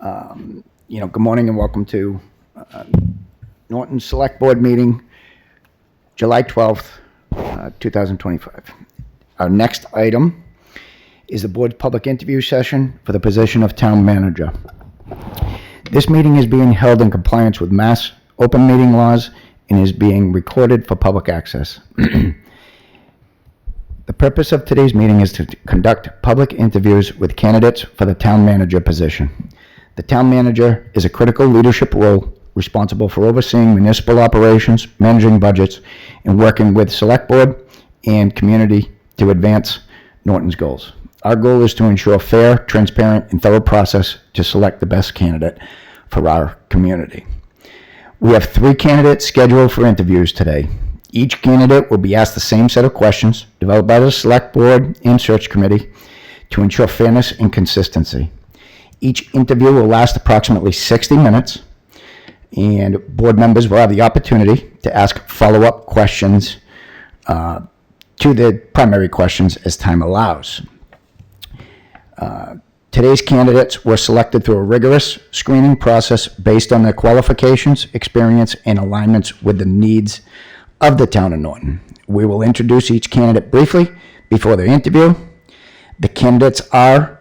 Good morning and welcome to Norton Select Board meeting, July 12th, 2025. Our next item is the board's public interview session for the position of town manager. This meeting is being held in compliance with Mass open meeting laws and is being recorded for public access. The purpose of today's meeting is to conduct public interviews with candidates for the town manager position. The town manager is a critical leadership role responsible for overseeing municipal operations, managing budgets, and working with select board and community to advance Norton's goals. Our goal is to ensure a fair, transparent, and thorough process to select the best candidate for our community. We have 3 candidates scheduled for interviews today. Each candidate will be asked the same set of questions developed by the Select Board and Search Committee to ensure fairness and consistency. Each interview will last approximately 60 minutes, and board members will have the opportunity to ask follow-up questions to the primary questions as time allows. Today's candidates were selected through a rigorous screening process based on their qualifications, experience, and alignments with the needs of the town of Norton. We will introduce each candidate briefly before their interview. The candidates are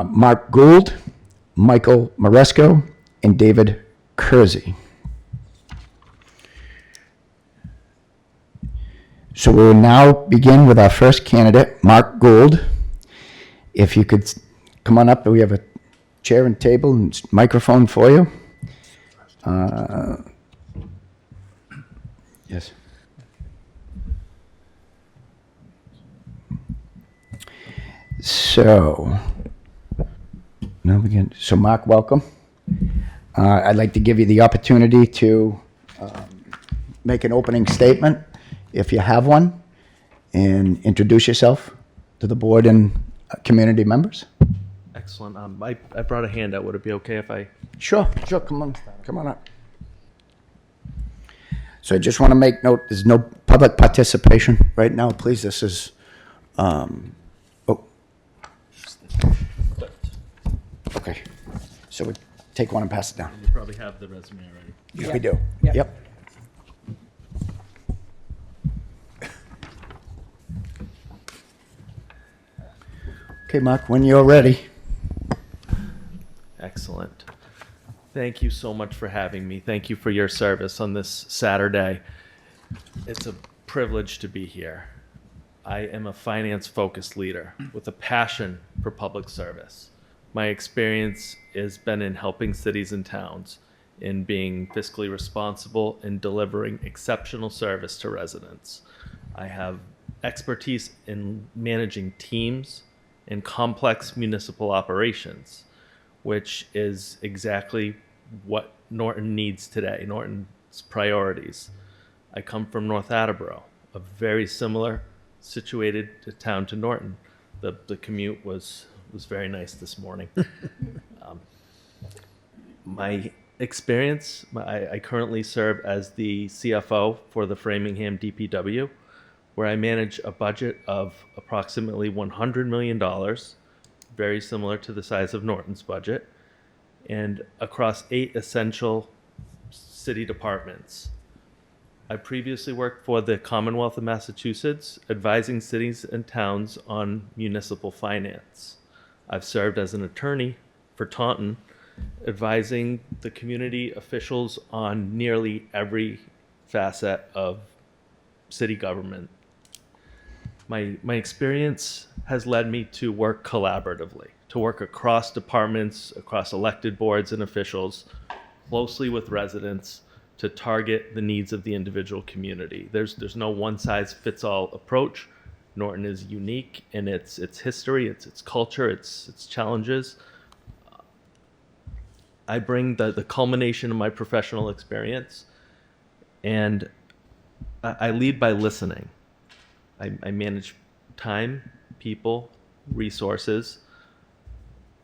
Mark Gould, Michael Maresco, and David Kurczy. So we will now begin with our first candidate, Mark Gould. If you could come on up, we have a chair and table and microphone for you. Yes. So, now begin. So, Mark, welcome. I'd like to give you the opportunity to make an opening statement, if you have one, and introduce yourself to the board and community members. Excellent. I brought a handout. Would it be okay if I? Sure. Come on up. So I just want to make note, there's no public participation right now, please. This is, okay. So we take one and pass it down. You probably have the resume already. Yes, we do. Yeah. Yep. Okay, Mark, when you're ready. Excellent. Thank you so much for having me. Thank you for your service on this Saturday. It's a privilege to be here. I am a finance-focused leader with a passion for public service. My experience has been in helping cities and towns, in being fiscally responsible and delivering exceptional service to residents. I have expertise in managing teams and complex municipal operations, which is exactly what Norton needs today, Norton's priorities. I come from North Attleboro, a very similar situated town to Norton. The commute was very nice this morning. My experience, I currently serve as the CFO for the Framingham DPW, where I manage a budget of approximately $100 million, very similar to the size of Norton's budget, and across 8 essential city departments. I previously worked for the Commonwealth of Massachusetts, advising cities and towns on municipal finance. I've served as an attorney for Taunton, advising the community officials on nearly every facet of city government. My experience has led me to work collaboratively, to work across departments, across elected boards and officials, closely with residents to target the needs of the individual community. There's no one-size-fits-all approach. Norton is unique in its history, its culture, its challenges. I bring the culmination of my professional experience, and I lead by listening. I manage time, people, resources.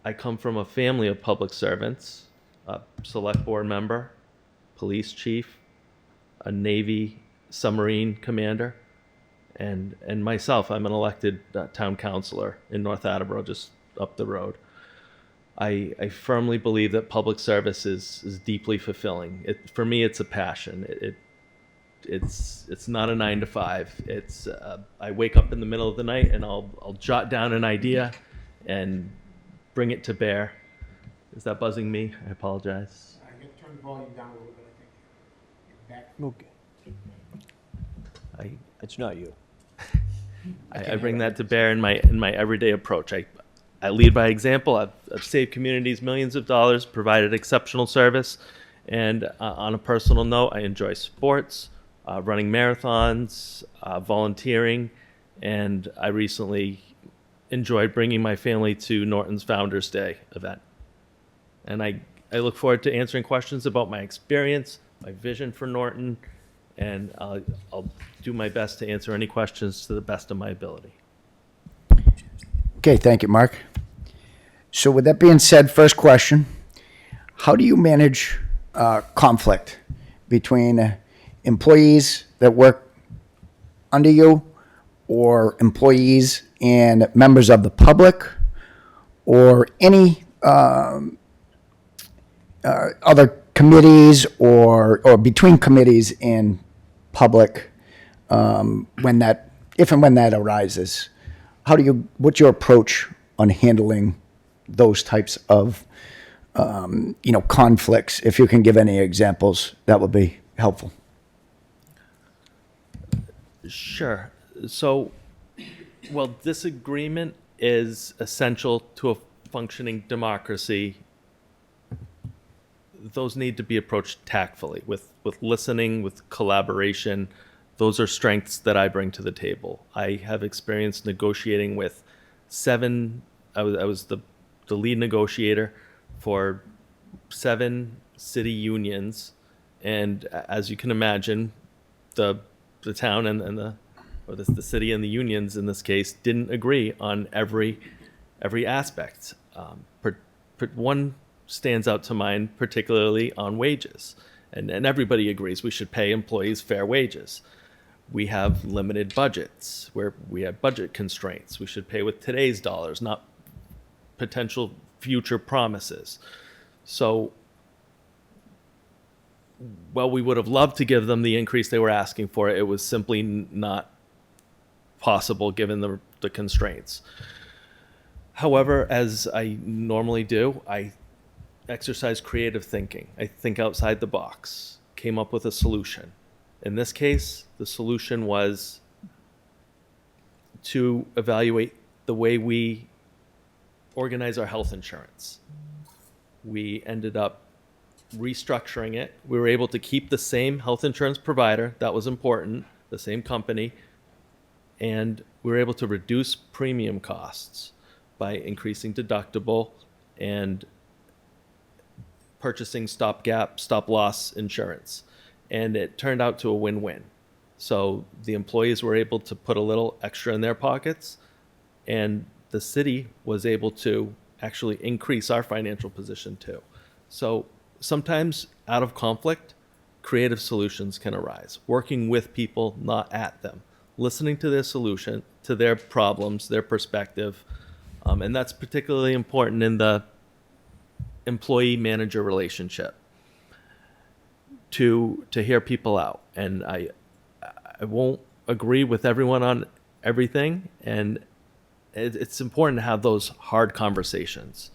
I come from a family of public servants, a select board member, police chief, a Navy submarine commander, and myself. I'm an elected town councilor in North Attleboro, just up the road. I firmly believe that public service is deeply fulfilling. For me, it's a passion. It's not a 9 to 5. It's I wake up in the middle of the night and I'll jot down an idea and bring it to bear. Is that buzzing me? I apologize. I can turn the volume down a little bit, I think. Back. Okay, I it's not you. I bring that to bear in my everyday approach. I lead by example. I've saved communities millions of dollars, provided exceptional service, and on a personal note, I enjoy sports, running marathons, volunteering, and I recently enjoyed bringing my family to Norton's Founders Day event. And I look forward to answering questions about my experience, my vision for Norton, and I'll do my best to answer any questions to the best of my ability. Okay, thank you, Mark. So with that being said, first question, how do you manage conflict between employees that work under you or employees and members of the public or any other committees or between committees and public if and when that arises? What's your approach on handling those types of conflicts? If you can give any examples, that would be helpful. Sure. So, well, disagreement is essential to a functioning democracy. Those need to be approached tactfully, with listening, with collaboration. Those are strengths that I bring to the table. I have experience negotiating with I was the lead negotiator for 7 city unions, and as you can imagine, the town and the city and the unions in this case didn't agree on every aspect. One stands out to mind, particularly on wages, and everybody agrees we should pay employees fair wages. We have limited budgets where we have budget constraints. We should pay with today's dollars, not potential future promises. So, well, we would have loved to give them the increase they were asking for. It was simply not possible given the constraints. However, as I normally do, I exercise creative thinking. I think outside the box, came up with a solution. In this case, the solution was to evaluate the way we organize our health insurance. We ended up restructuring it. We were able to keep the same health insurance provider. That was important, the same company. And we were able to reduce premium costs by increasing deductible and purchasing stop-loss insurance. And it turned out to a win-win. So the employees were able to put a little extra in their pockets, and the city was able to actually increase our financial position too. So sometimes out of conflict, creative solutions can arise. Working with people, not at them. Listening to their solution, to their problems, their perspective. And that's particularly important in the employee-manager relationship. To hear people out, and I won't agree with everyone on everything, and it's important to have those hard conversations.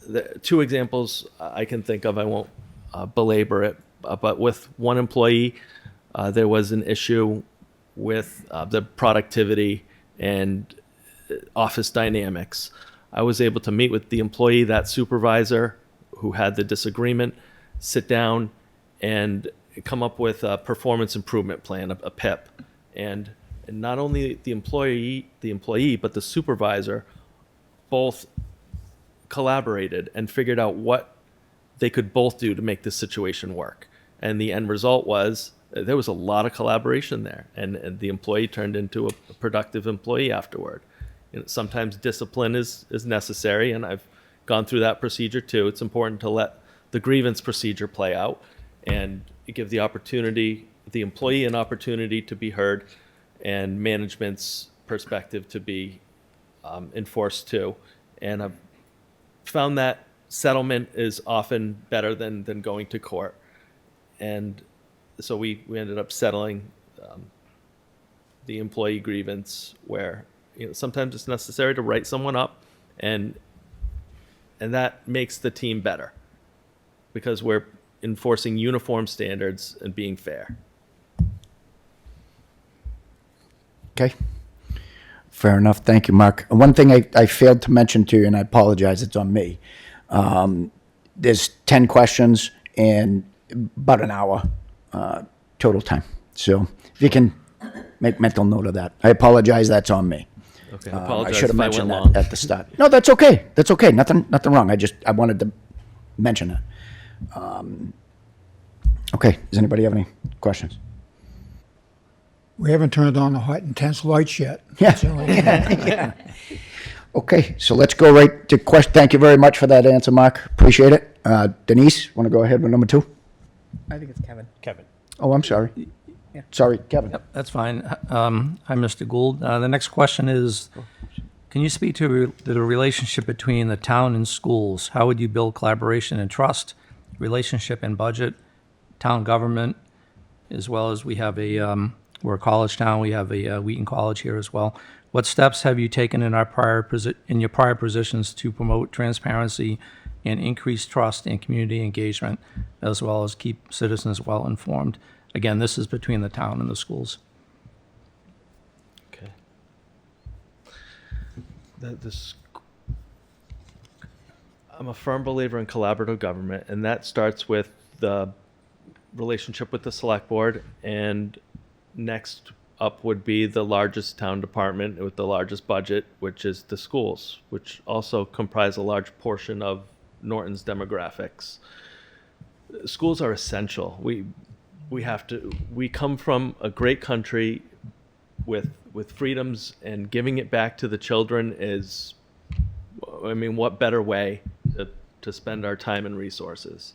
The 2 examples I can think of, I won't belabor it, but with one employee, there was an issue with the productivity and office dynamics. I was able to meet with the employee, that supervisor who had the disagreement, sit down and come up with a performance improvement plan, a PIP. And not only the employee, but the supervisor both collaborated and figured out what they could both do to make this situation work. And the end result was there was a lot of collaboration there, and the employee turned into a productive employee afterward. Sometimes discipline is necessary, and I've gone through that procedure too. It's important to let the grievance procedure play out and give the employee an opportunity to be heard and management's perspective to be enforced too. And I've found that settlement is often better than going to court. And so we ended up settling the employee grievance where, sometimes it's necessary to write someone up, and that makes the team better because we're enforcing uniform standards and being fair. Okay. Fair enough. Thank you, Mark. One thing I failed to mention to you, and I apologize, it's on me. There's 10 questions and about an hour total time. So if you can make mental note of that. I apologize, that's on me. Okay, I I apologize should have if I mentioned went that long. at the start. No, that's okay. That's okay. Nothing wrong. I wanted to mention that. Okay, does anybody have any questions? We haven't turned on the hot intense lights yet. Yeah. So, yeah. Okay, so let's go right to question. Thank you very much for that answer, Mark. Appreciate it. Denise, want to go ahead with number 2? I think it's Kevin. Kevin. Oh, I'm sorry. Yeah. Sorry, Kevin. That's fine. Hi, Mr. Gould. The next question is, can you speak to the relationship between the town and schools? How would you build collaboration and trust, relationship and budget, town government, as well as we're a college town, we have a Wheaton College here as well. What steps have you taken in your prior positions to promote transparency and increase trust and community engagement, as well as keep citizens well informed? Again, this is between the town and the schools. Okay. I'm a firm believer in collaborative government, and that starts with the relationship with the select board, and next up would be the largest town department with the largest budget, which is the schools, which also comprise a large portion of Norton's demographics. Schools are essential. We come from a great country with freedoms, and giving it back to the children is, what better way to spend our time and resources?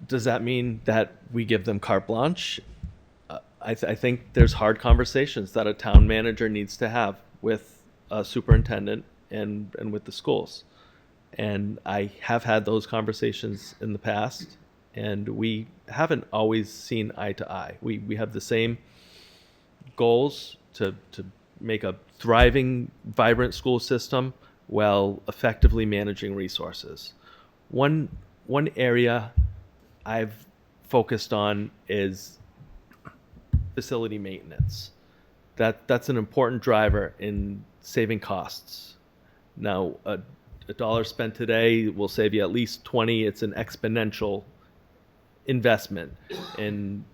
Does that mean that we give them carte blanche? I think there's hard conversations that a town manager needs to have with a superintendent and with the schools. And I have had those conversations in the past, and we haven't always seen eye to eye. We have the same goals to make a thriving, vibrant school system while effectively managing resources. One area I've focused on is facility maintenance. That's an important driver in saving costs. Now, a dollar spent today will save you at least 20. It's an exponential investment in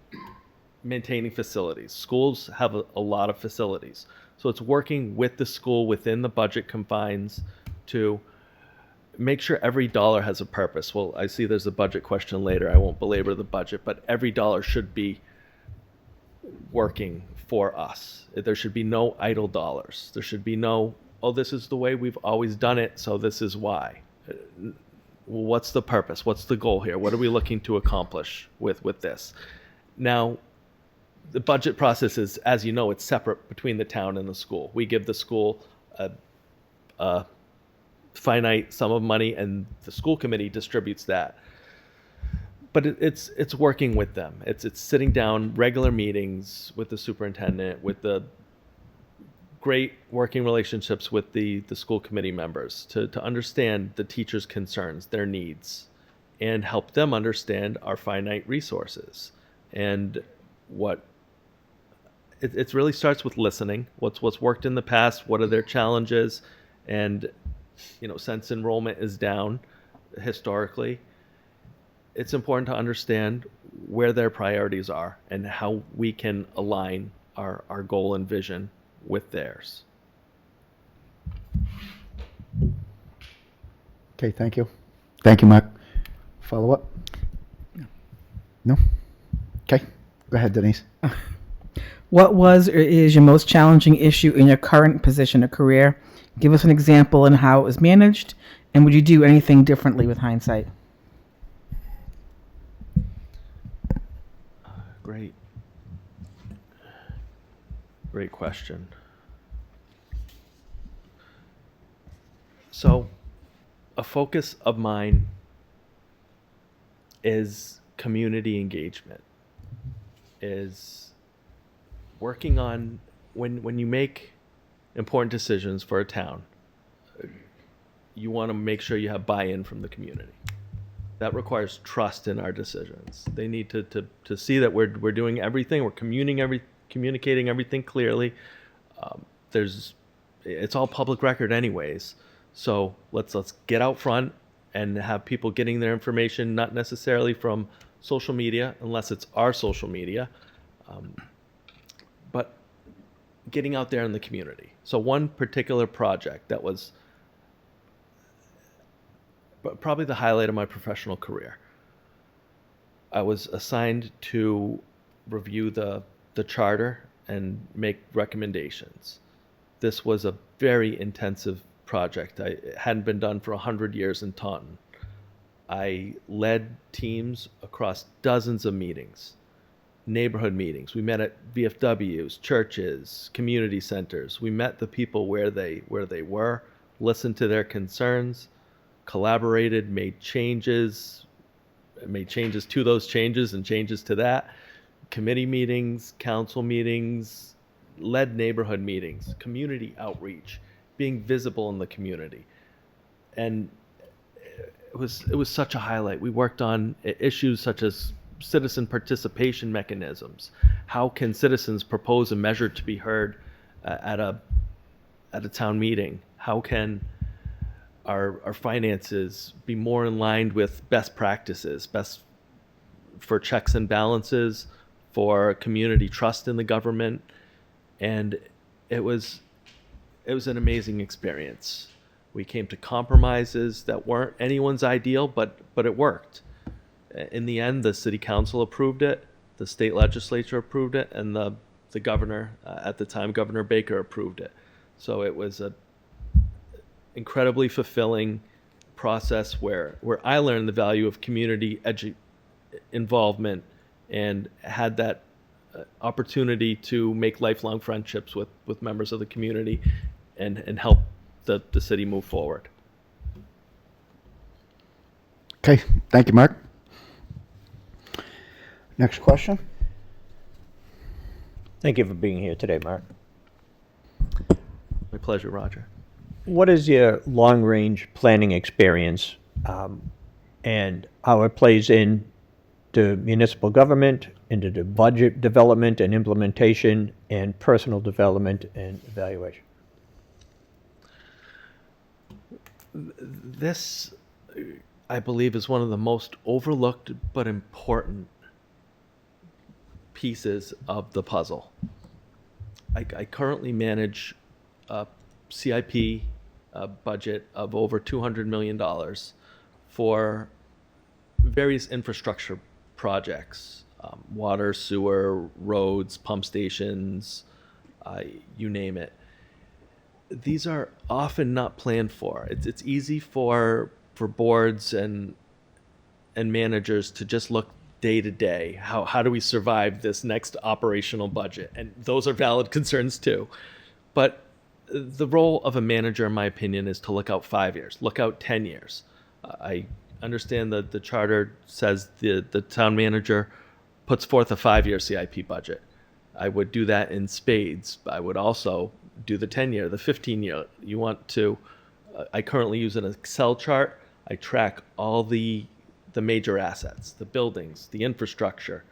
maintaining facilities. Schools have a lot of facilities. So it's working with the school within the budget confines to make sure every dollar has a purpose. Well, I see there's a budget question later. I won't belabor the budget, but every dollar should be working for us. There should be no idle dollars. There should be no, oh, this is the way we've always done it, so this is why. What's the purpose? What's the goal here? What are we looking to accomplish with this? Now, the budget process is, as you know, it's separate between the town and the school. We give the school a finite sum of money, and the school committee distributes that. But it's working with them. It's sitting down, regular meetings with the superintendent, with the great working relationships with the school committee members to understand the teachers' concerns, their needs, and help them understand our finite resources. And it really starts with listening. What's worked in the past? What are their challenges? And since enrollment is down historically, it's important to understand where their priorities are and how we can align our goal and vision with theirs. Okay, thank you. Thank you, Mark. Follow up? No? Okay, go ahead, Denise. What was or is your most challenging issue in your current position or career? Give us an example and how it was managed, and would you do anything differently with hindsight? Great question. So, a focus of mine is community engagement, is working on when you make important decisions for a town, you want to make sure you have buy-in from the community. That requires trust in our decisions. They need to see that we're doing everything, we're communicating everything clearly. It's all public record anyways. So let's get out front and have people getting their information, not necessarily from social media, unless it's our social media, but getting out there in the community. So one particular project that was probably the highlight of my professional career. I was assigned to review the charter and make recommendations. This was a very intensive project. It hadn't been done for 100 years in Taunton. I led teams across dozens of meetings, neighborhood meetings. We met at VFWs, churches, community centers. We met the people where they were, listened to their concerns, collaborated, made changes to those changes and changes to that. Committee meetings, council meetings, led neighborhood meetings, community outreach, being visible in the community. And it was such a highlight. We worked on issues such as citizen participation mechanisms. How can citizens propose a measure to be heard at a town meeting? How can our finances be more in line with best practices, best for checks and balances, for community trust in the government? And it was an amazing experience. We came to compromises that weren't anyone's ideal, but it worked. In the end, the city council approved it, the state legislature approved it, and the governor, at the time, Governor Baker, approved it. So it was a incredibly fulfilling process where I learned the value of community involvement and had that opportunity to make lifelong friendships with members of the community and help the city move forward. Okay, thank you, Mark. Next question. Thank you for being here today, Mark. My pleasure, Roger. What is your long-range planning experience and how it plays in to municipal government, into the budget development and implementation, and personal development and evaluation? This, I believe, is one of the most overlooked but important pieces of the puzzle. I currently manage a CIP budget of over $200 million for various infrastructure projects, water, sewer, roads, pump stations, you name it. These are often not planned for. It's easy for boards and managers to just look day to day. How do we survive this next operational budget? And those are valid concerns too. But the role of a manager, in my opinion, is to look out 5 years, look out 10 years. I understand that the charter says the town manager puts forth a 5-year CIP budget. I would do that in spades. I would also do the 10-year, the 15-year. You want to, I currently use an Excel chart. I track all the major assets, the buildings, the infrastructure,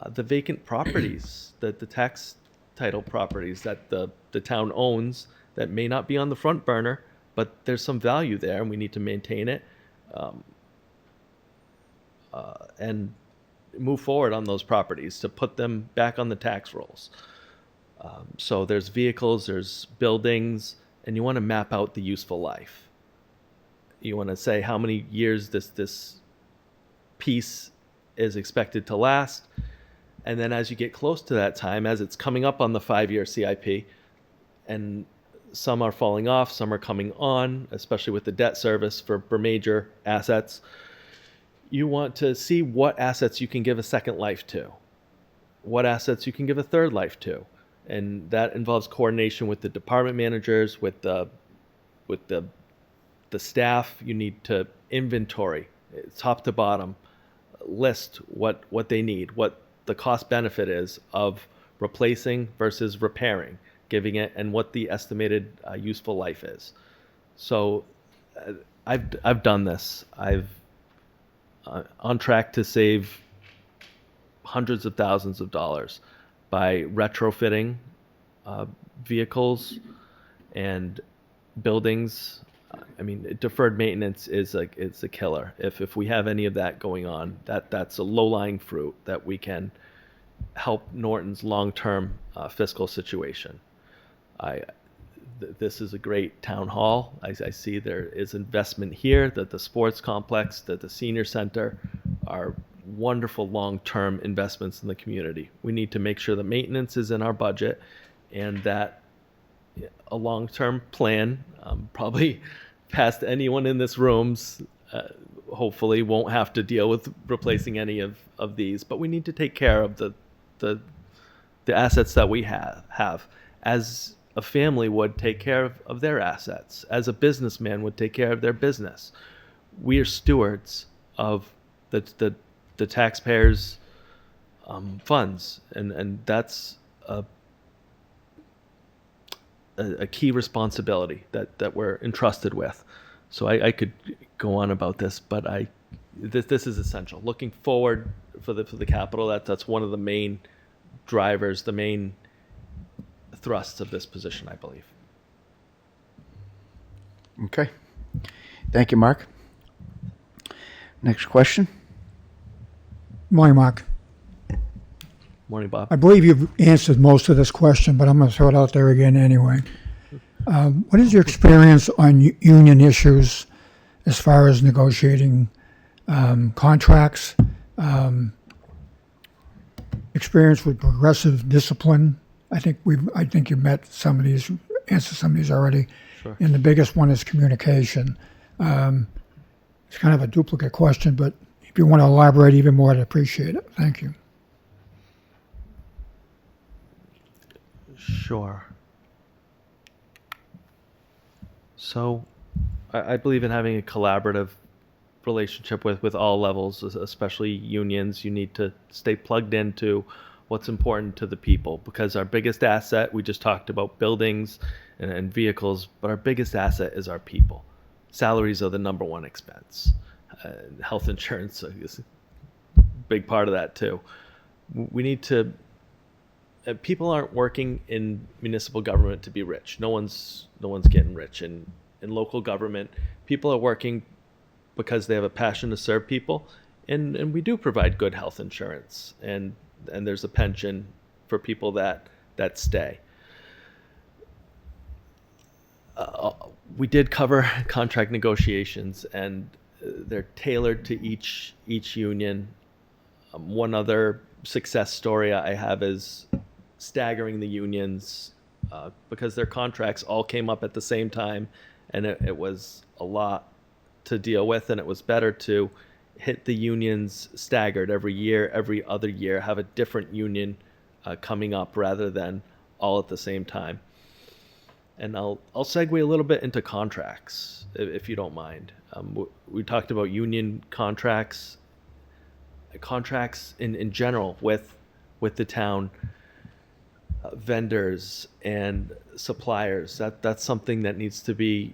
the vacant properties, the tax title properties that the town owns that may not be on the front burner, but there's some value there and we need to maintain it and move forward on those properties to put them back on the tax rolls. So there's vehicles, there's buildings, and you want to map out the useful life. You want to say how many years this piece is expected to last. And then as you get close to that time, as it's coming up on the 5-year CIP, and some are falling off, some are coming on, especially with the debt service for major assets, you want to see what assets you can give a second life to, what assets you can give a third life to. And that involves coordination with the department managers, with the the staff, you need to inventory, top to bottom, list what they need, what the cost benefit is of replacing versus repairing, giving it, and what the estimated useful life is. So I've done this. I've on track to save hundreds of thousands of dollars by retrofitting vehicles and buildings. I mean, deferred maintenance is it's a killer. If we have any of that going on, that's a low-lying fruit that we can help Norton's long-term fiscal situation. This is a great town hall. I see there is investment here, that the sports complex, that the senior center are wonderful long-term investments in the community. We need to make sure the maintenance is in our budget, and that a long-term plan, probably past anyone in this room's, hopefully won't have to deal with replacing any of these, but we need to take care of the assets that we have, as a family would take care of their assets, as a businessman would take care of their business. We are stewards of the taxpayers' funds, and that's a key responsibility that we're entrusted with. So I could go on about this, but this is essential. Looking forward for the capital, that's one of the main drivers, the main thrusts of this position, I believe. Okay. Thank you, Mark. Next question. Morning, Mark. Morning, Bob. I believe you've answered most of this question, but I'm going to throw it out there again anyway. What is your experience on union issues as far as negotiating contracts, experience with progressive discipline? I think you've met some of these, answered some of these already. Sure. And the biggest one is communication. It's kind of a duplicate question, but if you want to elaborate even more, I'd appreciate it. Thank you. Sure. So I believe in having a collaborative relationship with all levels, especially unions. You need to stay plugged into what's important to the people, because our biggest asset, we just talked about buildings and vehicles, but our biggest asset is our people. Salaries are the number one expense. Health insurance is a big part of that too. We need to, people aren't working in municipal government to be rich. No one's getting rich in local government. People are working because they have a passion to serve people, and we do provide good health insurance, and there's a pension for people that stay. We did cover contract negotiations, and they're tailored to each union. One other success story I have is staggering the unions, because their contracts all came up at the same time, and it was a lot to deal with, and it was better to hit the unions staggered every year, every other year, have a different union coming up rather than all at the same time. And I'll segue a little bit into contracts, if you don't mind. We talked about union contracts in general with the town, vendors and suppliers. That's something that needs to be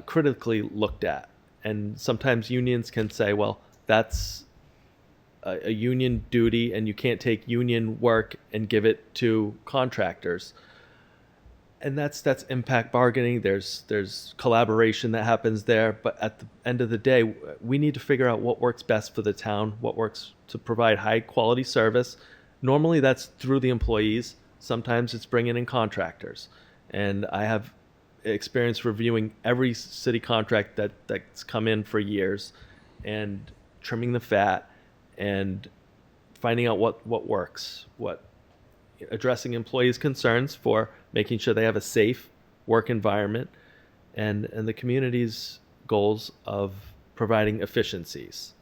critically looked at. And sometimes unions can say, well, that's a union duty, and you can't take union work and give it to contractors. And that's impact bargaining. There's collaboration that happens there. But at the end of the day, we need to figure out what works best for the town, what works to provide high quality service. Normally that's through the employees. Sometimes it's bringing in contractors. And I have experience reviewing every city contract that's come in for years, and trimming the fat and finding out what works, addressing employees' concerns for making sure they have a safe work environment, and the community's goals of providing efficiencies.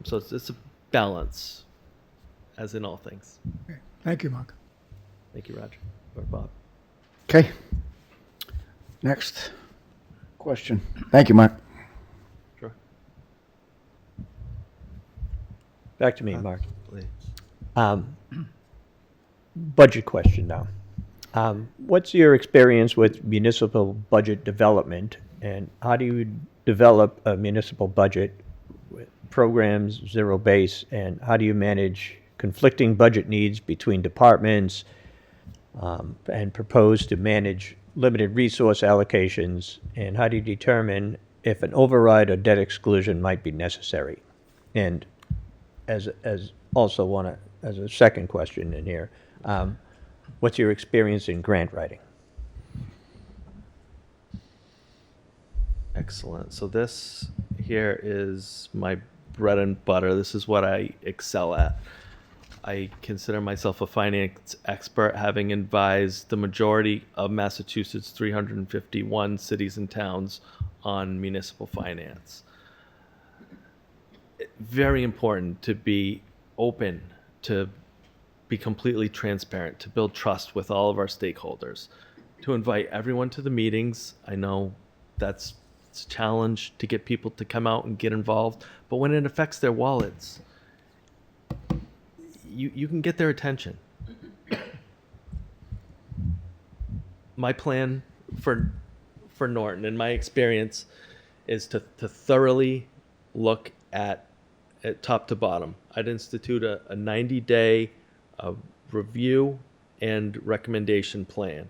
So it's a balance, as in all things. Okay. Thank you, Mark. Thank you, Roger. Or Bob. Okay. Next. Question. Thank you, Mark. Sure. Back to me, Mark. Please. Budget question now. What's your experience with municipal budget development, and how do you develop a municipal budget with programs, zero base, and how do you manage conflicting budget needs between departments, and propose to manage limited resource allocations, and how do you determine if an override or debt exclusion might be necessary? And as also as a second question in here, what's your experience in grant writing? Excellent. So this here is my bread and butter. This is what I excel at. I consider myself a finance expert, having advised the majority of Massachusetts' 351 cities and towns on municipal finance. Very important to be open, to be completely transparent, to build trust with all of our stakeholders, to invite everyone to the meetings. I know it's a challenge to get people to come out and get involved, but when it affects their wallets, you can get their attention. My plan for Norton, in my experience, is to thoroughly look at top to bottom. I'd institute a 90-day review and recommendation plan.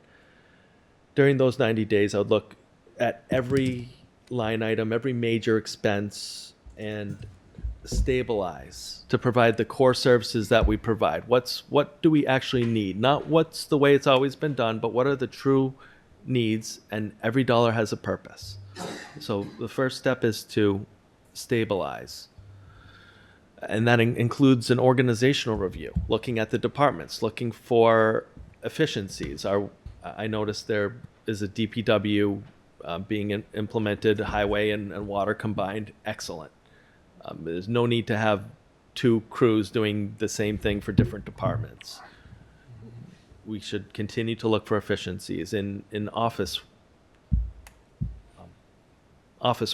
During those 90 days, I would look at every line item, every major expense, and stabilize to provide the core services that we provide. What do we actually need? Not what's the way it's always been done, but what are the true needs, and every dollar has a purpose. So the first step is to stabilize. And that includes an organizational review, looking at the departments, looking for efficiencies. I noticed there is a DPW being implemented, highway and water combined. Excellent. There's no need to have two crews doing the same thing for different departments. We should continue to look for efficiencies in office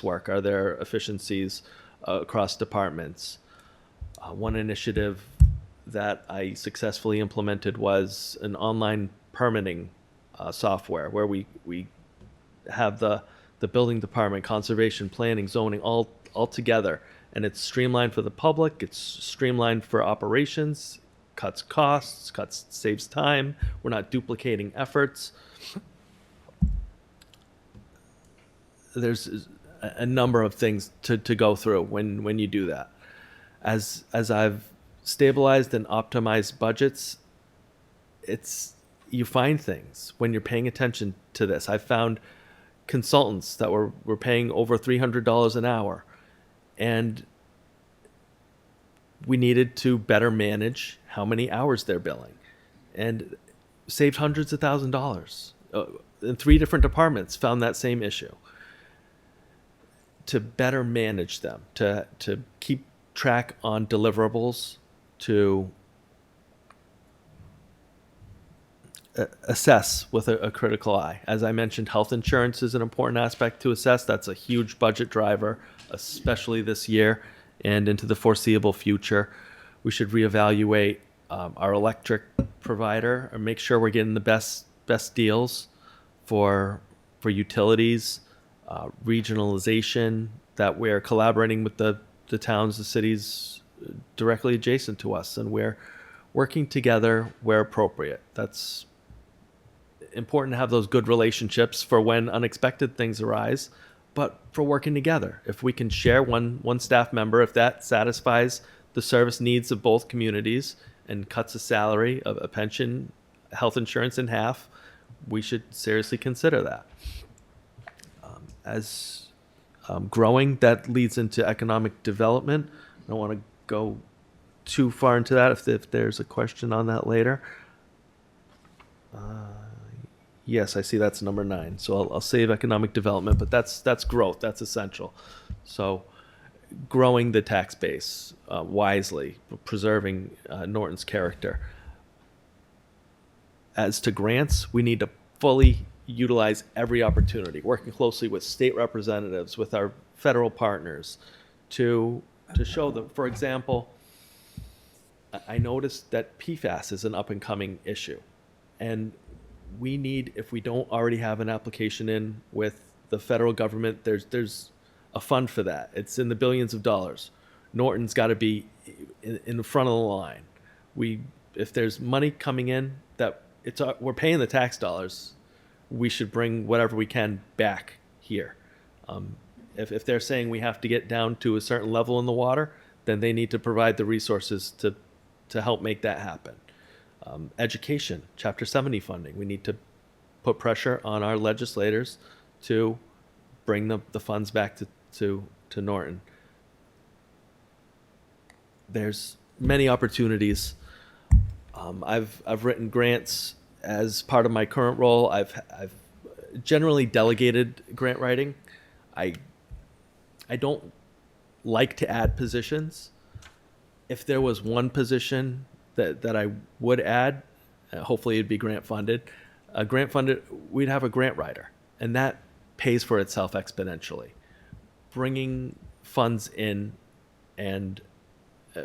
work. Are there efficiencies across departments? One initiative that I successfully implemented was an online permitting software where we have the building department, conservation, planning, zoning all together, and it's streamlined for the public. It's streamlined for operations, cuts costs, saves time. We're not duplicating efforts. There's a number of things to go through when you do that. As I've stabilized and optimized budgets, you find things when you're paying attention to this. I've found consultants that were paying over $300 an hour, and we needed to better manage how many hours they're billing, and saved hundreds of $1,000s. In 3 different departments found that same issue. To better manage them, to keep track on deliverables, to assess with a critical eye. As I mentioned, health insurance is an important aspect to assess. That's a huge budget driver, especially this year and into the foreseeable future. We should reevaluate our electric provider and make sure we're getting the best deals for utilities, regionalization, that we're collaborating with the towns, the cities directly adjacent to us, and we're working together where appropriate. That's important to have those good relationships for when unexpected things arise, but for working together. If we can share one staff member, if that satisfies the service needs of both communities and cuts a salary, a pension, health insurance in half, we should seriously consider that. As growing, that leads into economic development. I don't want to go too far into that if there's a question on that later. Yes, I see that's number 9. So I'll save economic development, but that's growth. That's essential. So growing the tax base wisely, preserving Norton's character. As to grants, we need to fully utilize every opportunity, working closely with state representatives, with our federal partners, to show them. For example, I noticed that PFAS is an up and coming issue, and we need, if we don't already have an application in with the federal government, there's a fund for that. It's in the billions of dollars. Norton's got to be in the front of the line. If there's money coming in that we're paying the tax dollars, we should bring whatever we can back here. If they're saying we have to get down to a certain level in the water, then they need to provide the resources to help make that happen. Education, Chapter 70 funding. We need to put pressure on our legislators to bring the funds back to Norton. There's many opportunities. I've written grants as part of my current role. I've generally delegated grant writing. I don't like to add positions. If there was one position that I would add, hopefully it'd be grant funded. We'd have a grant writer, and that pays for itself exponentially. Bringing funds in, and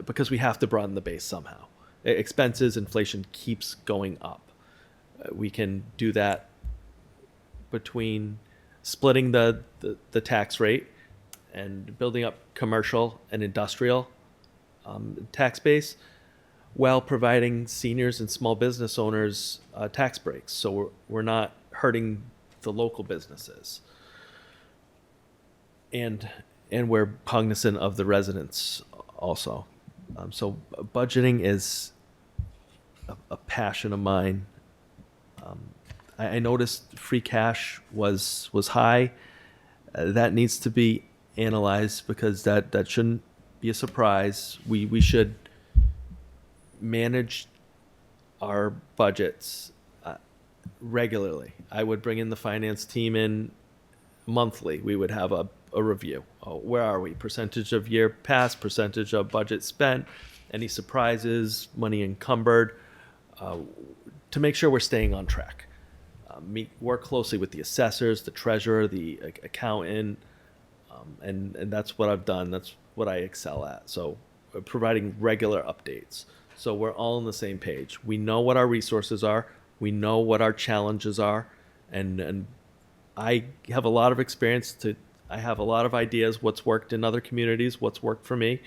because we have to broaden the base somehow. Expenses, inflation keeps going up. We can do that between splitting the tax rate and building up commercial and industrial tax base, while providing seniors and small business owners tax breaks. So we're not hurting the local businesses. And we're cognizant of the residents also. So budgeting is a passion of mine. I noticed free cash was high. That needs to be analyzed, because that shouldn't be a surprise. We should manage our budgets regularly. I would bring in the finance team in monthly. We would have a review. Where are we? Percentage of year past, percentage of budget spent, any surprises, money encumbered, to make sure we're staying on track. Work closely with the assessors, the treasurer, the accountant, and that's what I've done. That's what I excel at. So providing regular updates. So we're all on the same page. We know what our resources are. We know what our challenges are. And I have a lot of experience I have a lot of ideas, what's worked in other communities, what's worked for me,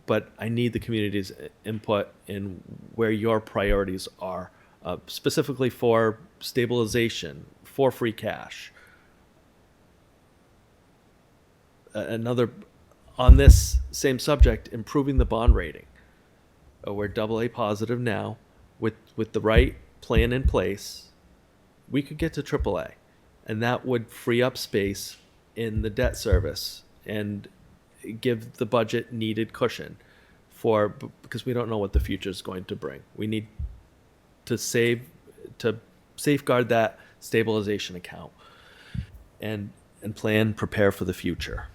but I need the community's input in where your priorities are, specifically for stabilization, for free cash. Another, on this same subject, improving the bond rating. We're AA positive now. With the right plan in place, we could get to AAA, and that would free up space in the debt service and give the budget needed cushion because we don't know what the future is going to bring. We need to safeguard that stabilization account and prepare for the future.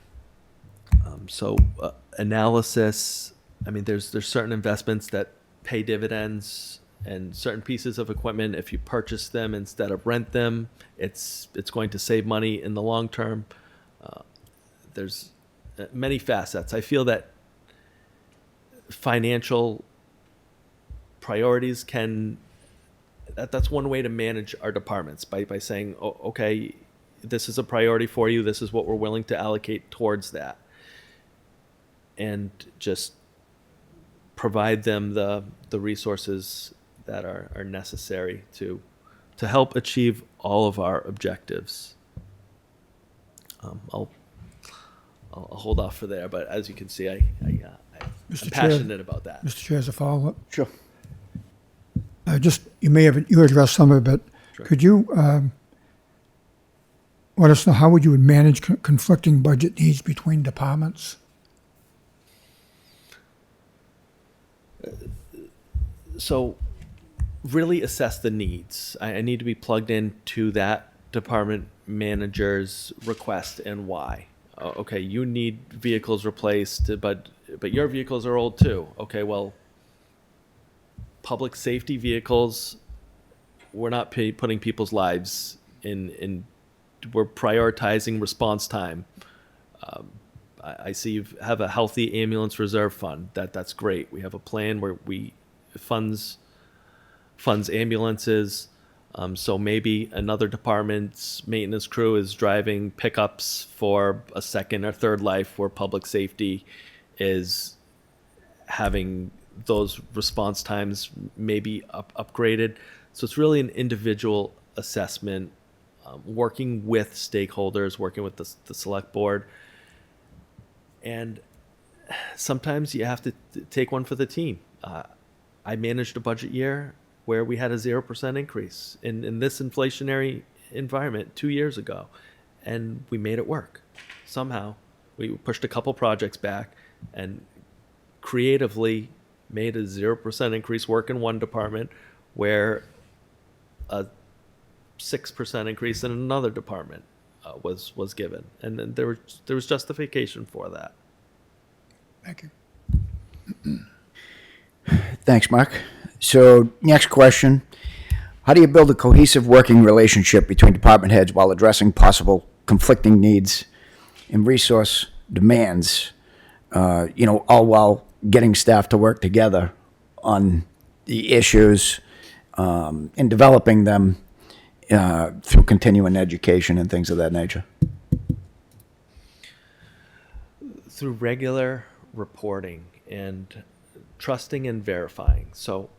Analysis. I mean, there's certain investments that pay dividends, and certain pieces of equipment, if you purchase them instead of rent them, it's going to save money in the long term. There's many facets. I feel that financial priorities that's one way to manage our departments, by saying, oh, okay, this is a priority for you. This is what we're willing to allocate towards that. And just provide them the resources that are necessary to help achieve all of our objectives. I'll hold off for there, but as you can see, I'm passionate about that. Mr. Chair, as a follow-up. Sure. You addressed some of it, but Sure. could you let us know how would you manage conflicting budget needs between departments? So really assess the needs. I need to be plugged into that department manager's request and why. Okay, you need vehicles replaced, but your vehicles are old too. Okay, well, public safety vehicles, we're not putting people's lives in we're prioritizing response time. I see you have a healthy ambulance reserve fund. That's great. We have a plan where we funds ambulances. So maybe another department's maintenance crew is driving pickups for a second or third life, where public safety is having those response times maybe upgraded. So it's really an individual assessment, working with stakeholders, working with the select board. And sometimes you have to take one for the team. I managed a budget year where we had a 0% increase in this inflationary environment 2 years ago, and we made it work. Somehow, we pushed a couple projects back and creatively made a 0% increase work in one department, where a 6% increase in another department was given, and then there was justification for that. Thank you. Thanks, Mark. So, next question. How do you build a cohesive working relationship between department heads while addressing possible conflicting needs and resource demands, all while getting staff to work together on the issues and developing them through continuing education and things of that nature? Through regular reporting and trusting and verifying. So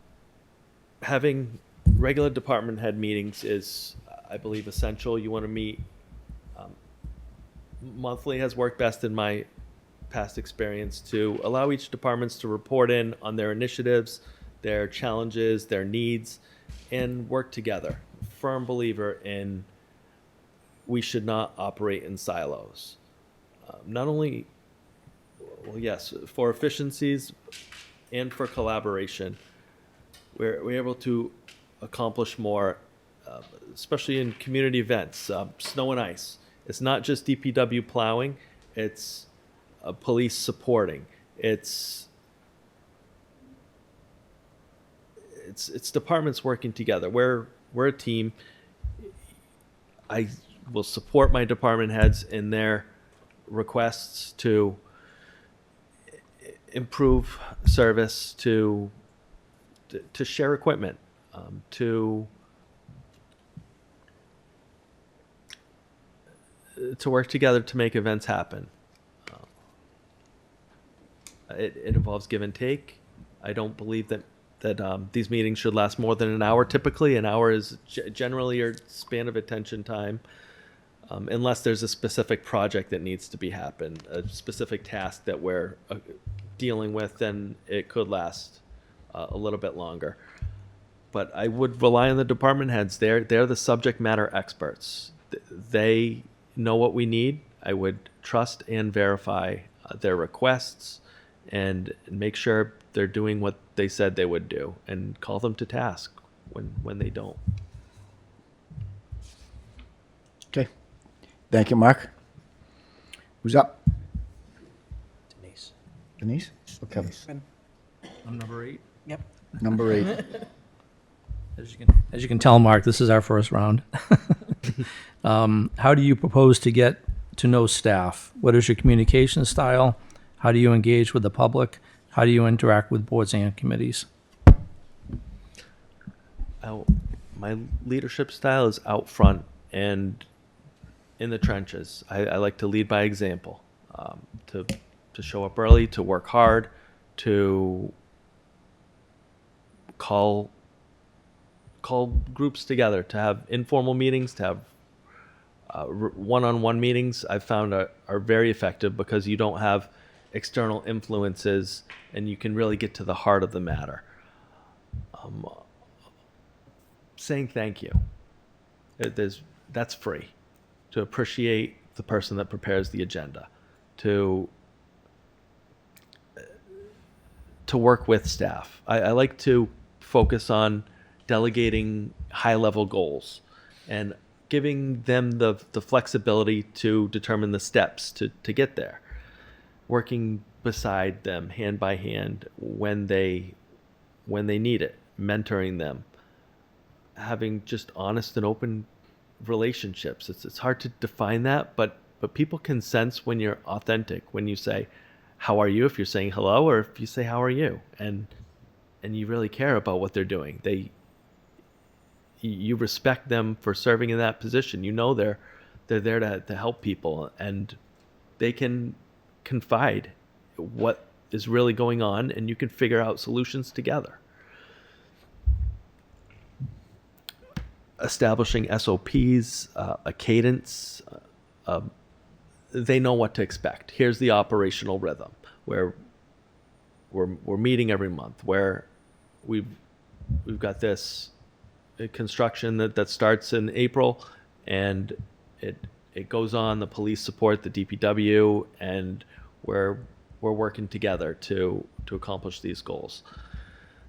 having regular department head meetings is, I believe, essential. You want to meet monthly has worked best in my past experience, to allow each departments to report in on their initiatives, their challenges, their needs, and work together. Firm believer in we should not operate in silos. Not only, well, yes, for efficiencies and for collaboration, we're able to accomplish more, especially in community events, snow and ice. It's not just DPW plowing, it's police supporting. It's departments working together. We're a team. I will support my department heads in their requests to improve service, to share equipment, to work together to make events happen. It involves give and take. I don't believe that these meetings should last more than an hour. Typically, an hour is generally your span of attention time, unless there's a specific project that needs to be happen, a specific task that we're dealing with, then it could last a little bit longer. But I would rely on the department heads. They're the subject matter experts. They know what we need. I would trust and verify their requests and make sure they're doing what they said they would do, and call them to task when they don't. Okay. Thank you, Mark. Who's up? Denise. Denise? Okay. I'm number 8. Yep. Number 8. As you can tell, Mark, this is our first round. How do you propose to get to know staff? What is your communication style? How do you engage with the public? How do you interact with boards and committees? My leadership style is out front and in the trenches. I like to lead by example, to show up early, to work hard, to call groups together, to have informal meetings, to have one-on-one meetings. I've found are very effective because you don't have external influences and you can really get to the heart of the matter. Saying thank you, that's free. To appreciate the person that prepares the agenda, to work with staff. I like to focus on delegating high-level goals and giving them the flexibility to determine the steps to get there. Working beside them hand by hand when they need it, mentoring them, having just honest and open relationships. It's hard to define that, but people can sense when you're authentic, when you say, "How are you?" if you're saying hello, or if you say, "How are you?" and you really care about what they're doing. You respect them for serving in that position. You know they're there to help people, and they can confide what is really going on, and you can figure out solutions together. Establishing SOPs, a cadence, they know what to expect. Here's the operational rhythm where we're meeting every month, where we've got this construction that starts in April, and it goes on. The police support the DPW, and we're working together to accomplish these goals.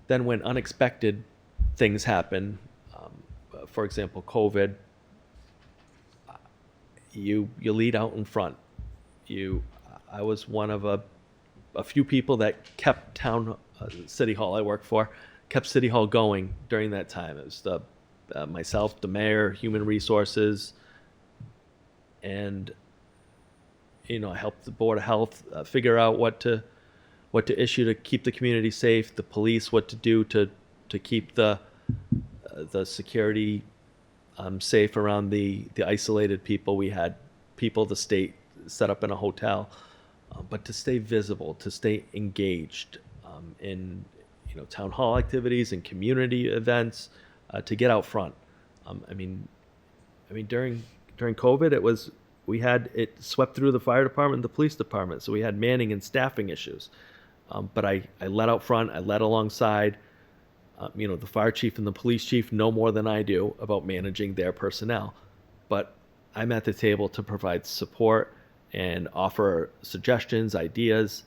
Then when unexpected things happen, for example, COVID, you lead out in front. I was one of a few people that kept City Hall I worked for, kept City Hall going during that time. It was myself, the mayor, human resources, and I helped the Board of Health figure out what to issue to keep the community safe. The police, what to do to keep the security safe around the isolated people. We had people, the state set up in a hotel, but to stay visible, to stay engaged in town hall activities and community events, to get out front. I mean during COVID, we had it swept through the fire department and the police department, so we had manning and staffing issues. But I led out front, I led alongside. The fire chief and the police chief know more than I do about managing their personnel, but I'm at the table to provide support and offer suggestions, ideas,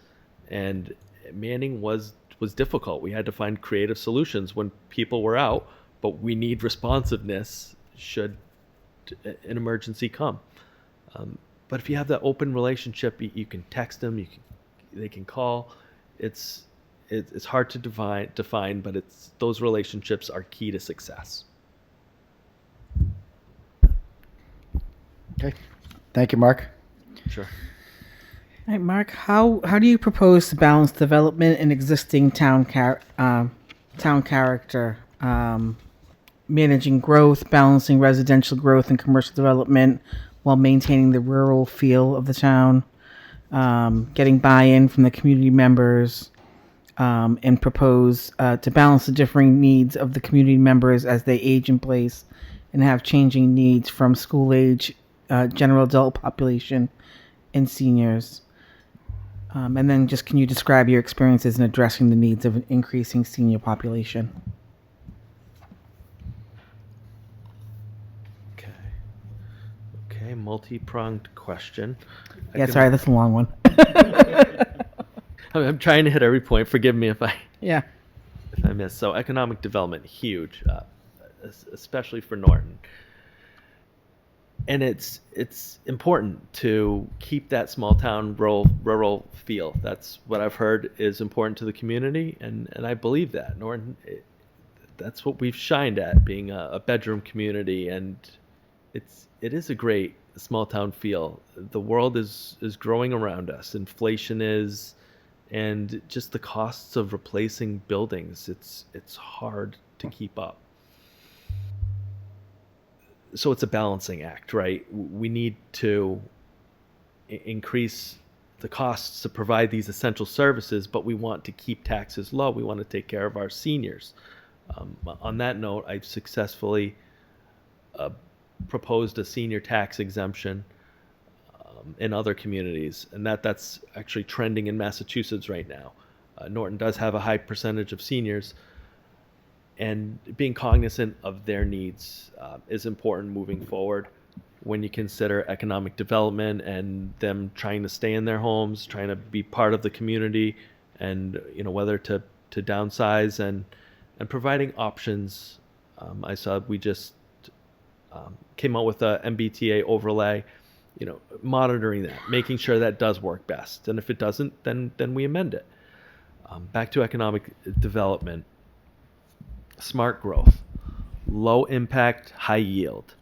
and manning was difficult. We had to find creative solutions when people were out, but we need responsiveness should an emergency come. But if you have that open relationship, you can text them, they can call. It's hard to define, but those relationships are key to success. Okay. Thank you, Mark. Sure. All right, Mark, how do you propose to balance development and existing town character, managing growth, balancing residential growth and commercial development while maintaining the rural feel of the town, getting buy-in from the community members, and propose to balance the differing needs of the community members as they age in place and have changing needs from school age, general adult population, and seniors. And then just can you describe your experiences in addressing the needs of an increasing senior population? Okay, multi-pronged question. Yeah, sorry, that's a long one. I'm trying to hit every point. Forgive me if I Yeah. miss. So economic development, huge, especially for Norton. And it's important to keep that small town rural feel. That's what I've heard is important to the community, and I believe that. Norton, that's what we've shined at, being a bedroom community, and it is a great small town feel. The world is growing around us. Inflation is, and just the costs of replacing buildings, it's hard to keep up. So it's a balancing act, right? We need to increase the costs to provide these essential services, but we want to keep taxes low. We want to take care of our seniors. On that note, I've successfully proposed a senior tax exemption in other communities, and that's actually trending in Massachusetts right now. Norton does have a high percentage of seniors, and being cognizant of their needs is important moving forward when you consider economic development and them trying to stay in their homes, trying to be part of the community, and whether to downsize and providing options. I saw we just came out with a MBTA overlay, monitoring that, making sure that does work best, and if it doesn't, then we amend it. Back to economic development. Smart growth, low impact, high yield.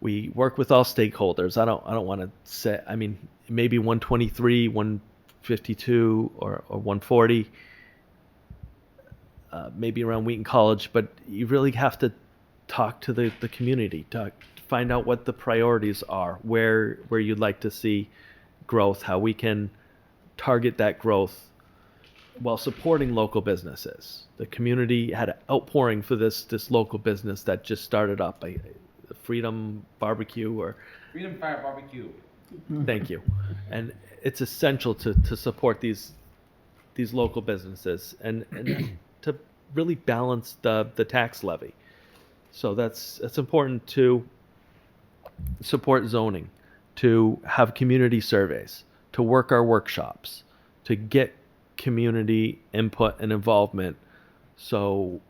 We work with all stakeholders. I don't want to say, I mean, maybe 123, 152, or 140, maybe around Wheaton College, but you really have to talk to the community, find out what the priorities are, where you'd like to see growth, how we can target that growth while supporting local businesses. The community had an outpouring for this local business that just started up, a Freedom Barbecue or Freedom Fire Barbecue. thank you. And it's essential to support these local businesses and to really balance the tax levy. So that's important to support zoning, to have community surveys, to work our workshops, to get community input and involvement. So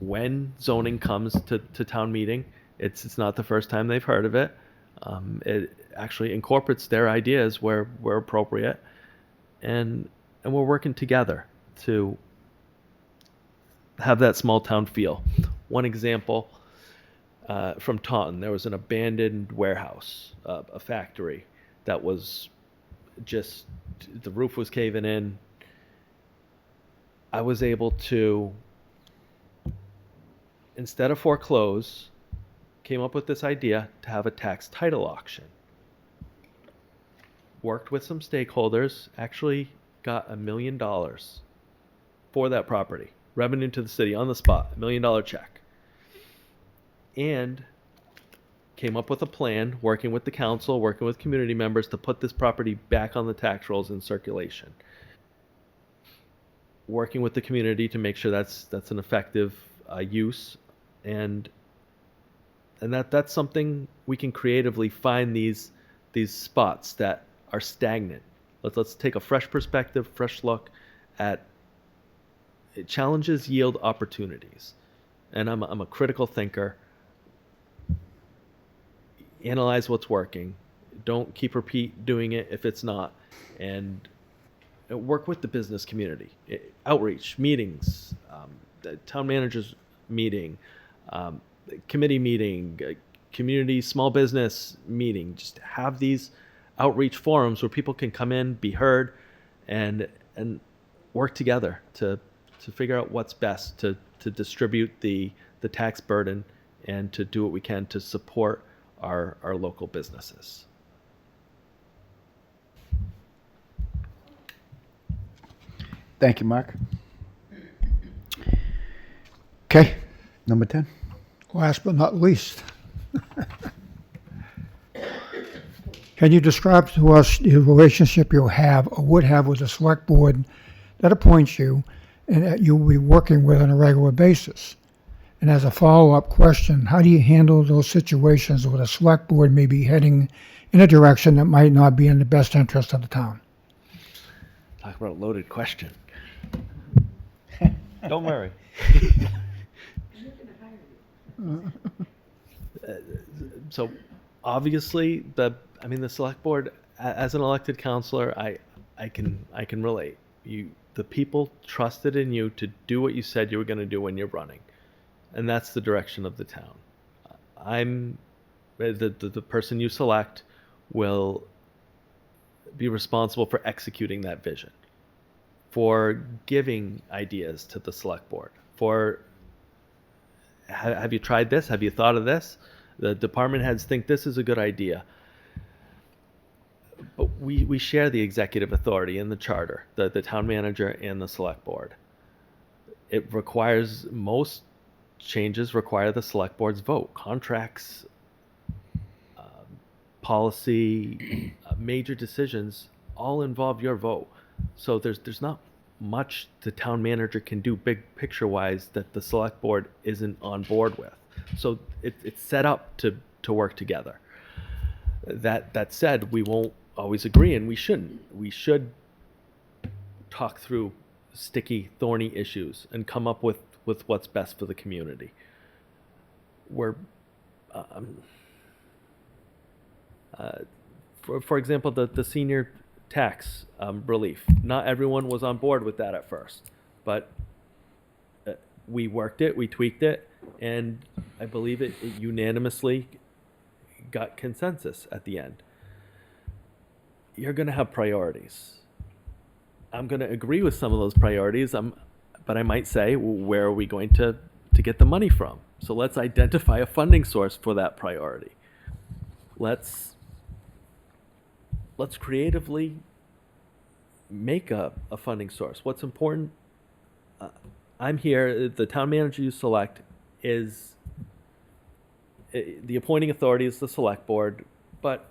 when zoning comes to town meeting, it's not the first time they've heard of it. It actually incorporates their ideas where appropriate, and we're working together to have that small town feel. One example from Taunton, there was an abandoned warehouse, a factory that was just, the roof was caving in. I was able to, instead of foreclose, came up with this idea to have a tax title auction. Worked with some stakeholders, actually got $1 million for that property. Revenue to the city on the spot, $1 million check. And came up with a plan, working with the council, working with community members to put this property back on the tax rolls in circulation. Working with the community to make sure that's an effective use, and that's something we can creatively find these spots that are stagnant. Let's take a fresh perspective, fresh look at challenges yield opportunities. And I'm a critical thinker. Analyze what's working. Don't keep repeat doing it if it's not. And work with the business community. Outreach, meetings, the town manager's meeting, committee meeting, community small business meeting. Just have these outreach forums where people can come in, be heard, and work together to figure out what's best to distribute the tax burden and to do what we can to support our local businesses. Thank you, Mark. Okay, number 10. Last but not least, can you describe to us the relationship you have or would have with the select board that appoints you and that you'll be working with on a regular basis? And as a follow-up question, how do you handle those situations where the select board may be heading in a direction that might not be in the best interest of the town? Talk about a loaded question. Don't worry. So obviously the select board, as an elected counselor, I can relate. The people trusted in you to do what you said you were going to do when you're running, and that's the direction of the town. I'm the person you select will be responsible for executing that vision, for giving ideas to the select board, for have you tried this? Have you thought of this? The department heads think this is a good idea. But we share the executive authority in the charter, the town manager and the select board. It requires, most changes require the select board's vote. Contracts, policy, major decisions all involve your vote. So there's not much the town manager can do big picture wise that the select board isn't on board with. So it's set up to work together. That said, we won't always agree, and we shouldn't. We should talk through sticky, thorny issues and come up with what's best for the community. For example, the senior tax relief. Not everyone was on board with that at first, but we worked it, we tweaked it, and I believe it unanimously got consensus at the end. You're going to have priorities. I'm going to agree with some of those priorities, but I might say, well, where are we going to get the money from? So let's identify a funding source for that priority. Let's creatively make a funding source. What's important, I'm here, the town manager you select is, the appointing authority is the select board, but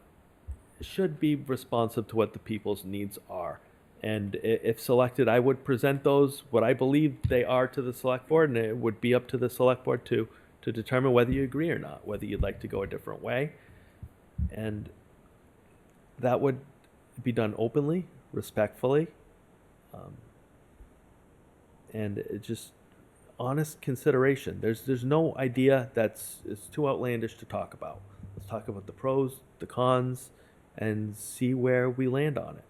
should be responsive to what the people's needs are. And if selected, I would present those, what I believe they are, to the select board, and it would be up to the select board to determine whether you agree or not, whether you'd like to go a different way. And that would be done openly, respectfully, and it just honest consideration. There's no idea it's too outlandish to talk about. Let's talk about the pros, the cons, and see where we land on it.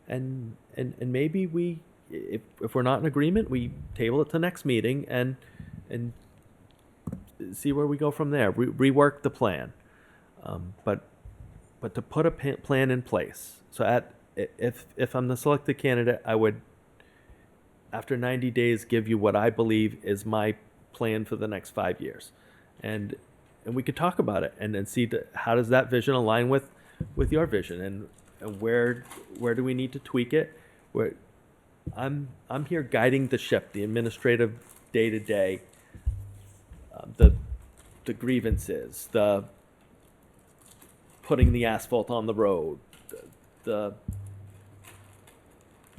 And maybe if we're not in agreement, we table it to next meeting and see where we go from there. Rework the plan, but to put a plan in place. So if I'm the selected candidate, I would, after 90 days, give you what I believe is my plan for the next 5 years, and we could talk about it and see how does that vision align with your vision, and where do we need to tweak it. Where I'm here guiding the ship, the administrative day-to-day, the grievances, the putting the asphalt on the road, the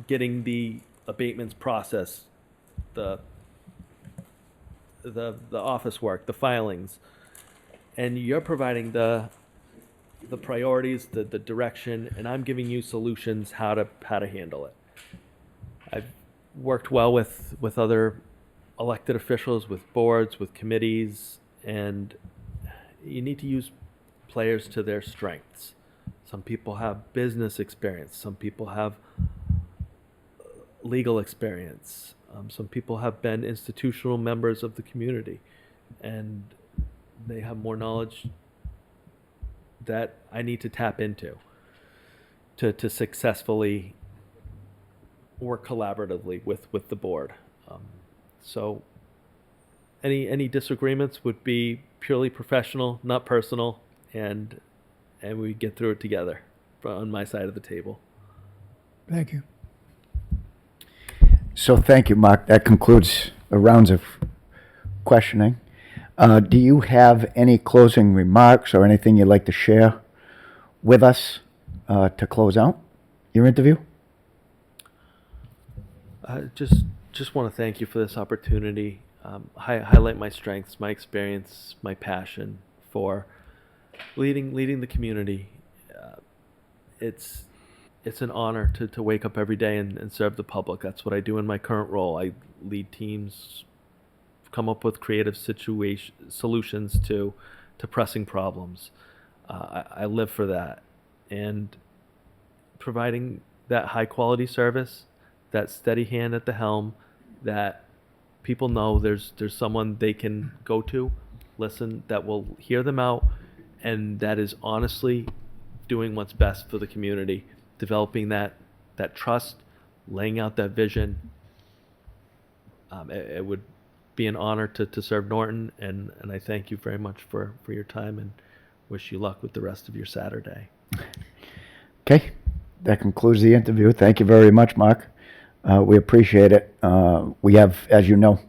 getting the abatements process, the office work, the filings, and you're providing the priorities, the direction, and I'm giving you solutions how to handle it. I've worked well with other elected officials, with boards, with committees, and you need to use players to their strengths. Some people have business experience. Some people have legal experience. Some people have been institutional members of the community, and they have more knowledge that I need to tap into to successfully work collaboratively with the board. So any disagreements would be purely professional, not personal, and we get through it together on my side of the table. Thank you. So thank you, Mark. That concludes the rounds of questioning. Do you have any closing remarks or anything you'd like to share with us to close out your interview? Just want to thank you for this opportunity. Highlight my strengths, my experience, my passion for leading the community. It's an honor to wake up every day and serve the public. That's what I do in my current role. I lead teams, come up with creative solutions to pressing problems. I live for that, and providing that high quality service, that steady hand at the helm, that people know there's someone they can go to, listen, that will hear them out, and that is honestly doing what's best for the community, developing that trust, laying out that vision. It would be an honor to serve Norton, and I thank you very much for your time and wish you luck with the rest of your Saturday. Okay, that concludes the interview. Thank you very much, Mark. We appreciate it. We have, as you know,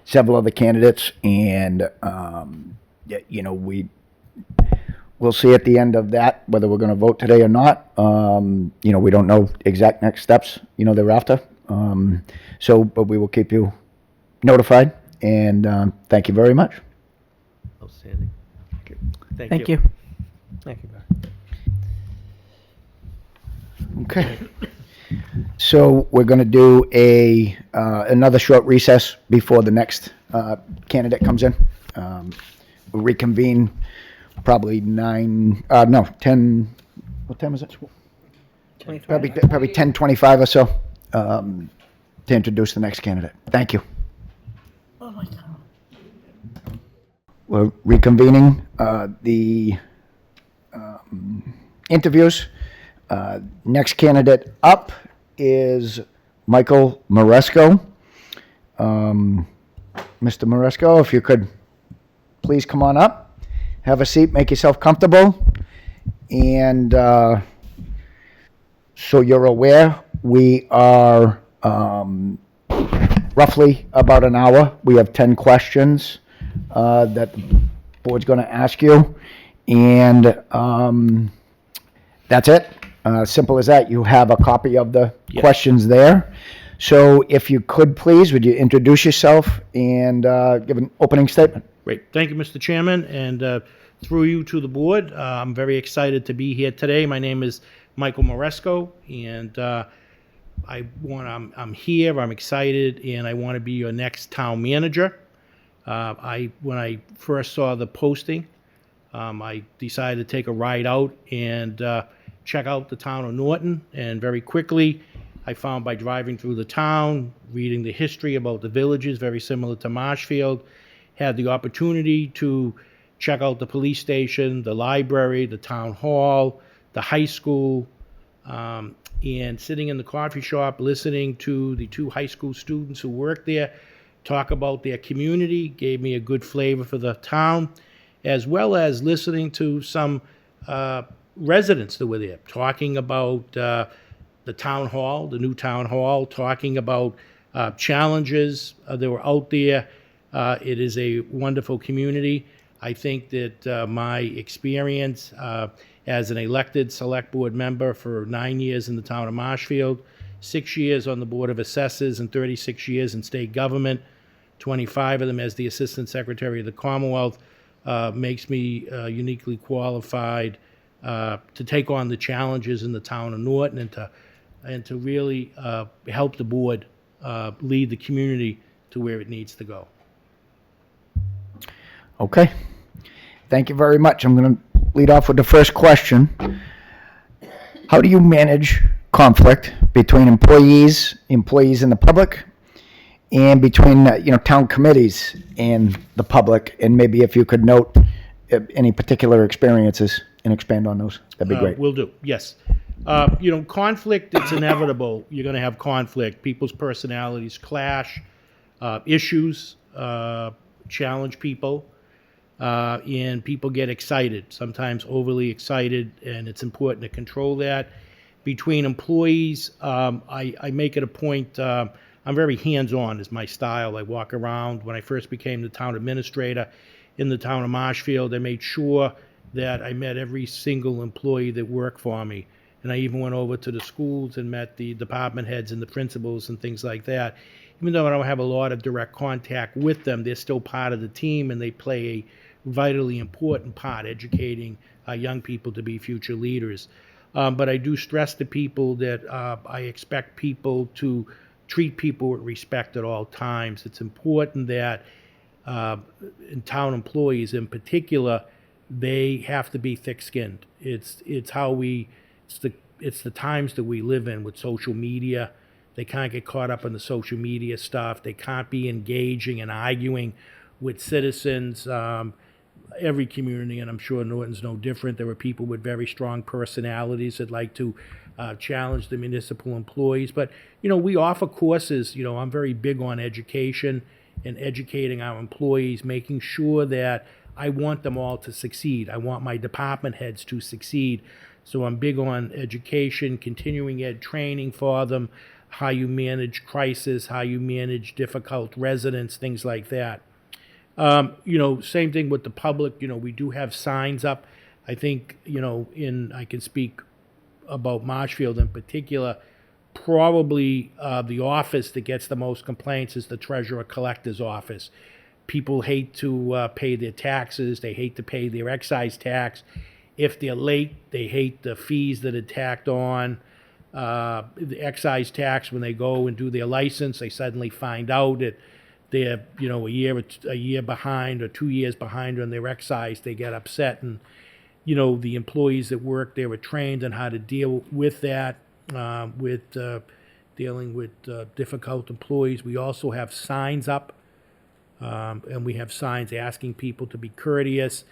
several other candidates, and we'll see at the end of that whether we're going to vote today or not. We don't know exact next steps, thereafter. But we will keep you notified, and thank you very much. Outstanding. Thank you. Thank you, Mark. Okay. So we're going to do another short recess before the next candidate comes in. We'll reconvene probably 10, what time is it? 25. Probably 10:25 or so to introduce the next candidate. Thank you. Oh my God. We're reconvening the interviews. Next candidate up is Michael Maresco. Mr. Maresco, if you could please come on up, have a seat, make yourself comfortable. And so you're aware, we are roughly about an hour. We have 10 questions that the board's going to ask you. And that's it. Simple as that. You have a copy of the questions there. So if you could please, would you introduce yourself and give an opening statement? Great. Thank you, Mr. Chairman, and through you to the board. I'm very excited to be here today. My name is Michael Maresco, and I'm here, I'm excited, and I want to be your next town manager. When I first saw the posting, I decided to take a ride out and check out the town of Norton, and very quickly I found by driving through the town, reading the history about the villages, very similar to Marshfield, had the opportunity to check out the police station, the library, the town hall, the high school, and sitting in the coffee shop listening to the 2 high school students who work there talk about their community gave me a good flavor for the town, as well as listening to some residents that were there talking about the town hall, the new town hall, talking about challenges that were out there. It is a wonderful community. I think that my experience as an elected select board member for 9 years in the town of Marshfield, 6 years on the Board of Assessors, and 36 years in state government, 25 of them as the Assistant Secretary of the Commonwealth, makes me uniquely qualified to take on the challenges in the town of Norton and to really help the board lead the community to where it needs to go. Okay. Thank you very much. I'm going to lead off with the first question. How do you manage conflict between employees in the public, and between town committees and the public? And maybe if you could note any particular experiences and expand on those, that'd be great. Will do, yes. Conflict, it's inevitable. You're going to have conflict. People's personalities clash, issues challenge people, and people get excited, sometimes overly excited, and it's important to control that. Between employees, I make it a point, I'm very hands-on is my style. I walk around. When I first became the town administrator in the town of Marshfield, I made sure that I met every single employee that worked for me. And I even went over to the schools and met the department heads and the principals and things like that. Even though I don't have a lot of direct contact with them, they're still part of the team, and they play a vitally important part educating young people to be future leaders. But I do stress to people that I expect people to treat people with respect at all times. It's important that in town employees in particular, they have to be thick-skinned. It's the times that we live in with social media. They can't get caught up in the social media stuff. They can't be engaging and arguing with citizens. Every community, and I'm sure Norton's no different, there are people with very strong personalities that like to challenge the municipal employees. But, we offer courses. I'm very big on education and educating our employees, making sure that I want them all to succeed. I want my department heads to succeed. So I'm big on education, continuing ed training for them, how you manage crisis, how you manage difficult residents, things like that. Same thing with the public. We do have signs up. I think, I can speak about Marshfield in particular. Probably the office that gets the most complaints is the treasurer collector's office. People hate to pay their taxes. They hate to pay their excise tax. If they're late, they hate the fees that are tacked on. The excise tax, when they go and do their license, they suddenly find out that they're a year behind or 2 years behind on their excise. They get upset, and the employees that work there are trained on how to deal with that, dealing with difficult employees. We also have signs up, and we have signs asking people to be courteous.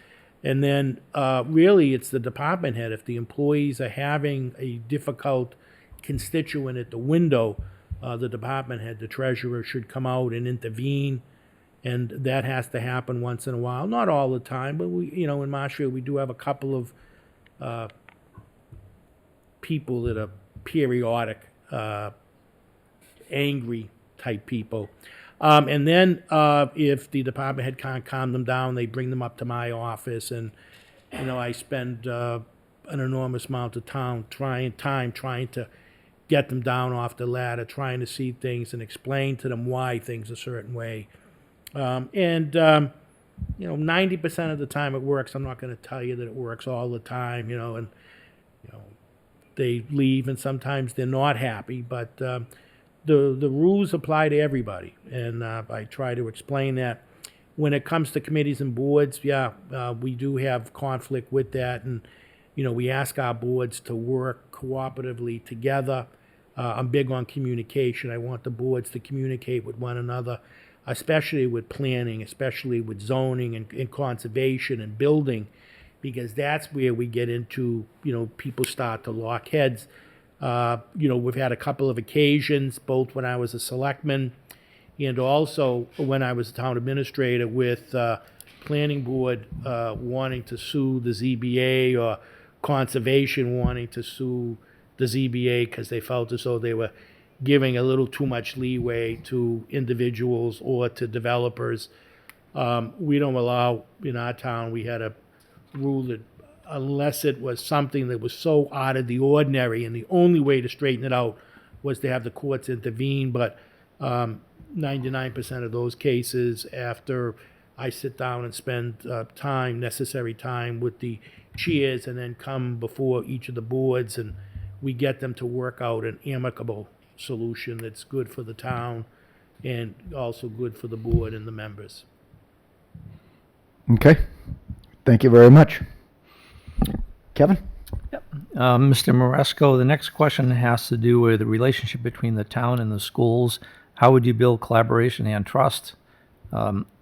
And then really it's the department head. If the employees are having a difficult constituent at the window, the department head, the treasurer, should come out and intervene. And that has to happen once in a while. Not all the time, but in Marshfield, we do have a couple of people that are periodic, angry type people. And then if the department head can't calm them down, they bring them up to my office, and I spend an enormous amount of time trying to get them down off the ladder, trying to see things and explain to them why things a certain way. 90% of the time it works. I'm not going to tell you that it works all the time, and they leave, and sometimes they're not happy, but the rules apply to everybody, and I try to explain that. When it comes to committees and boards, we do have conflict with that, and we ask our boards to work cooperatively together. I'm big on communication. I want the boards to communicate with one another, especially with planning, especially with zoning and conservation and building, because that's where we get into, people start to lock heads. We've had a couple of occasions, both when I was a selectman and also when I was a town administrator, with planning board wanting to sue the ZBA, or conservation wanting to sue the ZBA because they felt as though they were giving a little too much leeway to individuals or to developers. We don't allow, in our town, we had a rule that unless it was something that was so out of the ordinary, and the only way to straighten it out was to have the courts intervene, but 99% of those cases, after I sit down and spend necessary time with the chairs, and then come before each of the boards, and we get them to work out an amicable solution that's good for the town and also good for the board and the members. Okay. Thank you very much. Kevin? Mr. Maresco, the next question has to do with the relationship between the town and the schools. How would you build collaboration and trust?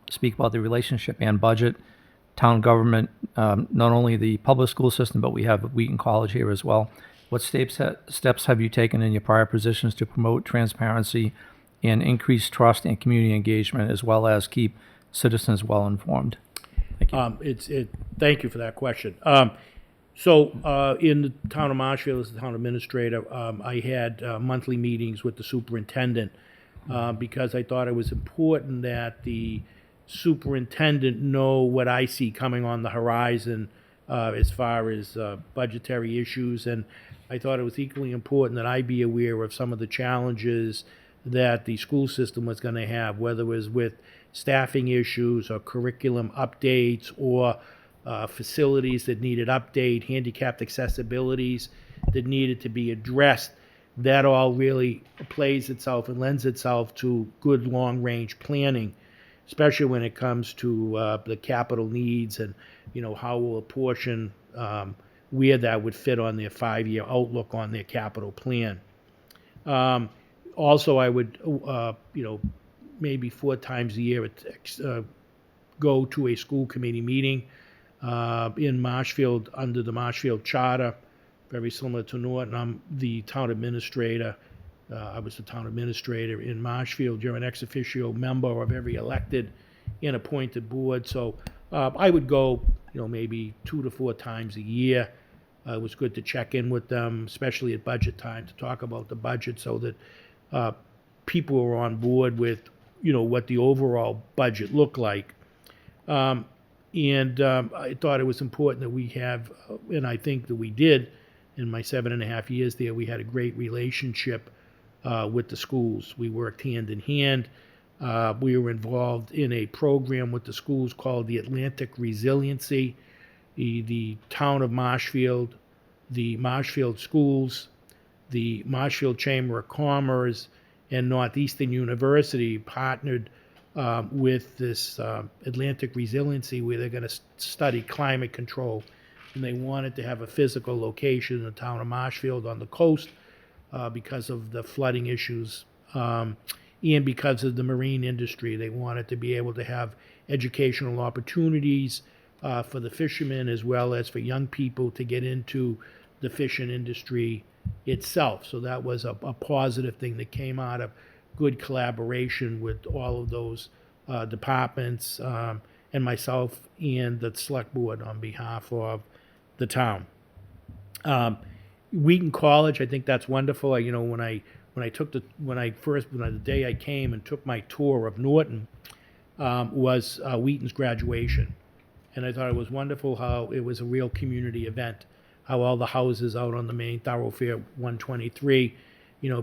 Speak about the relationship and budget. Town government, not only the public school system, but we have Wheaton College here as well. What steps have you taken in your prior positions to promote transparency and increase trust and community engagement, as well as keep citizens well informed? Thank you. Thank you for that question. So in the town of Marshfield, as the town administrator, I had monthly meetings with the superintendent because I thought it was important that the superintendent know what I see coming on the horizon as far as budgetary issues, and I thought it was equally important that I be aware of some of the challenges that the school system was going to have, whether it was with staffing issues or curriculum updates or facilities that needed update, handicapped accessibilities that needed to be addressed. That all really plays itself and lends itself to good long-range planning, especially when it comes to the capital needs and, how will apportion where that would fit on their 5-year outlook on their capital plan. Also, I would, maybe 4 times a year go to a school committee meeting in Marshfield under the Marshfield Charter, very similar to Norton. I'm the town administrator. I was the town administrator in Marshfield. You're an ex officio member of every elected and appointed board. So I would go, maybe 2 to 4 times a year. It was good to check in with them, especially at budget time, to talk about the budget so that people were on board with, what the overall budget looked like. I thought it was important that we have, and I think that we did in my 7.5 years there, we had a great relationship with the schools. We worked hand in hand. We were involved in a program with the schools called the Atlantic Resiliency. The town of Marshfield, the Marshfield schools, the Marshfield Chamber of Commerce, and Northeastern University partnered with this Atlantic Resiliency, where they're going to study climate control. And they wanted to have a physical location in the town of Marshfield on the coast because of the flooding issues and because of the marine industry. They wanted to be able to have educational opportunities for the fishermen as well as for young people to get into the fishing industry itself. So that was a positive thing that came out of good collaboration with all of those departments and myself and the select board on behalf of the town. Wheaton College, I think that's wonderful. When the day I came and took my tour of Norton, was Wheaton's graduation. And I thought it was wonderful how it was a real community event, how all the houses out on the main thoroughfare 123,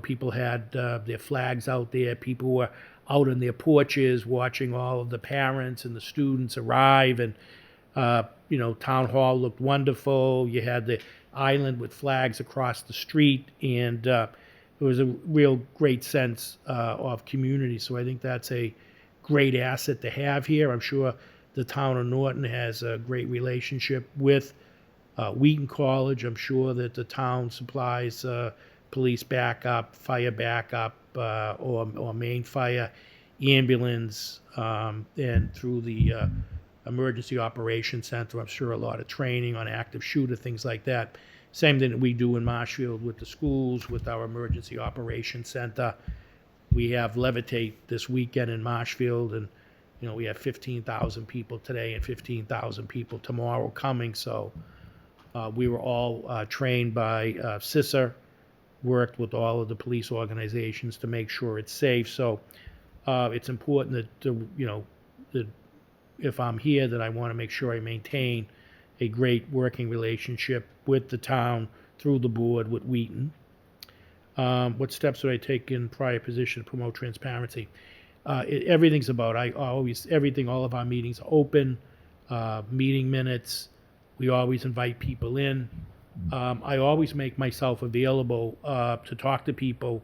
people had their flags out there, people were out on their porches watching all of the parents and the students arrive, and town hall looked wonderful. You had the island with flags across the street, and it was a real great sense of community. So I think that's a great asset to have here. I'm sure the town of Norton has a great relationship with Wheaton College. I'm sure that the town supplies police backup, fire backup, or main fire, ambulance, and through the Emergency Operations Center, I'm sure a lot of training on active shooter, things like that. Same thing that we do in Marshfield with the schools, with our Emergency Operations Center. We have Levitate this weekend in Marshfield, and we have 15,000 people today and 15,000 people tomorrow coming. So we were all trained by CISA, worked with all of the police organizations to make sure it's safe. So it's important that if I'm here, that I want to make sure I maintain a great working relationship with the town through the board with Wheaton. What steps would I take in prior position to promote transparency? Everything's about, all of our meetings are open, meeting minutes. We always invite people in. I always make myself available to talk to people.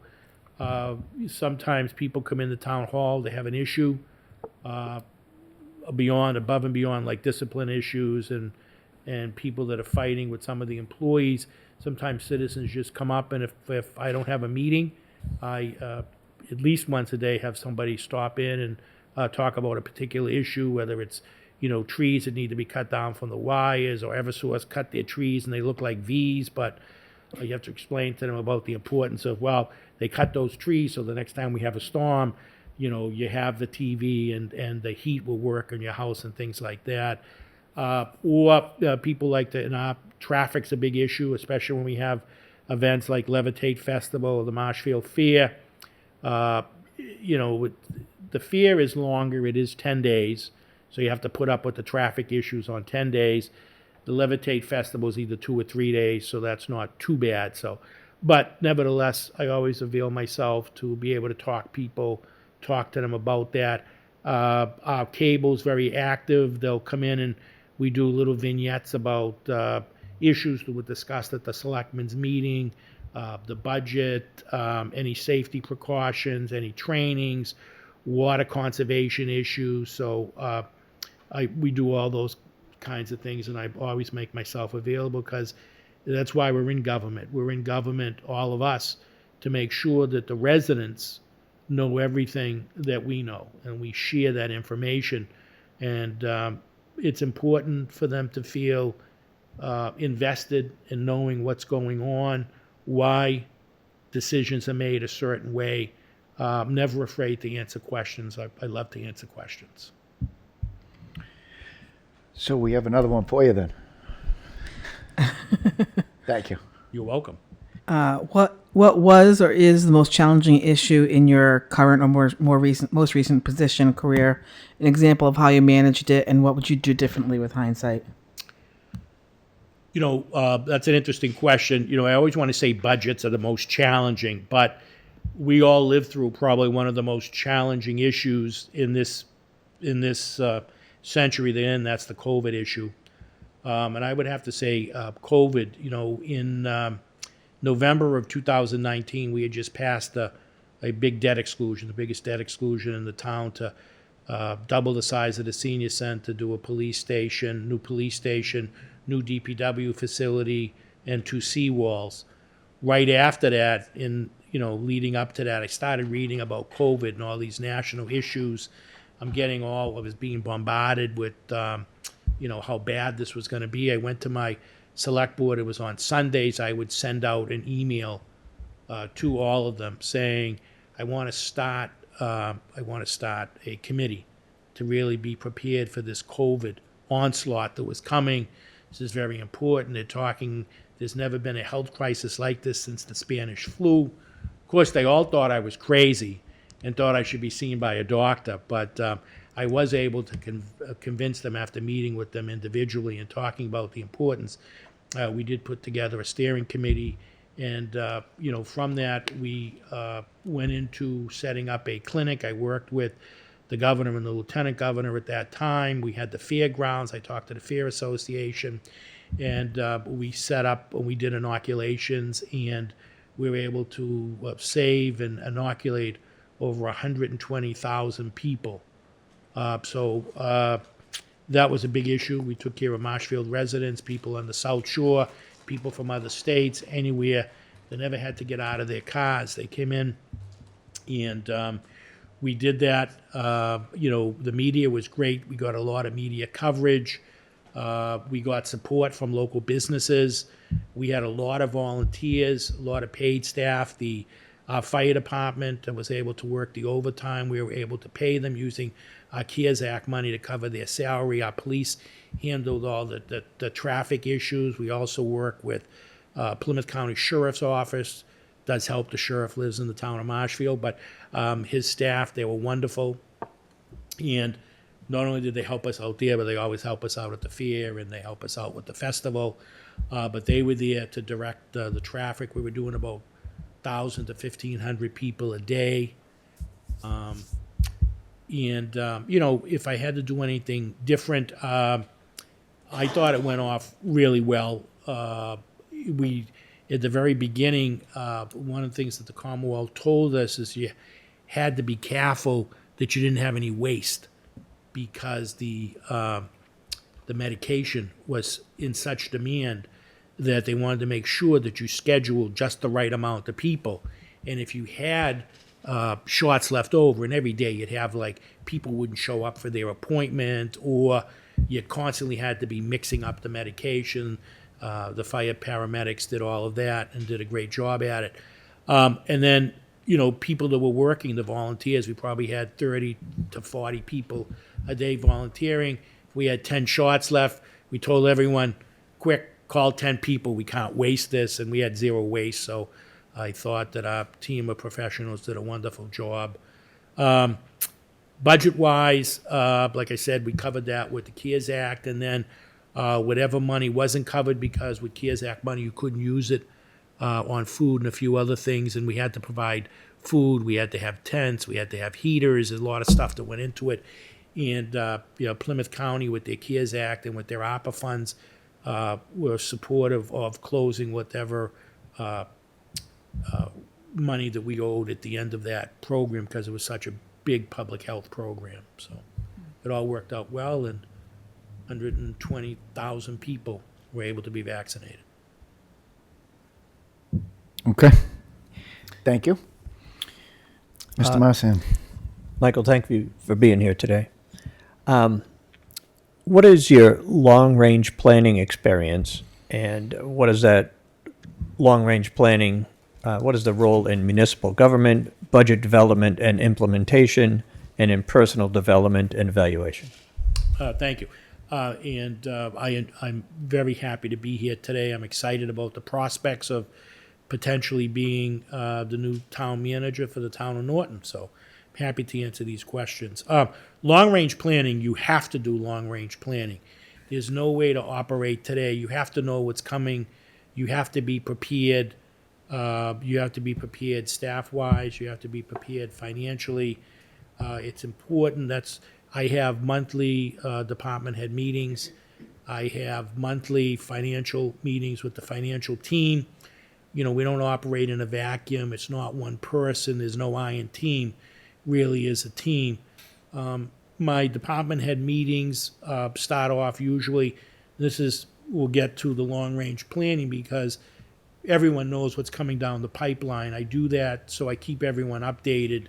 Sometimes people come in the town hall, they have an issue above and beyond, like discipline issues and people that are fighting with some of the employees. Sometimes citizens just come up, and if I don't have a meeting, I at least once a day have somebody stop in and talk about a particular issue, whether it's trees that need to be cut down from the wires, or Eversource cut their trees and they look like V's, but you have to explain to them about the importance of, well, they cut those trees so the next time we have a storm, you have the TV and the heat will work in your house and things like that. Or people like traffic's a big issue, especially when we have events like Levitate Festival or the Marshfield Fair. The fair is longer. It is 10 days. So you have to put up with the traffic issues on 10 days. The Levitate Festival is either 2 or 3 days, so that's not too bad. But nevertheless, I always avail myself to be able to talk to them about that. Our cable's very active. They'll come in and we do little vignettes about issues that were discussed at the selectmen's meeting, the budget, any safety precautions, any trainings, water conservation issues. So we do all those kinds of things, and I always make myself available because that's why we're in government. We're in government, all of us, to make sure that the residents know everything that we know, and we share that information. And it's important for them to feel invested in knowing what's going on, why decisions are made a certain way. I'm never afraid to answer questions. I love to answer questions. So we have another one for you then. Thank you. You're welcome. What was or is the most challenging issue in your current or most recent position career? An example of how you managed it, and what would you do differently with hindsight? That's an interesting question. I always want to say budgets are the most challenging, but we all lived through probably one of the most challenging issues in this century then, that's the COVID issue. And I would have to say COVID, in November of 2019, we had just passed a big debt exclusion, the biggest debt exclusion in the town, to double the size of the senior center, do a police station, new new DPW facility, and 2 seawalls. Right after that, leading up to that, I started reading about COVID and all these national issues. I was being bombarded with how bad this was going to be. I went to my select board. It was on Sundays. I would send out an email to all of them saying, I want to start a committee to really be prepared for this COVID onslaught that was coming. This is very important. They're talking, there's never been a health crisis like this since the Spanish flu. Of course, they all thought I was crazy and thought I should be seen by a doctor, but I was able to convince them after meeting with them individually and talking about the importance. We did put together a steering committee, and from that we went into setting up a clinic. I worked with the governor and the lieutenant governor at that time. We had the fairgrounds. I talked to the Fair Association, and we set up and we did inoculations, and we were able to save and inoculate over 120,000 people. So that was a big issue. We took care of Marshfield residents, people on the South Shore, people from other states, anywhere. They never had to get out of their cars. They came in, and we did that. The media was great. We got a lot of media coverage. We got support from local businesses. We had a lot of volunteers, a lot of paid staff. The fire department was able to work the overtime. We were able to pay them using our CARES Act money to cover their salary. Our police handled all the traffic issues. We also work with Plymouth County Sheriff's Office. Does help. The sheriff lives in the town of Marshfield, but his staff, they were wonderful. And not only did they help us out there, but they always help us out at the fair, and they help us out with the festival. But they were there to direct the traffic. We were doing about 1,000 to 1,500 people a day. If I had to do anything different, I thought it went off really well. At the very beginning, one of the things that the Commonwealth told us is you had to be careful that you didn't have any waste, because the medication was in such demand that they wanted to make sure that you scheduled just the right amount of people. And if you had shots left over, and every day you'd have people wouldn't show up for their appointment, or you constantly had to be mixing up the medication. The fire paramedics did all of that and did a great job at it. And then, people that were working, the volunteers, we probably had 30 to 40 people a day volunteering. If we had 10 shots left, we told everyone, quick, call 10 people. We can't waste this, and we had zero waste. So I thought that our team of professionals did a wonderful job. Budget-wise, like I said, we covered that with the CARES Act, and then whatever money wasn't covered, because with CARES Act money you couldn't use it on food and a few other things, and we had to provide food, we had to have tents, we had to have heaters, there's a lot of stuff that went into it. And Plymouth County, with their CARES Act and with their ARPA funds, were supportive of closing whatever money that we owed at the end of that program, because it was such a big public health program. So it all worked out well, and 120,000 people were able to be vaccinated. Okay. Thank you. Mr. Marsan. Michael, thank you for being here today. What is your long-range planning experience, and what is that long-range planning, what is the role in municipal government, budget development and implementation, and in personal development and evaluation? Thank you. I'm very happy to be here today. I'm excited about the prospects of potentially being the new town manager for the town of Norton. So I'm happy to answer these questions. Long-range planning, you have to do long-range planning. There's no way to operate today. You have to know what's coming. You have to be prepared. You have to be prepared staff-wise. You have to be prepared financially. It's important. I have monthly department head meetings. I have monthly financial meetings with the financial team. We don't operate in a vacuum. It's not one person. There's no I in team. Really is a team. My department head meetings start off usually, we'll get to the long-range planning, because everyone knows what's coming down the pipeline. I do that so I keep everyone updated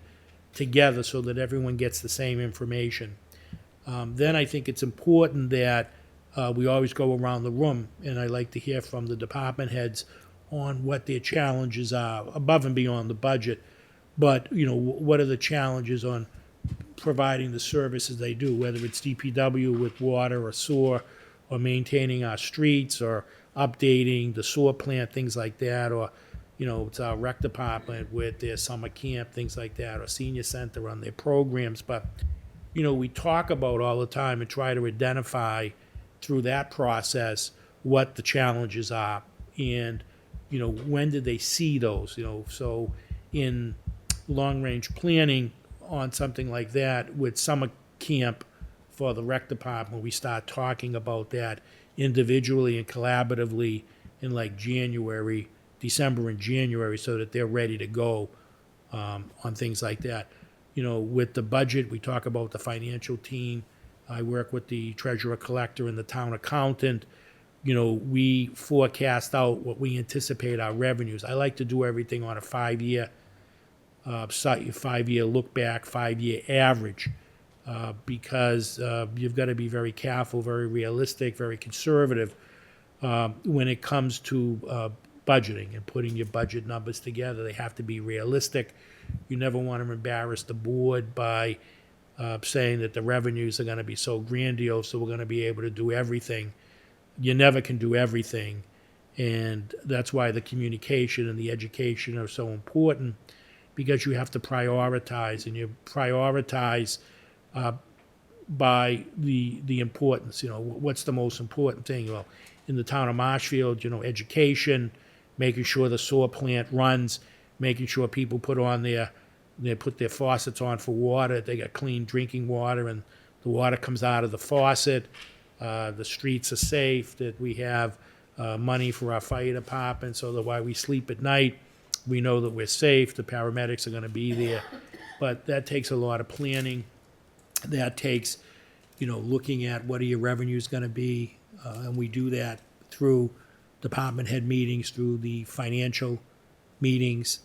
together so that everyone gets the same information. Then I think it's important that we always go around the room, and I like to hear from the department heads on what their challenges are above and beyond the budget. But, what are the challenges on providing the services they do, whether it's DPW with water or sewer, or maintaining our streets, or updating the sewer plant, things like that, or, it's our rec department with their summer camp, things like that, or senior center on their programs. But, we talk about all the time and try to identify through that process what the challenges are, and, when did they see those, so in long-range planning on something like that with summer camp for the rec department, we start talking about that individually and collaboratively in like December and January, so that they're ready to go on things like that. With the budget, we talk about the financial team. I work with the treasurer collector and the town accountant. We forecast out what we anticipate our revenues. I like to do everything on a 5-year look back, 5-year average, because you've got to be very careful, very realistic, very conservative when it comes to budgeting and putting your budget numbers together. They have to be realistic. You never want to embarrass the board by saying that the revenues are going to be so grandiose, so we're going to be able to do everything. You never can do everything, and that's why the communication and the education are so important, because you have to prioritize, and you prioritize by the importance. What's the most important thing? Well, in the town of Marshfield, education, making sure the sewer plant runs, making sure people put their faucets on for water, they got clean drinking water, and the water comes out of the faucet. The streets are safe, that we have money for our fire department, so that while we sleep at night, we know that we're safe, the paramedics are going to be there. But that takes a lot of planning. That takes, looking at what are your revenues going to be, and we do that through department head meetings, through the financial meetings.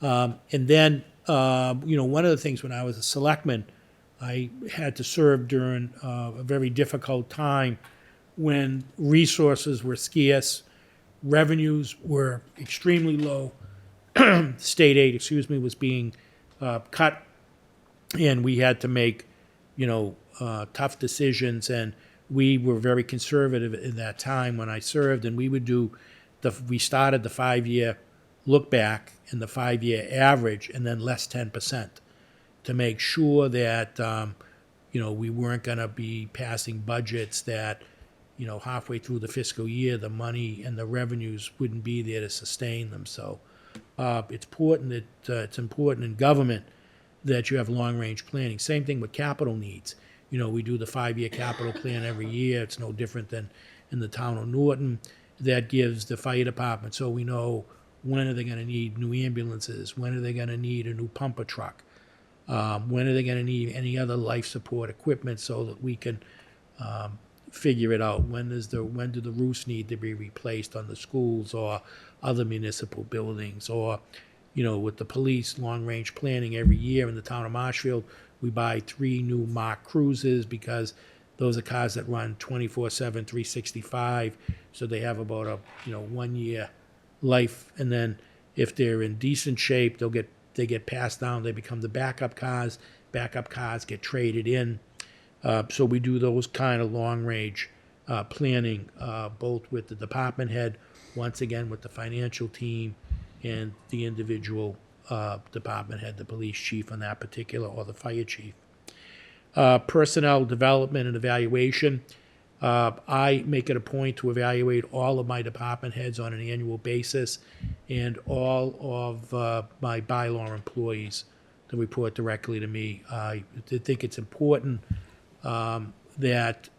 And then, one of the things when I was a selectman, I had to serve during a very difficult time when resources were scarce, revenues were extremely low, state aid, was being cut, and we had to make, tough decisions. And we were very conservative in that time when I served, and we would we started the 5-year look back and the 5-year average, and then less 10%. To make sure that, we weren't going to be passing budgets that, halfway through the fiscal year, the money and the revenues wouldn't be there to sustain them. So it's important in government that you have long-range planning. Same thing with capital needs. We do the 5-year capital plan every year. It's no different than in the town of Norton. That gives the fire department, so we know when are they going to need new ambulances, when are they going to need a new pumper truck. When are they going to need any other life support equipment, so that we can figure it out? When do the roofs need to be replaced on the schools or other municipal buildings? Or, with the police long-range planning every year in the town of Marshfield, we buy 3 new Mark Cruisers, because those are cars that run 24/7, 365. So they have about a 1-year life, and then if they're in decent shape, they get passed down, they become the backup cars. Backup cars get traded in. So we do those kind of long-range planning, both with the department head, once again with the financial team, and the individual department head, the police chief on that particular, or the fire chief. Personnel development and evaluation. I make it a point to evaluate all of my department heads on an annual basis, and all of my bylaw employees that report directly to me. I think it's important that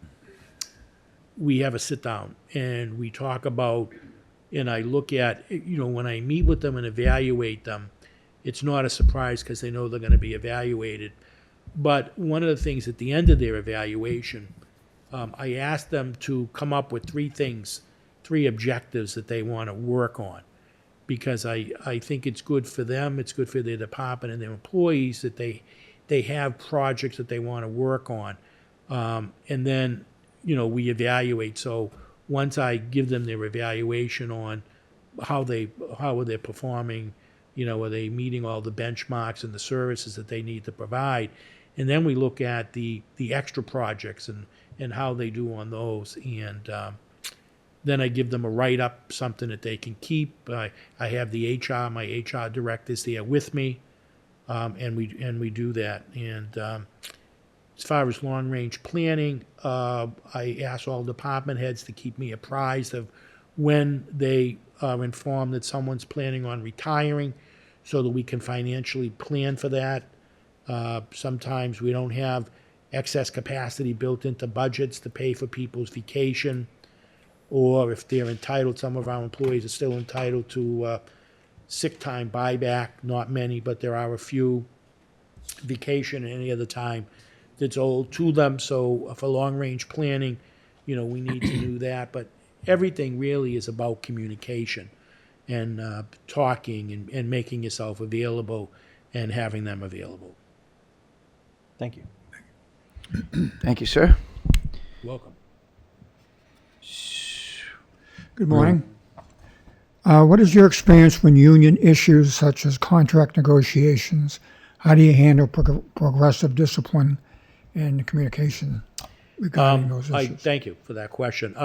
we have a sit-down and we talk about, and I look at, when I meet with them and evaluate them, it's not a surprise because they know they're going to be evaluated. But one of the things at the end of their evaluation, I asked them to come up with 3 objectives that they want to work on, because I think it's good for them, it's good for their department and their employees that they have projects that they want to work on. And then we evaluate. So once I give them their evaluation on how are they performing, are they meeting all the benchmarks and the services that they need to provide, and then we look at the extra projects and how they do on those, and then I give them a write-up, something that they can keep. I have my HR directors there with me, and we do that. And as far as long-range planning, I ask all department heads to keep me apprised of when they are informed that someone's planning on retiring, so that we can financially plan for that. Sometimes we don't have excess capacity built into budgets to pay for people's vacation, or if they're entitled, some of our employees are still entitled to sick time buyback. Not many, but there are a few. Vacation and any other time that's owed to them. So for long-range planning, we need to do that. But everything really is about communication and talking and making yourself available and having them available. Thank you. Thank you, sir. Welcome. Good morning. What is your experience when union issues such as contract negotiations? How do you handle progressive discipline and communication regarding those issues? Thank you for that question.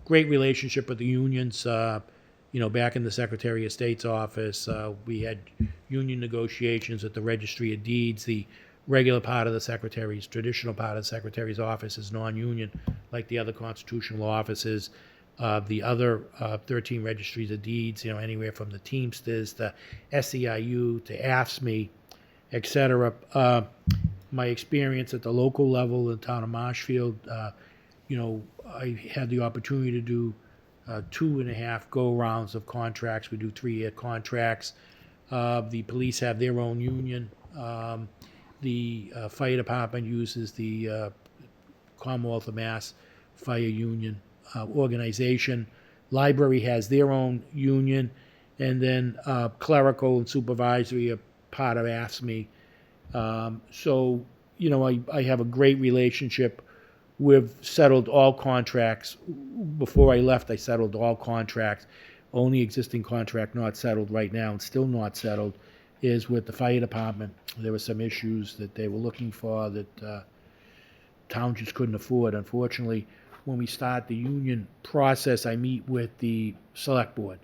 Great relationship with the unions. Back in the Secretary of State's office, we had union negotiations at the Registry of Deeds. The regular part of the Secretary's, traditional part of the Secretary's office is non-union, like the other constitutional offices. The other 13 registries of deeds, anywhere from the Teamsters to SEIU to AFSCME, et cetera. My experience at the local level in the town of Marshfield, I had the opportunity to do 2.5 go-rounds of contracts. We do 3-year contracts. The police have their own union. The fire department uses the Commonwealth of Mass Fire Union organization. Library has their own union. And then clerical and supervisory are part of AFSCME. So, I have a great relationship. We've settled all contracts. Before I left, I settled all contracts. Only existing contract not settled right now and still not settled is with the fire department. There were some issues that they were looking for that town just couldn't afford. Unfortunately, when we start the union process, I meet with the select board.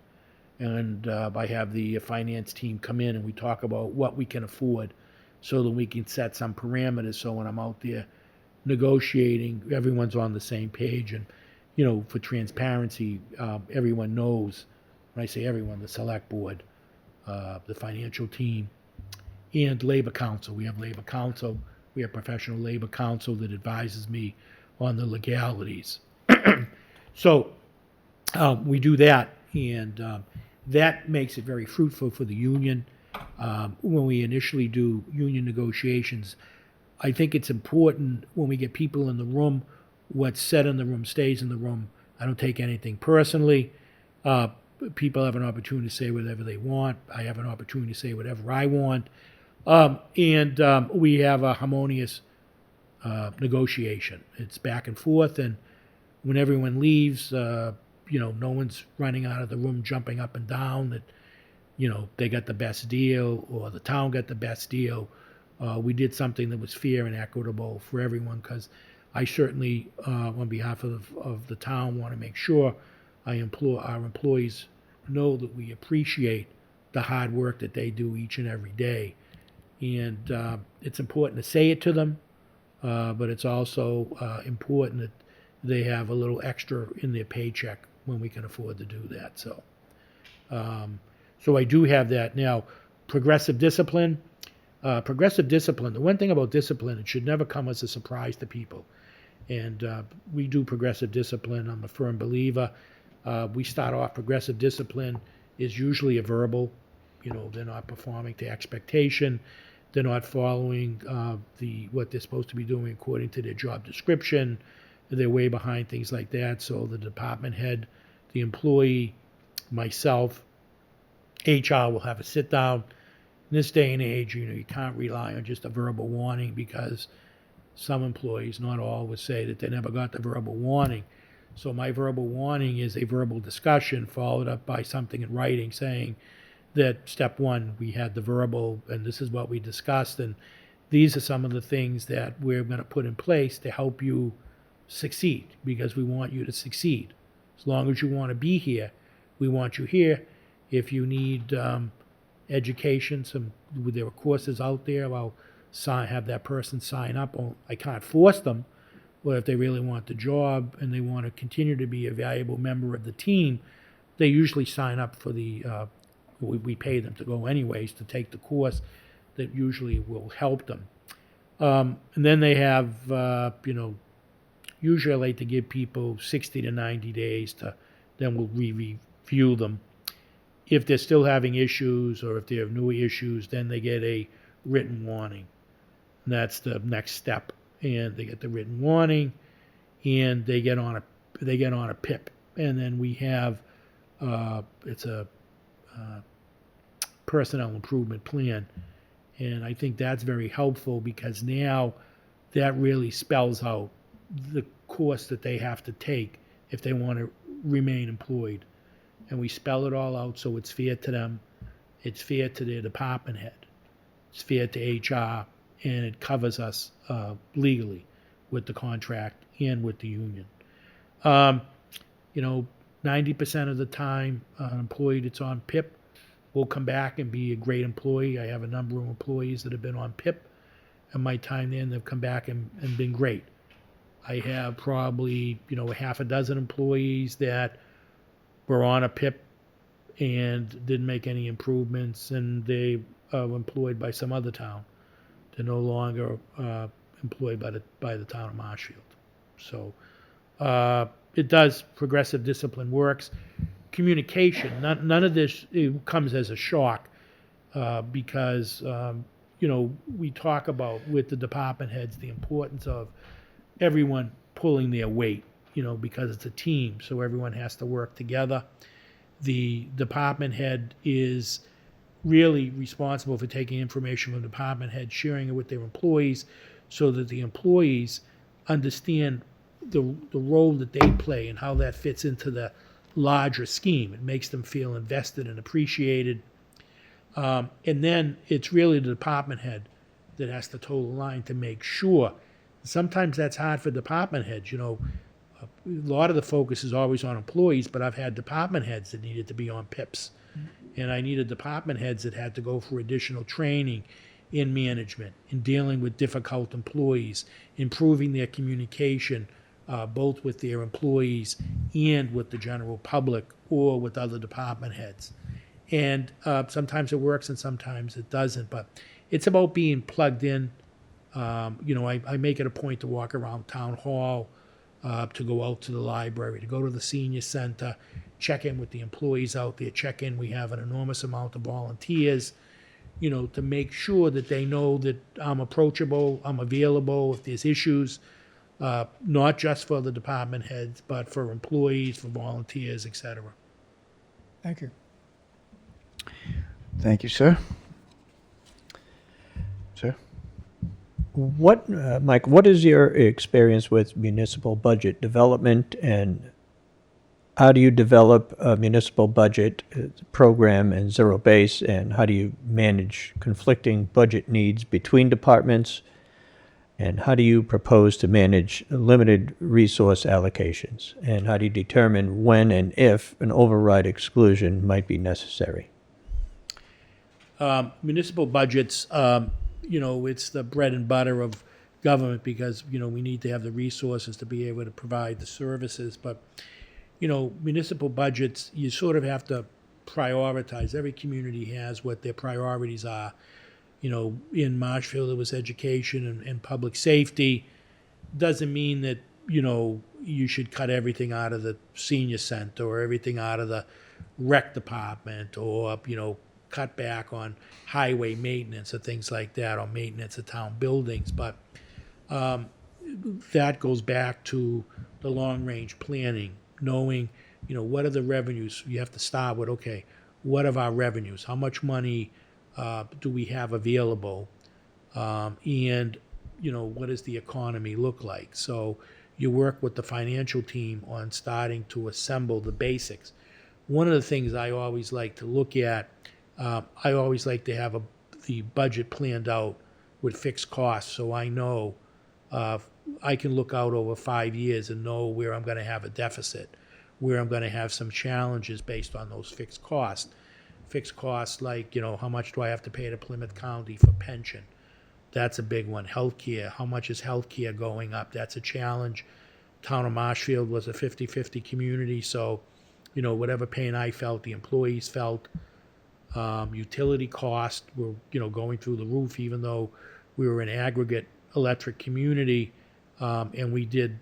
And I have the finance team come in and we talk about what we can afford so that we can set some parameters. So when I'm out there negotiating, everyone's on the same page. And, for transparency, everyone knows, when I say everyone, the select board, the financial team, and labor counsel. We have labor counsel. We have professional labor counsel that advises me on the legalities. So we do that. And that makes it very fruitful for the union. When we initially do union negotiations, I think it's important when we get people in the room, what's said in the room stays in the room. I don't take anything personally. People have an opportunity to say whatever they want. I have an opportunity to say whatever I want. And we have a harmonious negotiation. It's back and forth. And when everyone leaves, no one's running out of the room jumping up and down that, they got the best deal or the town got the best deal. We did something that was fair and equitable for everyone, because I certainly, on behalf of the town, want to make sure our employees know that we appreciate the hard work that they do each and every day. And it's important to say it to them, but it's also important that they have a little extra in their paycheck when we can afford to do that. So I do have that. Now, progressive discipline. The one thing about discipline, it should never come as a surprise to people. And we do progressive discipline. I'm a firm believer. We start off, progressive discipline is usually a verbal. They're not performing to expectation. They're not following what they're supposed to be doing according to their job description. They're way behind, things like that. So the department head, the employee, myself, HR will have a sit down. In this day and age, you can't rely on just a verbal warning, because some employees, not all, would say that they never got the verbal warning. So my verbal warning is a verbal discussion followed up by something in writing saying that step one, we had the verbal and this is what we discussed, and these are some of the things that we're going to put in place to help you succeed, because we want you to succeed. As long as you want to be here, we want you here. If you need education, there are courses out there, I'll have that person sign up. I can't force them, but if they really want the job and they want to continue to be a valuable member of the team, they usually sign up for we pay them to go anyways to take the course that usually will help them. And then they have, usually I like to give people 60 to 90 days then we'll review them. If they're still having issues or if they have new issues, then they get a written warning. And that's the next step. And they get the written warning and they get on a PIP. And then we have, it's a personnel improvement plan. And I think that's very helpful because now that really spells out the course that they have to take if they want to remain employed. And we spell it all out so it's fair to them, it's fair to their department head, it's fair to HR, and it covers us legally with the contract and with the union. 90% of the time, an employee that's on PIP will come back and be a great employee. I have a number of employees that have been on PIP, and my time there, and they've come back and been great. I have probably, a half a dozen employees that were on a PIP and didn't make any improvements, and they are employed by some other town. They're no longer employed by the town of Marshfield. So it does. Progressive discipline works. Communication. None of this comes as a shock because we talk about with the department heads the importance of everyone pulling their weight. Because it's a team, so everyone has to work together. The department head is really responsible for taking information from the department head, sharing it with their employees, so that the employees understand the role that they play and how that fits into the larger scheme. It makes them feel invested and appreciated. And then it's really the department head that has to toe the line to make sure. Sometimes that's hard for department heads. A lot of the focus is always on employees, but I've had department heads that needed to be on PIPs. And I needed department heads that had to go for additional training in management, in dealing with difficult employees, improving their communication, both with their employees and with the general public or with other department heads. And sometimes it works and sometimes it doesn't, but it's about being plugged in. I make it a point to walk around town hall, to go out to the library, to go to the senior center, check in with the employees out there, check in. We have an enormous amount of volunteers, to make sure that they know that I'm approachable, I'm available if there's issues, not just for the department heads, but for employees, for volunteers, etc. Thank you. Thank you, sir. Sir? Mike, what is your experience with municipal budget development, and how do you develop a municipal budget program and zero base, and how do you manage conflicting budget needs between departments, and how do you propose to manage limited resource allocations, and how do you determine when and if an override exclusion might be necessary? Municipal budgets, it's the bread and butter of government because, we need to have the resources to be able to provide the services. But, municipal budgets, you sort of have to prioritize. Every community has what their priorities are. In Marshfield, it was education and public safety. Doesn't mean that, you should cut everything out of the senior center or everything out of the rec department or, cut back on highway maintenance or things like that, or maintenance of town buildings. But that goes back to the long-range planning, knowing, what are the revenues. You have to start with, okay, what are our revenues? How much money do we have available? And what does the economy look like? So you work with the financial team on starting to assemble the basics. One of the things I always like to look at, I always like to have the budget planned out with fixed costs, so I know I can look out over 5 years and know where I'm going to have a deficit, where I'm going to have some challenges based on those fixed costs. Fixed costs like, how much do I have to pay to Plymouth County for pension? That's a big one. Healthcare, how much is healthcare going up? That's a challenge. Town of Marshfield was a 50-50 community, so, whatever pain I felt, the employees felt. Utility costs were, going through the roof, even though we were an aggregate electric community, and we did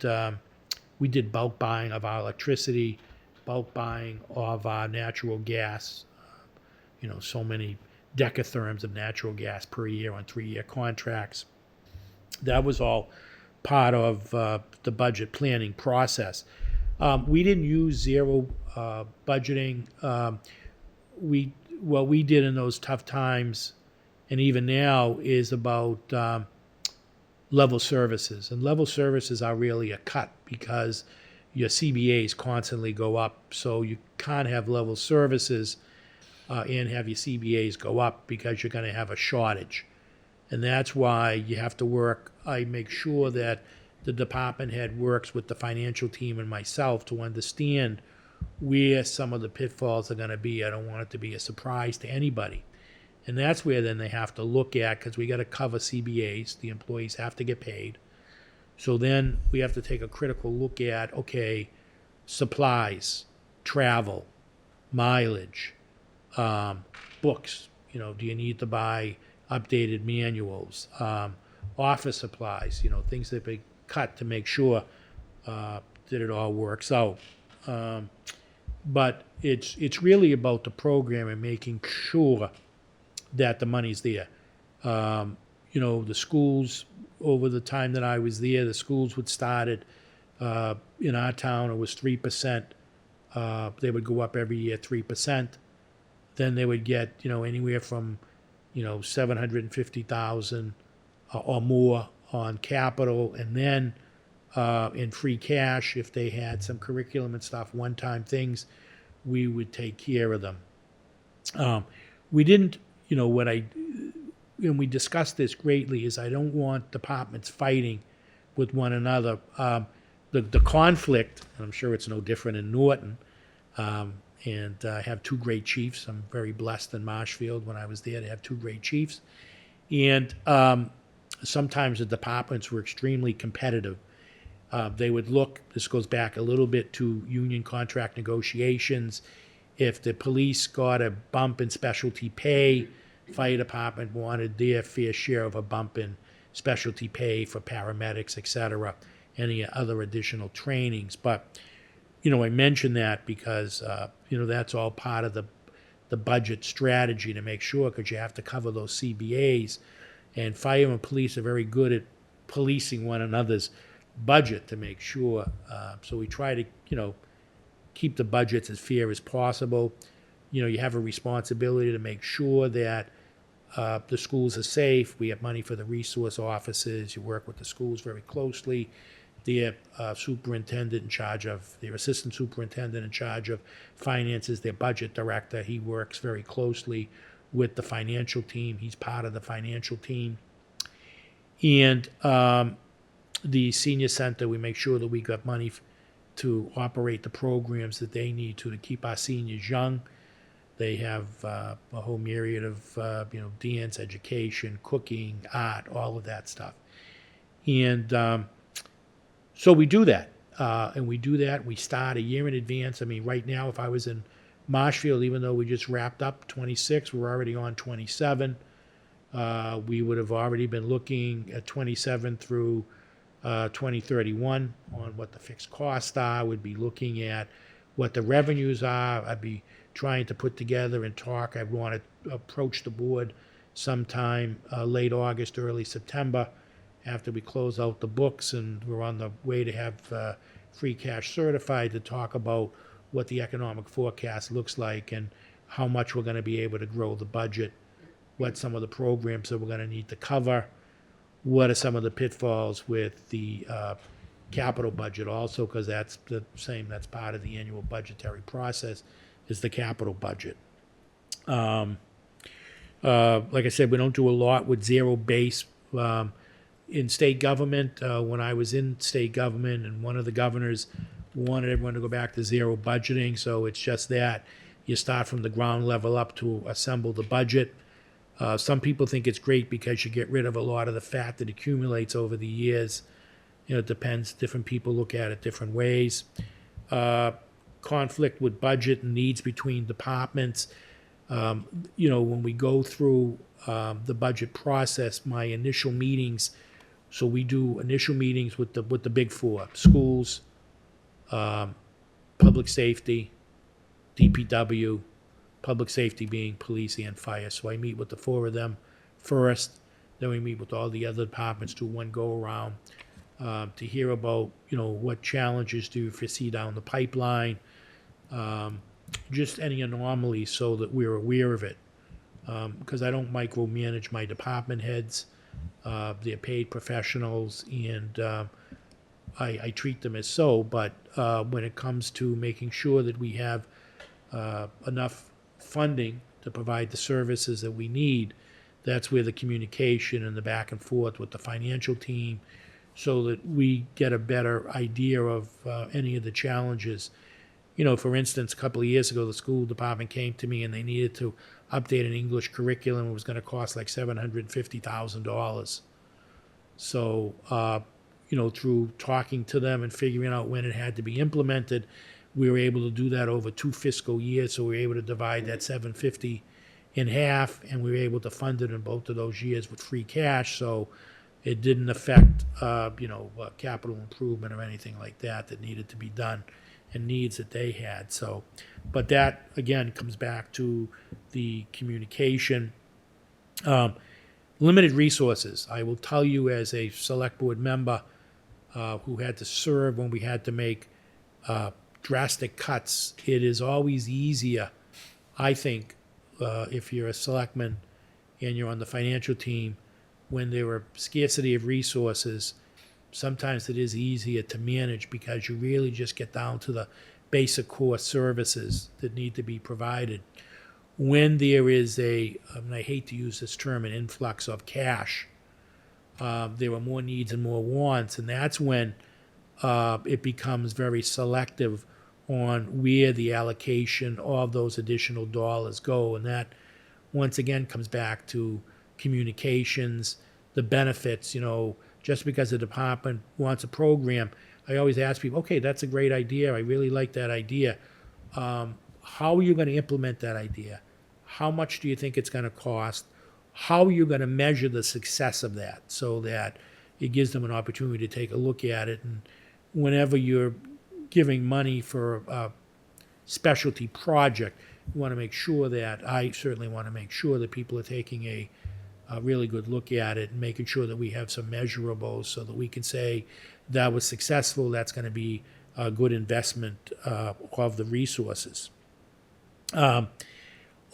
bulk buying of our electricity, bulk buying of our natural gas, so many decatherms of natural gas per year on 3-year contracts. That was all part of the budget planning process. We didn't use zero budgeting. What we did in those tough times, and even now, is about level services. And level services are really a cut because your CBAs constantly go up. So you can't have level services and have your CBAs go up because you're going to have a shortage. And that's why you have to work. I make sure that the department head works with the financial team and myself to understand where some of the pitfalls are going to be. I don't want it to be a surprise to anybody. And that's where then they have to look at, because we got to cover CBAs. The employees have to get paid. So then we have to take a critical look at, okay, supplies, travel, mileage, books. Do you need to buy updated manuals, office supplies, things that be cut to make sure that it all works out. But it's really about the program and making sure that the money's there. The schools, over the time that I was there, the schools would start at, in our town, it was 3%. They would go up every year 3%. Then they would get, anywhere from, 750,000 or more on capital, and then in free cash, if they had some curriculum and stuff, one-time things, we would take care of them. We didn't, and we discussed this greatly, is I don't want departments fighting with one another. The conflict, and I'm sure it's no different in Norton, and I have two great chiefs. I'm very blessed in Marshfield when I was there to have two great chiefs. And sometimes the departments were extremely competitive. They would look, this goes back a little bit to union contract negotiations. If the police got a bump in specialty pay, fire department wanted their fair share of a bump in specialty pay for paramedics, et cetera, any other additional trainings. But, I mention that because, that's all part of the budget strategy to make sure, because you have to cover those CBAs. And fire and police are very good at policing one another's budget to make sure. So we try to, keep the budgets as fair as possible. You have a responsibility to make sure that the schools are safe. We have money for the resource officers. You work with the schools very closely. Their superintendent in charge of, their assistant superintendent in charge of finances, their budget director, he works very closely with the financial team. He's part of the financial team. And the senior center, we make sure that we got money to operate the programs that they need to keep our seniors young. They have a whole myriad of, dance, education, cooking, art, all of that stuff. And so we do that. We start a year in advance. I mean, right now, if I was in Marshfield, even though we just wrapped up 26, we're already on 27. We would have already been looking at 27 through 2031 on what the fixed costs are. We'd be looking at what the revenues are. I'd be trying to put together and talk. I want to approach the board sometime late August, early September, after we close out the books and we're on the way to have free cash certified, to talk about what the economic forecast looks like and how much we're going to be able to grow the budget, what some of the programs that we're going to need to cover, what are some of the pitfalls with the capital budget also, because that's the same, that's part of the annual budgetary process, is the capital budget. Like I said, we don't do a lot with zero base. In state government, when I was in state government, and one of the governors wanted everyone to go back to zero budgeting, so it's just that you start from the ground level up to assemble the budget. Some people think it's great because you get rid of a lot of the fat that accumulates over the years. It depends. Different people look at it different ways. Conflict with budget and needs between departments. When we go through the budget process, my initial meetings, so we do initial meetings with the big four: schools, public safety, DPW, public safety being police and fire. So I meet with the four of them first, then we meet with all the other departments, do one go around to hear about, what challenges do you foresee down the pipeline, just any anomalies so that we're aware of it. Because I don't micromanage my department heads. They're paid professionals, and I treat them as so. But when it comes to making sure that we have enough funding to provide the services that we need, that's where the communication and the back and forth with the financial team, so that we get a better idea of any of the challenges. For instance, a couple of years ago, the school department came to me and they needed to update an English curriculum. It was going to cost like $750,000. So, through talking to them and figuring out when it had to be implemented, we were able to do that over 2 fiscal years. So we were able to divide that 750 in half, and we were able to fund it in both of those years with free cash. So it didn't affect, capital improvement or anything like that needed to be done, and needs that they had. So, but that again comes back to the communication. Limited resources. I will tell you, as a select board member who had to serve when we had to make drastic cuts, it is always easier, I think, if you're a selectman and you're on the financial team, when there are scarcity of resources, sometimes it is easier to manage because you really just get down to the basic core services that need to be provided. When there is and I hate to use this term, an influx of cash, there are more needs and more wants, and that's when it becomes very selective on where the allocation of those additional dollars go. And that, once again, comes back to communications, the benefits. Just because the department wants a program, I always ask people, okay, that's a great idea. I really like that idea. How are you going to implement that idea? How much do you think it's going to cost? How are you going to measure the success of that, so that it gives them an opportunity to take a look at it? And whenever you're giving money for a specialty project, you want to make sure that, I certainly want to make sure that people are taking a really good look at it and making sure that we have some measurables so that we can say that was successful, that's going to be a good investment of the resources.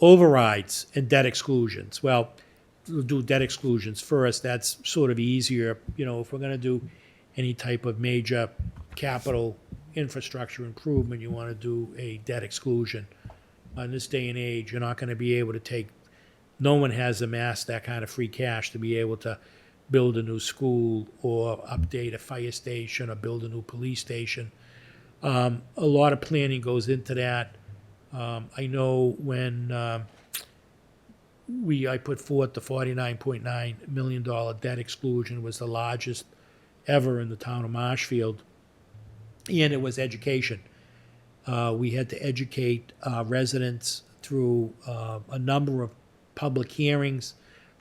Overrides and debt exclusions. Well, we'll do debt exclusions first. That's sort of easier. If we're going to do any type of major capital infrastructure improvement, you want to do a debt exclusion. In this day and age, you're not going to be able to take, no one has amassed that kind of free cash to be able to build a new school or update a fire station or build a new police station. A lot of planning goes into that. I know when I put forth the $49.9 million debt exclusion, was the largest ever in the town of Marshfield, and it was education. We had to educate residents through a number of public hearings,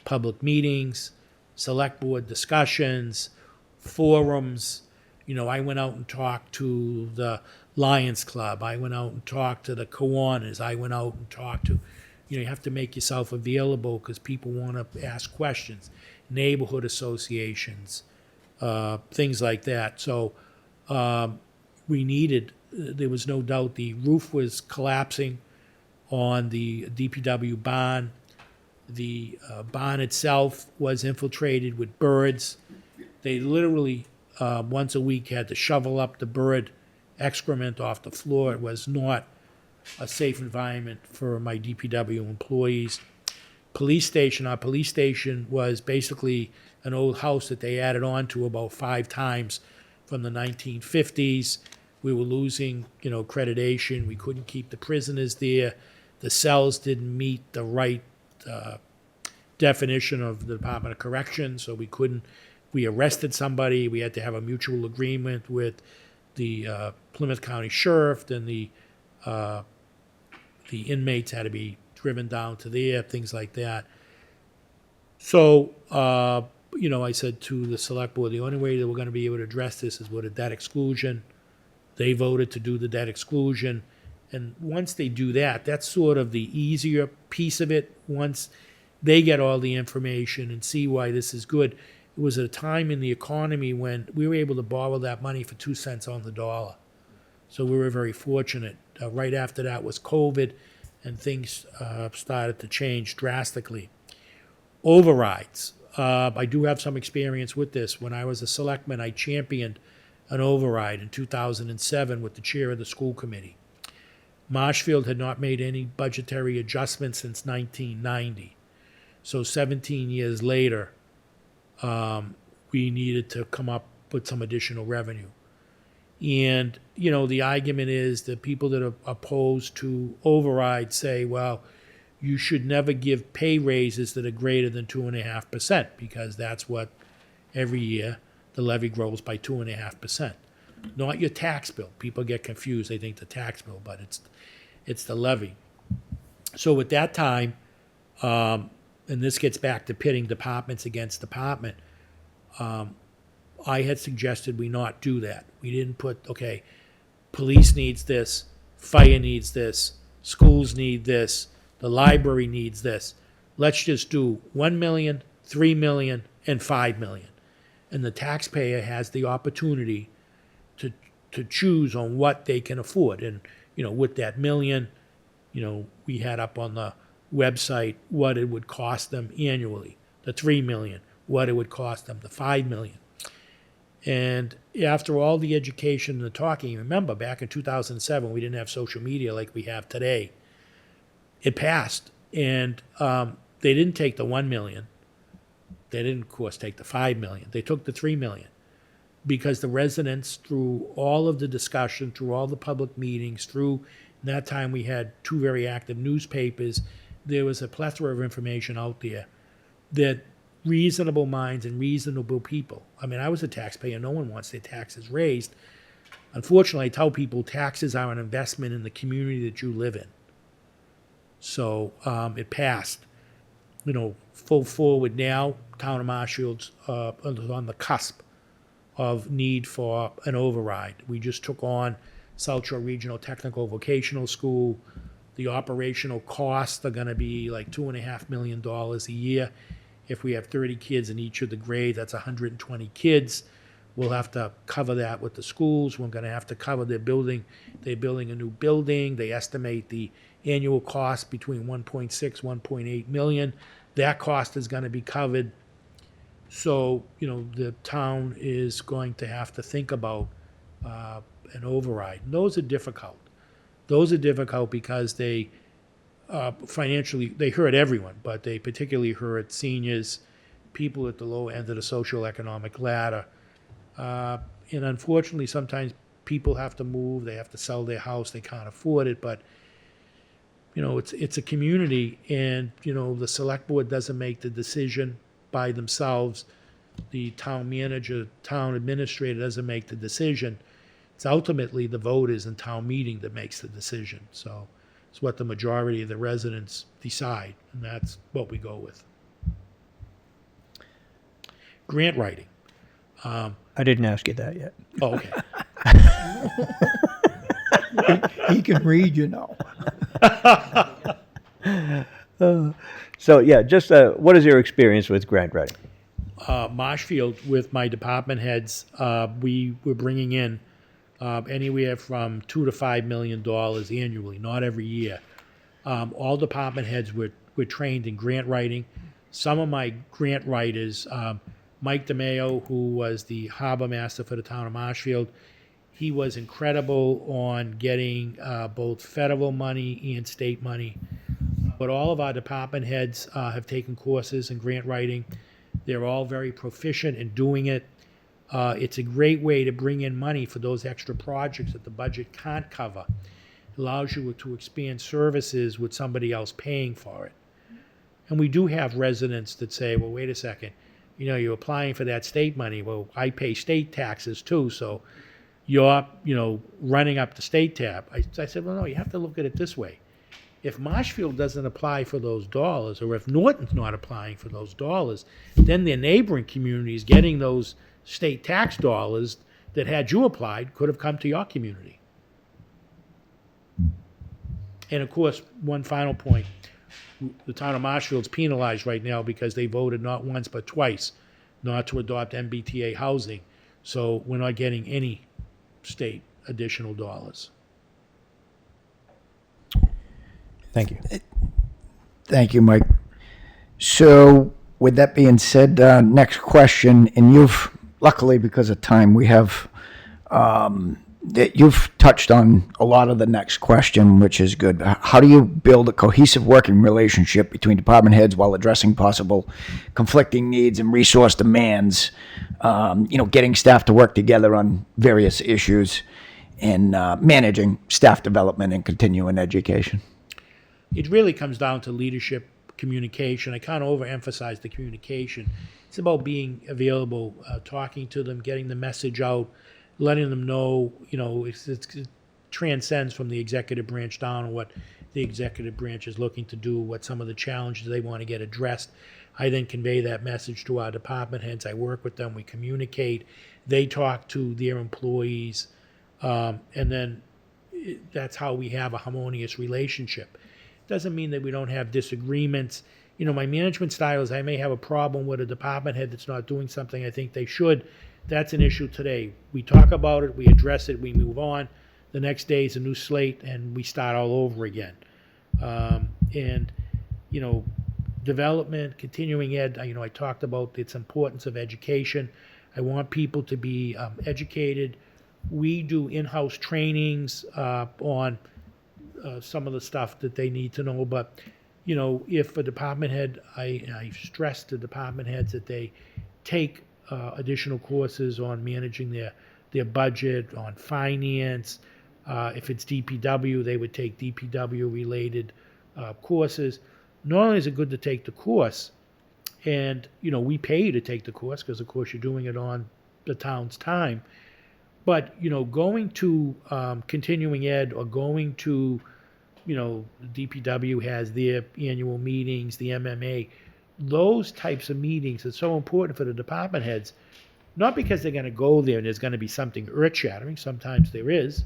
public meetings, select board discussions, forums. I went out and talked to the Lions Club. I went out and talked to the Kiwanis. I went out and talked to, you have to make yourself available because people want to ask questions. Neighborhood associations, things like that. So there was no doubt the roof was collapsing on the DPW barn. The barn itself was infiltrated with birds. They literally, once a week, had to shovel up the bird excrement off the floor. It was not a safe environment for my DPW employees. Our police station was basically an old house that they added on to about 5 times from the 1950s. We were losing, accreditation. We couldn't keep the prisoners there. The cells didn't meet the right definition of the Department of Corrections, so we arrested somebody. We had to have a mutual agreement with the Plymouth County Sheriff, and the inmates had to be driven down to there, things like that. So, I said to the select board, the only way that we're going to be able to address this is with a debt exclusion. They voted to do the debt exclusion. And once they do that, that's sort of the easier piece of it. Once they get all the information and see why this is good. It was a time in the economy when we were able to borrow that money for 2 cents on the dollar. So we were very fortunate. Right after that was COVID, and things started to change drastically. Overrides. I do have some experience with this. When I was a selectman, I championed an override in 2007 with the chair of the school committee. Marshfield had not made any budgetary adjustments since 1990. So 17 years later, we needed to come up with some additional revenue. And, the argument is that people that are opposed to override say, well, you should never give pay raises that are greater than 2.5%, because that's what every year the levy grows by 2.5%. Not your tax bill. People get confused. They think the tax bill, but it's the levy. So at that time, and this gets back to pitting departments against department, I had suggested we not do that. We didn't put, okay, police needs this, fire needs this, schools need this, the library needs this. Let's just do 1 million, 3 million, and 5 million. And the taxpayer has the opportunity to choose on what they can afford. And, with that million, we had up on the website what it would cost them annually. The 3 million, what it would cost them, the 5 million. And after all the education and the talking, remember back in 2007, we didn't have social media like we have today. It passed, and they didn't take the 1 million. They didn't, of course, take the 5 million. They took the 3 million, because the residents, through all of the discussion, through all the public meetings, through that time we had 2 very active newspapers, there was a plethora of information out there that reasonable minds and reasonable people. I mean, I was a taxpayer. No one wants their taxes raised. Unfortunately, I tell people taxes are an investment in the community that you live in. So it passed. Full forward now, Town of Marshfield's on the cusp of need for an override. We just took on South Shore Regional Technical Vocational School. The operational costs are going to be like $2.5 million a year. If we have 30 kids in each of the grades, that's 120 kids. We'll have to cover that with the schools. We're going to have to cover their building. They're building a new building. They estimate the annual cost between 1.6, 1.8 million. That cost is going to be covered. So, the town is going to have to think about an override. And those are difficult. Those are difficult because they financially, they hurt everyone, but they particularly hurt seniors, people at the low end of the socioeconomic ladder. And unfortunately, sometimes people have to move, they have to sell their house, they can't afford it, but it's a community, and the select board doesn't make the decision by themselves. The town manager, town administrator doesn't make the decision. It's ultimately the voters in town meeting that makes the decision. So it's what the majority of the residents decide, and that's what we go with. Grant writing. I didn't ask you that yet. Oh, okay. He can read, So yeah, just what is your experience with grant writing? Marshfield, with my department heads, we were bringing in anywhere from $2 to $5 million annually, not every year. All department heads were we're trained in grant writing. Some of my grant writers, Mike DeMeo, who was the harbor master for the town of Marshfield, he was incredible on getting both federal money and state money. But all of our department heads have taken courses in grant writing. They're all very proficient in doing it. It's a great way to bring in money for those extra projects that the budget can't cover. It allows you to expand services with somebody else paying for it. And we do have residents that say, well, wait a second, you're applying for that state money. Well, I pay state taxes too, so you're, running up the state tab. I said, well, no, you have to look at it this way. If Marshfield doesn't apply for those dollars, or if Norton's not applying for those dollars, then their neighboring communities getting those state tax dollars that had you applied could have come to your community. And of course, one final point, the town of Marshfield's penalized right now because they voted not once but twice not to adopt MBTA housing. So we're not getting any state additional dollars. Thank you. Thank you, Mike. So with that being said, next question, and luckily because of time, we have, that you've touched on a lot of the next question, which is good. How do you build a cohesive working relationship between department heads while addressing possible conflicting needs and resource demands, getting staff to work together on various issues, and managing staff development and continuing education? It really comes down to leadership, communication. I can't overemphasize the communication. It's about being available, talking to them, getting the message out, letting them know, it transcends from the executive branch down on what the executive branch is looking to do, what some of the challenges they want to get addressed. I then convey that message to our department heads. I work with them. We communicate. They talk to their employees. And then that's how we have a harmonious relationship. Doesn't mean that we don't have disagreements. My management style is I may have a problem with a department head that's not doing something I think they should. That's an issue today. We talk about it, we address it, we move on. The next day is a new slate, and we start all over again. Development, continuing ed, I talked about its importance of education. I want people to be educated. We do in-house trainings on some of the stuff that they need to know. But, if a department head, I stress to department heads that they take additional courses on managing their budget, on finance. If it's DPW, they would take DPW-related courses. Not only is it good to take the course, and, we pay you to take the course because, of course, you're doing it on the town's time, but, going to continuing ed or going to, the DPW has their annual meetings, the MMA, those types of meetings are so important for the department heads, not because they're going to go there and there's going to be something earth-shattering, sometimes there is,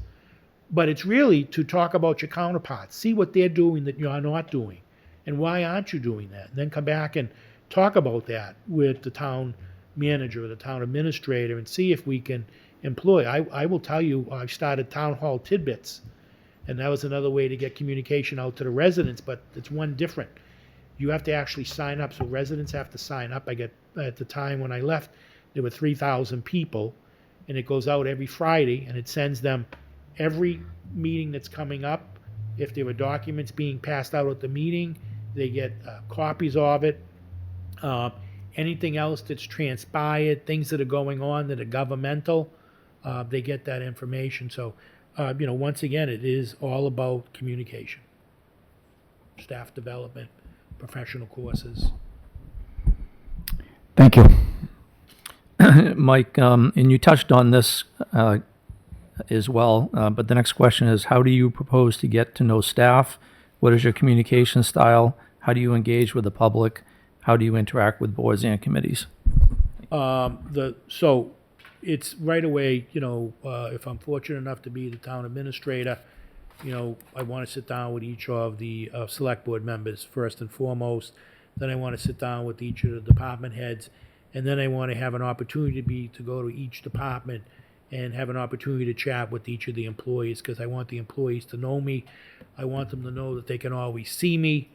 but it's really to talk about your counterparts, see what they're doing that you're not doing, and why aren't you doing that, and then come back and talk about that with the town manager or the town administrator and see if we can employ. I will tell you, I've started town hall tidbits, and that was another way to get communication out to the residents, but it's one different. You have to actually sign up, so residents have to sign up. At the time when I left, there were 3,000 people, and it goes out every Friday, and it sends them every meeting that's coming up. If there were documents being passed out at the meeting, they get copies of it. Anything else that's transpired, things that are going on that are governmental, they get that information. So, once again, it is all about communication, staff development, professional courses. Thank you. Mike, and you touched on this as well, but the next question is, how do you propose to get to know staff? What is your communication style? How do you engage with the public? How do you interact with boards and committees? So it's right away, if I'm fortunate enough to be the town administrator, I want to sit down with each of the select board members first and foremost. Then I want to sit down with each of the department heads. And then I want to have an opportunity to go to each department and have an opportunity to chat with each of the employees, because I want the employees to know me. I want them to know that they can always see me.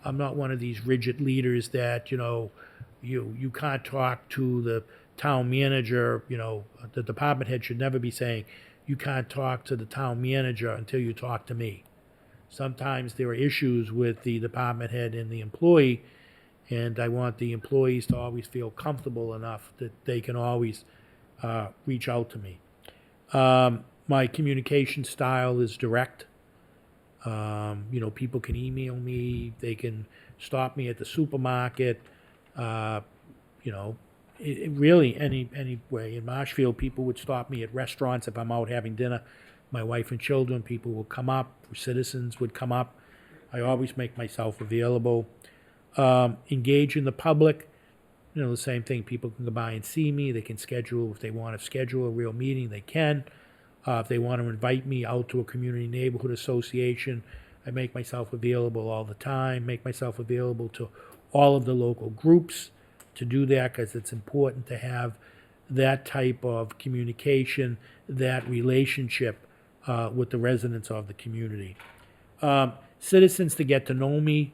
I'm not one of these rigid leaders that, you can't talk to the town manager, the department head should never be saying, you can't talk to the town manager until you talk to me. Sometimes there are issues with the department head and the employee, and I want the employees to always feel comfortable enough that they can always reach out to me. My communication style is direct. People can email me, they can stop me at the supermarket, really any way. In Marshfield, people would stop me at restaurants if I'm out having dinner. My wife and children, people will come up, citizens would come up. I always make myself available. Engage in the public, the same thing. People can go by and see me. They can schedule, if they want to schedule a real meeting, they can. If they want to invite me out to a community neighborhood association, I make myself available all the time, make myself available to all of the local groups to do that, because it's important to have that type of communication, that relationship with the residents of the community. Citizens to get to know me,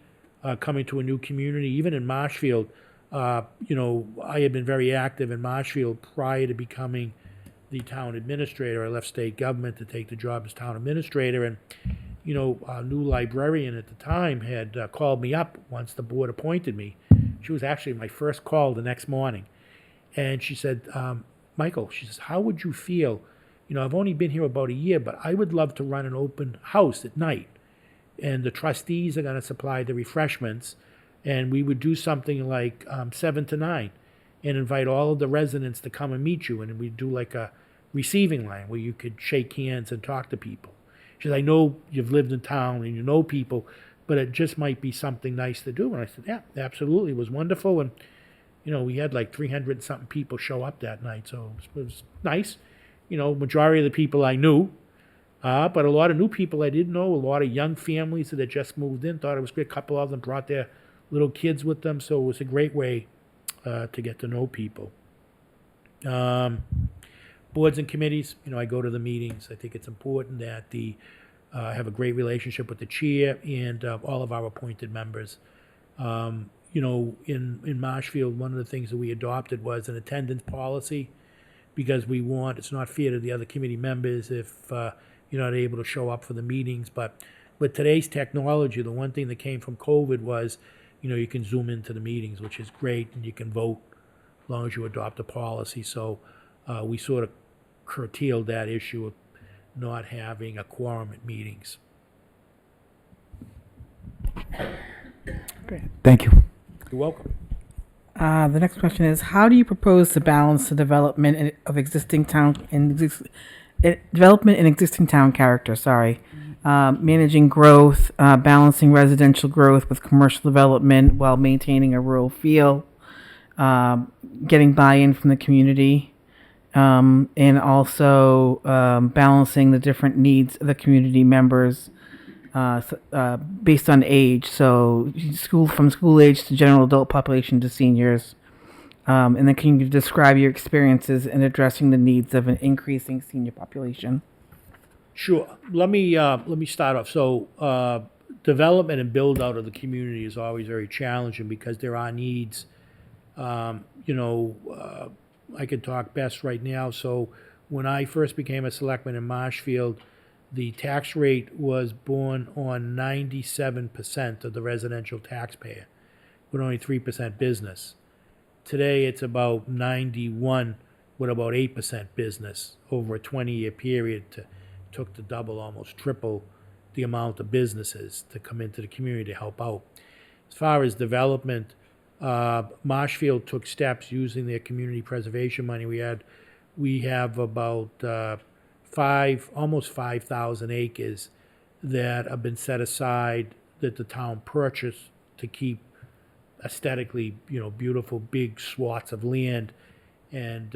coming to a new community, even in Marshfield. I had been very active in Marshfield prior to becoming the town administrator. I left state government to take the job as town administrator, and our new librarian at the time had called me up once the board appointed me. She was actually my first call the next morning, and she said, Michael, she says, how would you feel? I've only been here about a year, but I would love to run an open house at night, and the trustees are going to supply the refreshments, and we would do something like 7 to 9 and invite all of the residents to come and meet you, and we'd do like a receiving line where you could shake hands and talk to people. She said, I know you've lived in town and you know people, but it just might be something nice to do. And I said, yeah, absolutely. It was wonderful. And, we had like 300 and something people show up that night. So it was nice. Majority of the people I knew, but a lot of new people I didn't know, a lot of young families that had just moved in, thought it was great. A couple of them brought their little kids with them. So it was a great way to get to know people. Boards and committees, I go to the meetings. I think it's important that have a great relationship with the chair and all of our appointed members. In Marshfield, one of the things that we adopted was an attendance policy, because it's not fair to the other committee members if you're not able to show up for the meetings. But with today's technology, the one thing that came from COVID was, you can Zoom into the meetings, which is great, and you can vote as long as you adopt a policy. So we sort of curtailed that issue of not having a quorum at meetings. Great. Thank you. You're welcome. The next question is, how do you propose to balance the development of existing town development in existing town character? Managing growth, balancing residential growth with commercial development while maintaining a rural feel, getting buy-in from the community, and also balancing the different needs of the community members based on age. So from school age to general adult population to seniors. And then can you describe your experiences in addressing the needs of an increasing senior population? Sure. Let me start off. So development and build out of the community is always very challenging because there are needs. I could talk best right now. So when I first became a selectman in Marshfield, the tax rate was borne on 97% of the residential taxpayer, with only 3% business. Today it's about 91 with about 8% business over a 20-year period. Took to double, almost triple the amount of businesses to come into the community to help out. As far as development, Marshfield took steps using their community preservation money. We have about almost 5,000 acres that have been set aside that the town purchased to keep aesthetically, beautiful big swaths of land, and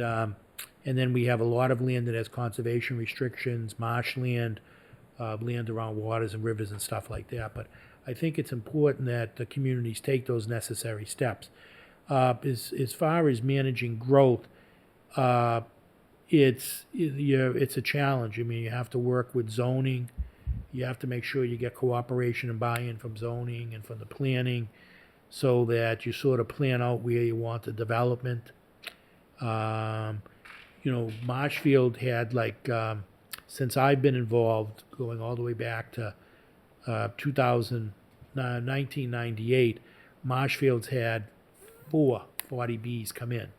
then we have a lot of land that has conservation restrictions, marshland, land around waters and rivers and stuff like that. But I think it's important that the communities take those necessary steps. As far as managing growth, it's a challenge. I mean, you have to work with zoning, You have to make sure you get cooperation and buy-in from zoning and from the planning so that you sort of plan out where you want the development. Marshfield had since I've been involved, going all the way back to 1998, Marshfield's had 40Bs come in.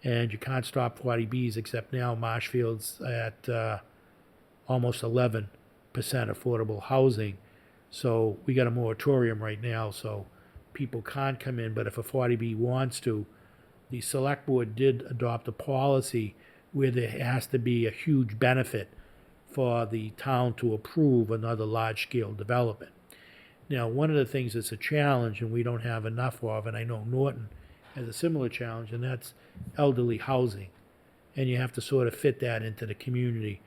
And you can't stop 40Bs, except now Marshfield's at almost 11% affordable housing. So we got a moratorium right now, so people can't come in. But if a 40B wants to, the select board did adopt a policy where there has to be a huge benefit for the town to approve another large-scale development. Now, one of the things that's a challenge, and we don't have enough of, and I know Norton has a similar challenge, and that's elderly housing. And you have to sort of fit that into the community,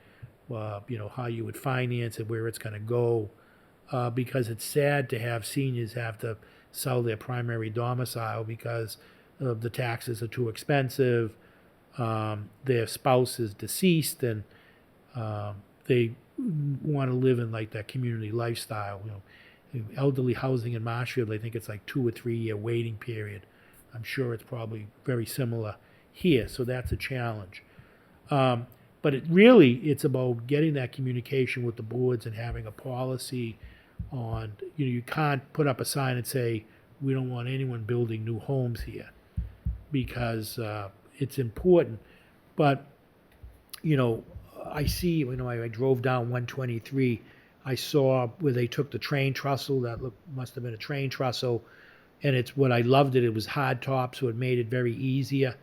how you would finance it, where it's going to go, because it's sad to have seniors have to sell their primary domicile because the taxes are too expensive, their spouse is deceased, and they want to live in that community lifestyle. Elderly housing in Marshfield, I think it's 2 or 3 year waiting period. I'm sure it's probably very similar here, so that's a challenge. But it's about getting that communication with the boards and having a policy on, you can't put up a sign and say, we don't want anyone building new homes here, because it's important. But, I see, I drove down 123, I saw where they took the train trestle, must have been a train trestle, and it was hard top, so it made it very easier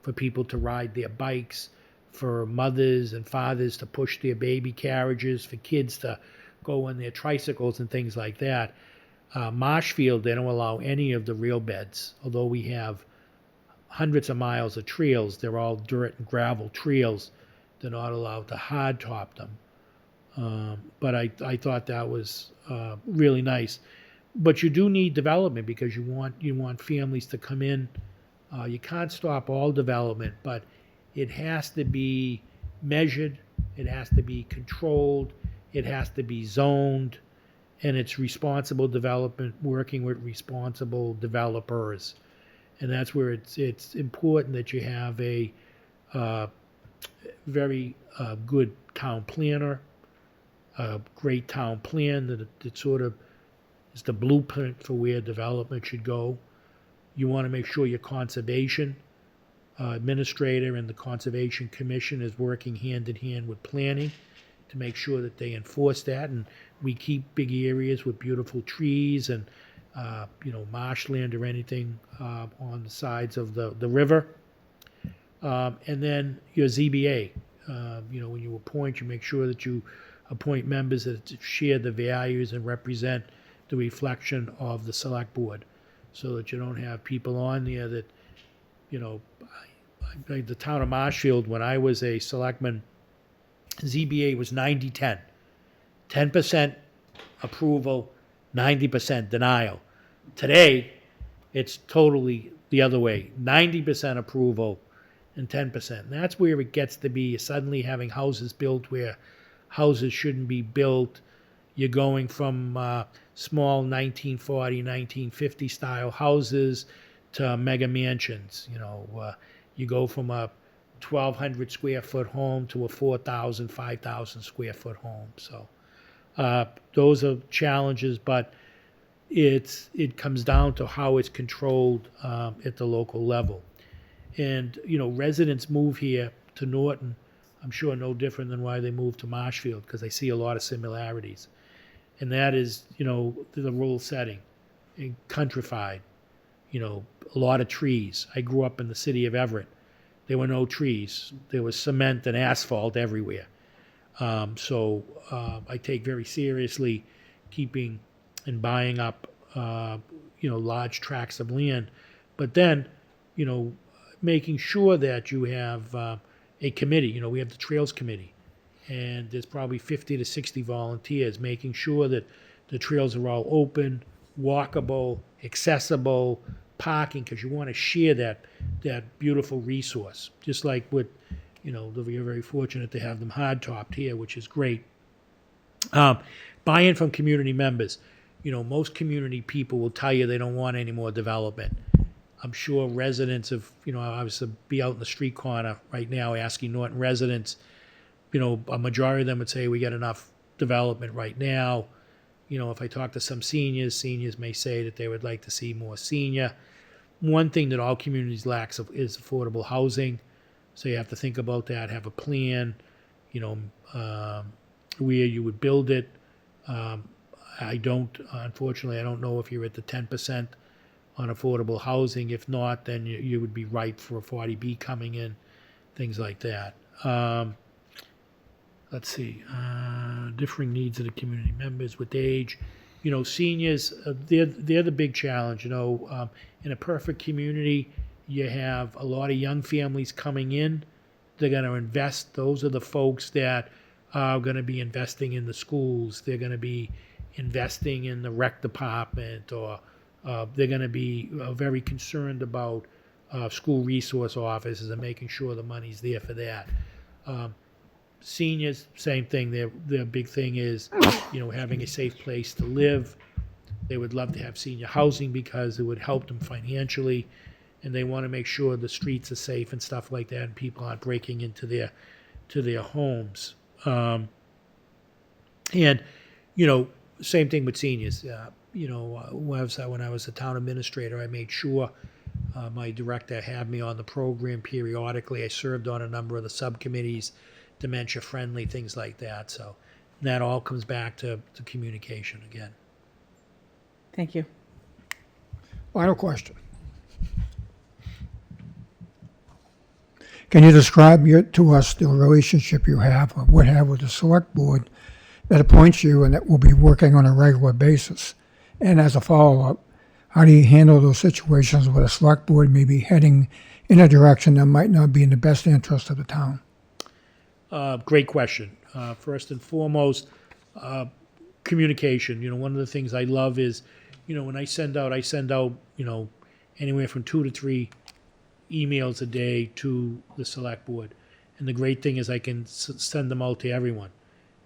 for people to ride their bikes, for mothers and fathers to push their baby carriages, for kids to go on their tricycles and things like that. Marshfield, they don't allow any of the rail beds, although we have hundreds of miles of trails. They're all dirt and gravel trails. They're not allowed to hard top them. But I thought that was really nice. But you do need development because you want families to come in. You can't stop all development, but it has to be measured, it has to be controlled, it has to be zoned, and it's responsible development working with responsible developers. And that's where it's important that you have a very good town planner, a great town plan that sort of is the blueprint for where development should go. You want to make sure your conservation administrator and the Conservation Commission is working hand in hand with planning to make sure that they enforce that, and we keep big areas with beautiful trees and marshland or anything on the sides of the river. And then your ZBA, when you appoint, you make sure that you appoint members that share the values and represent the reflection of the select board, so that you don't have people on there that, the town of Marshfield, when I was a selectman, ZBA was 90-10. 10% approval, 90% denial. Today, it's totally the other way. 90% approval and 10%. And that's where it gets to be suddenly having houses built where houses shouldn't be built. You're going from small 1940, 1950 style houses to mega mansions. You go from a 1,200 square foot home to a 4,000, 5,000 square foot home. So those are challenges, but it comes down to how it's controlled at the local level. And, residents move here to Norton, I'm sure no different than why they moved to Marshfield, because they see a lot of similarities. And that is, the rural setting, and countrified, a lot of trees. I grew up in the city of Everett. There were no trees. There was cement and asphalt everywhere. So I take very seriously keeping and buying up, large tracts of land. But then, making sure that you have a committee. We have the Trails Committee, and there's probably 50 to 60 volunteers making sure that the trails are all open, walkable, accessible, parking, because you want to share that beautiful resource. Just like with, we're very fortunate to have them hard-topped here, which is great. Buy-in from community members. Most community people will tell you they don't want any more development. I'm sure residents of, I was to be out in the street corner right now asking Norton residents, a majority of them would say we got enough development right now. If I talk to some seniors may say that they would like to see more senior. One thing that all communities lack is affordable housing. So you have to think about that, have a plan, where you would build it. Unfortunately, I don't know if you're at the 10% on affordable housing. If not, then you would be ripe for a 40B coming in, things like that. Let's see, differing needs of the community members with age. Seniors, they're the big challenge. In a perfect community, you have a lot of young families coming in. They're going to invest. Those are the folks that are going to be investing in the schools. They're going to be investing in the rec department, or they're going to be very concerned about school resource offices and making sure the money's there for that. Seniors, same thing. Their big thing is, having a safe place to live. They would love to have senior housing because it would help them financially, and they want to make sure the streets are safe and stuff like that, and people aren't breaking into their homes. And same thing with seniors. When I was a town administrator, I made sure my director had me on the program periodically. I served on a number of the subcommittees, dementia friendly, things like that. So that all comes back to communication again. Thank you. Final question. Can you describe to us the relationship you have or would have with the select board that appoints you and that will be working on a regular basis? And as a follow-up, how do you handle those situations where the select board may be heading in a direction that might not be in the best interest of the town? Great question. First and foremost, communication. One of the things I love is, when I send out, anywhere from 2 to 3 emails a day to the select board. And the great thing is I can send them out to everyone.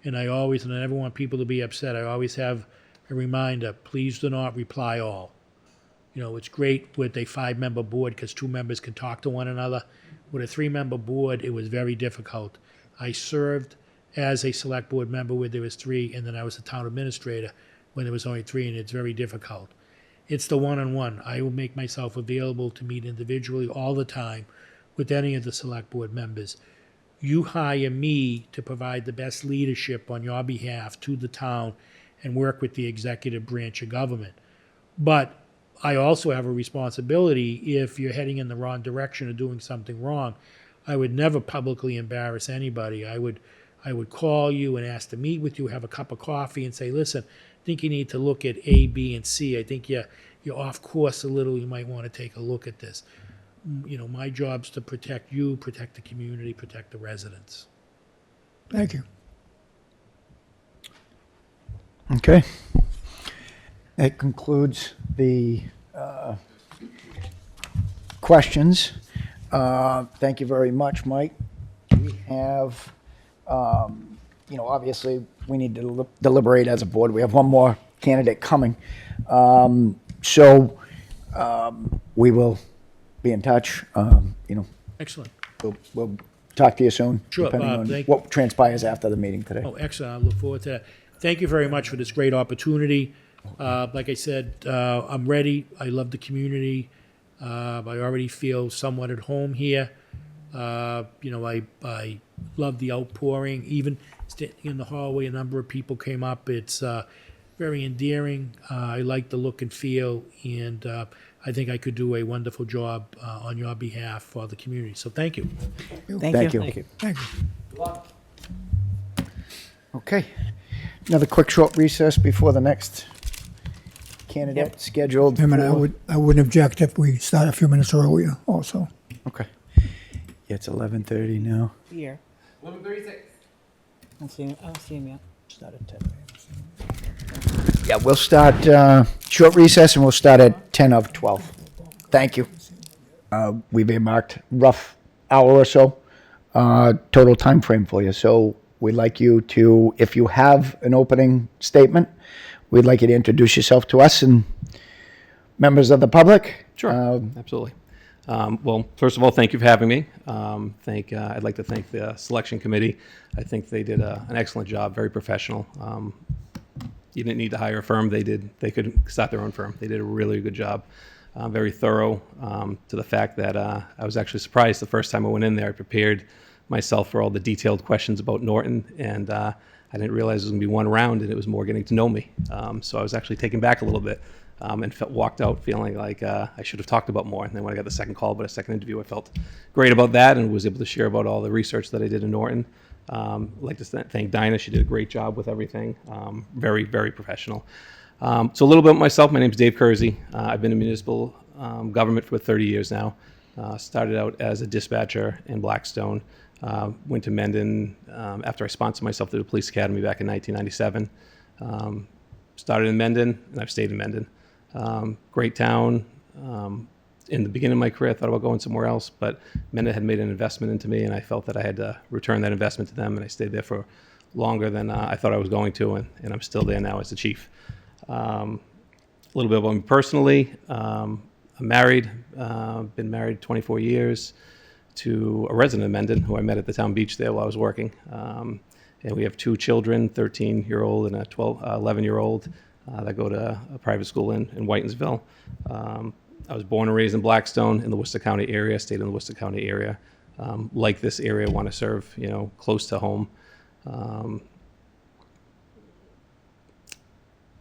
And I never want people to be upset. I always have a reminder, please do not reply all. It's great with a 5-member board because 2 members can talk to one another. With a 3-member board, it was very difficult. I served as a select board member where there was 3, and then I was a town administrator when there was only 3, and it's very difficult. It's the one-on-one. I will make myself available to meet individually all the time with any of the select board members. You hire me to provide the best leadership on your behalf to the town and work with the executive branch of government. But I also have a responsibility if you're heading in the wrong direction or doing something wrong. I would never publicly embarrass anybody. I would call you and ask to meet with you, have a cup of coffee, and say, listen, I think you need to look at A, B, and C. I think you're off course a little. You might want to take a look at this. My job's to protect you, protect the community, protect the residents. Thank you. Okay. That concludes the questions. Thank you very much, Mike. We have, obviously, we need to deliberate as a board. We have one more candidate coming. So we will be in touch. Excellent. We'll talk to you soon. Sure, depending on thank- what transpires after the meeting today. Oh, excellent. I look forward to that. Thank you very much for this great opportunity. Like I said, I'm ready. I love the community. I already feel somewhat at home here. I love the outpouring. Even standing in the hallway, a number of people came up. It's very endearing. I like the look and feel, and I think I could do a wonderful job on your behalf for the community. So thank you. Thank you. Thank you. Thank you. Okay. Another quick short recess before the next candidate scheduled. I mean, for- I wouldn't object if we start a few minutes earlier also. Okay. Yeah, it's 11:30 now. Here. 11:36. I don't see him yet. Start at 10. Yeah, we'll start short recess and we'll start at 10 of 12. Thank you. We've earmarked rough hour or so total time frame for you. So we'd like you to, if you have an opening statement, we'd like you to introduce yourself to us and members of the public. Sure, absolutely. Well, first of all, thank you for having me. I'd like to thank the selection committee. I think they did an excellent job, very professional. You didn't need to hire a firm. They could start their own firm. They did a really good job, very thorough, to the fact that I was actually surprised the first time I went in there. I prepared myself for all the detailed questions about Norton, and I didn't realize it was going to be one round, and it was more getting to know me. So I was actually taken back a little bit. And walked out feeling like I should have talked about more. And then when I got the second call, but a second interview, I felt great about that and was able to share about all the research that I did in Norton. I'd like to thank Dinah. She did a great job with everything. Very, very professional. So a little bit about myself. My name is Dave Kurczy. I've been in municipal government for 30 years now. Started out as a dispatcher in Blackstone. Went to Mendon after I sponsored myself through the police academy back in 1997. Started in Mendon, and I've stayed in Mendon. Great town. In the beginning of my career, I thought about going somewhere else, but Mendon had made an investment into me, and I felt that I had to return that investment to them, and I stayed there for longer than I thought I was going to, and I'm still there now as the chief. A little bit about me personally. I'm married, been married 24 years to a resident of Mendon who I met at the town beach there while I was working. And we have two children, 13-year-old and a 11-year-old. That go to a private school in Whitensville. I was born and raised in Blackstone in the Worcester County area, stayed in the Worcester County area. Like this area, want to serve, close to home.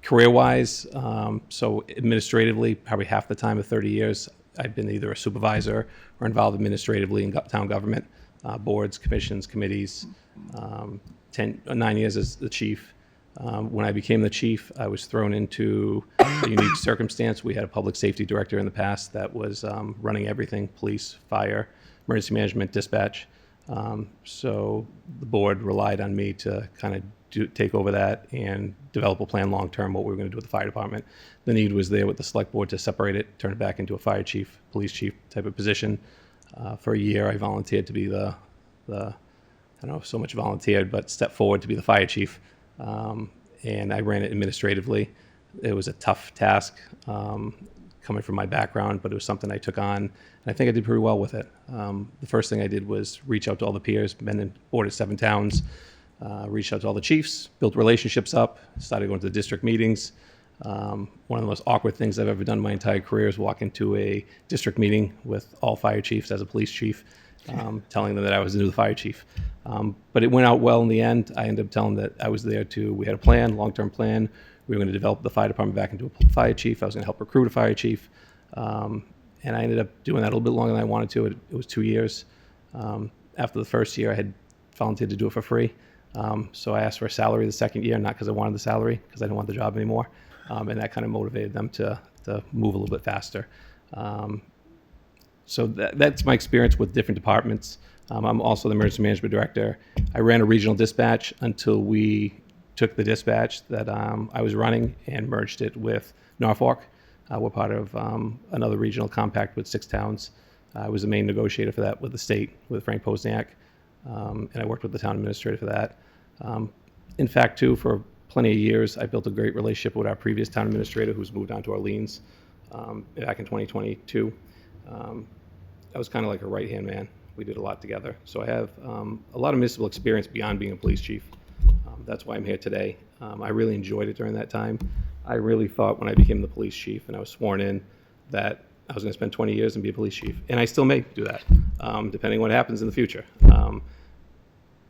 Career-wise, so administratively, probably half the time of 30 years, I've been either a supervisor or involved administratively in town government, boards, commissions, committees, 9 years as the chief. When I became the chief, I was thrown into a unique circumstance. We had a public safety director in the past that was running everything: police, fire, emergency management, dispatch. So the board relied on me to kind of take over that and develop a plan long-term, what we were going to do with the fire department. The need was there with the select board to separate it, turn it back into a fire chief, police chief type of position. For a year, I volunteered to be I don't know so much volunteered, but stepped forward to be the fire chief. And I ran it administratively. It was a tough task coming from my background, but it was something I took on, and I think I did pretty well with it. The first thing I did was reach out to all the peers, been in board of 7 towns, reached out to all the chiefs, built relationships up, started going to the district meetings. One of the most awkward things I've ever done in my entire career is walk into a district meeting with all fire chiefs as a police chief, telling them that I was the new fire chief. But it went out well in the end. I ended up telling them that I was there we had a plan, long-term plan. We were going to develop the fire department back into a fire chief. I was going to help recruit a fire chief. And I ended up doing that a little bit longer than I wanted to. It was 2 years. After the first year, I had volunteered to do it for free. So I asked for a salary the second year, not because I wanted the salary, because I didn't want the job anymore. And that kind of motivated them to move a little bit faster. So that's my experience with different departments. I'm also the emergency management director. I ran a regional dispatch until we took the dispatch that I was running and merged it with Norfolk. We're part of another regional compact with 6 towns. I was the main negotiator for that with the state, with Frank Posniak, and I worked with the town administrator for that. In fact, too, for plenty of years, I built a great relationship with our previous town administrator, who's moved on to Orleans back in 2022. I was kind of like a right-hand man. We did a lot together. So I have a lot of municipal experience beyond being a police chief. That's why I'm here today. I really enjoyed it during that time. I really thought when I became the police chief and I was sworn in that I was going to spend 20 years and be a police chief. And I still may do that, depending on what happens in the future.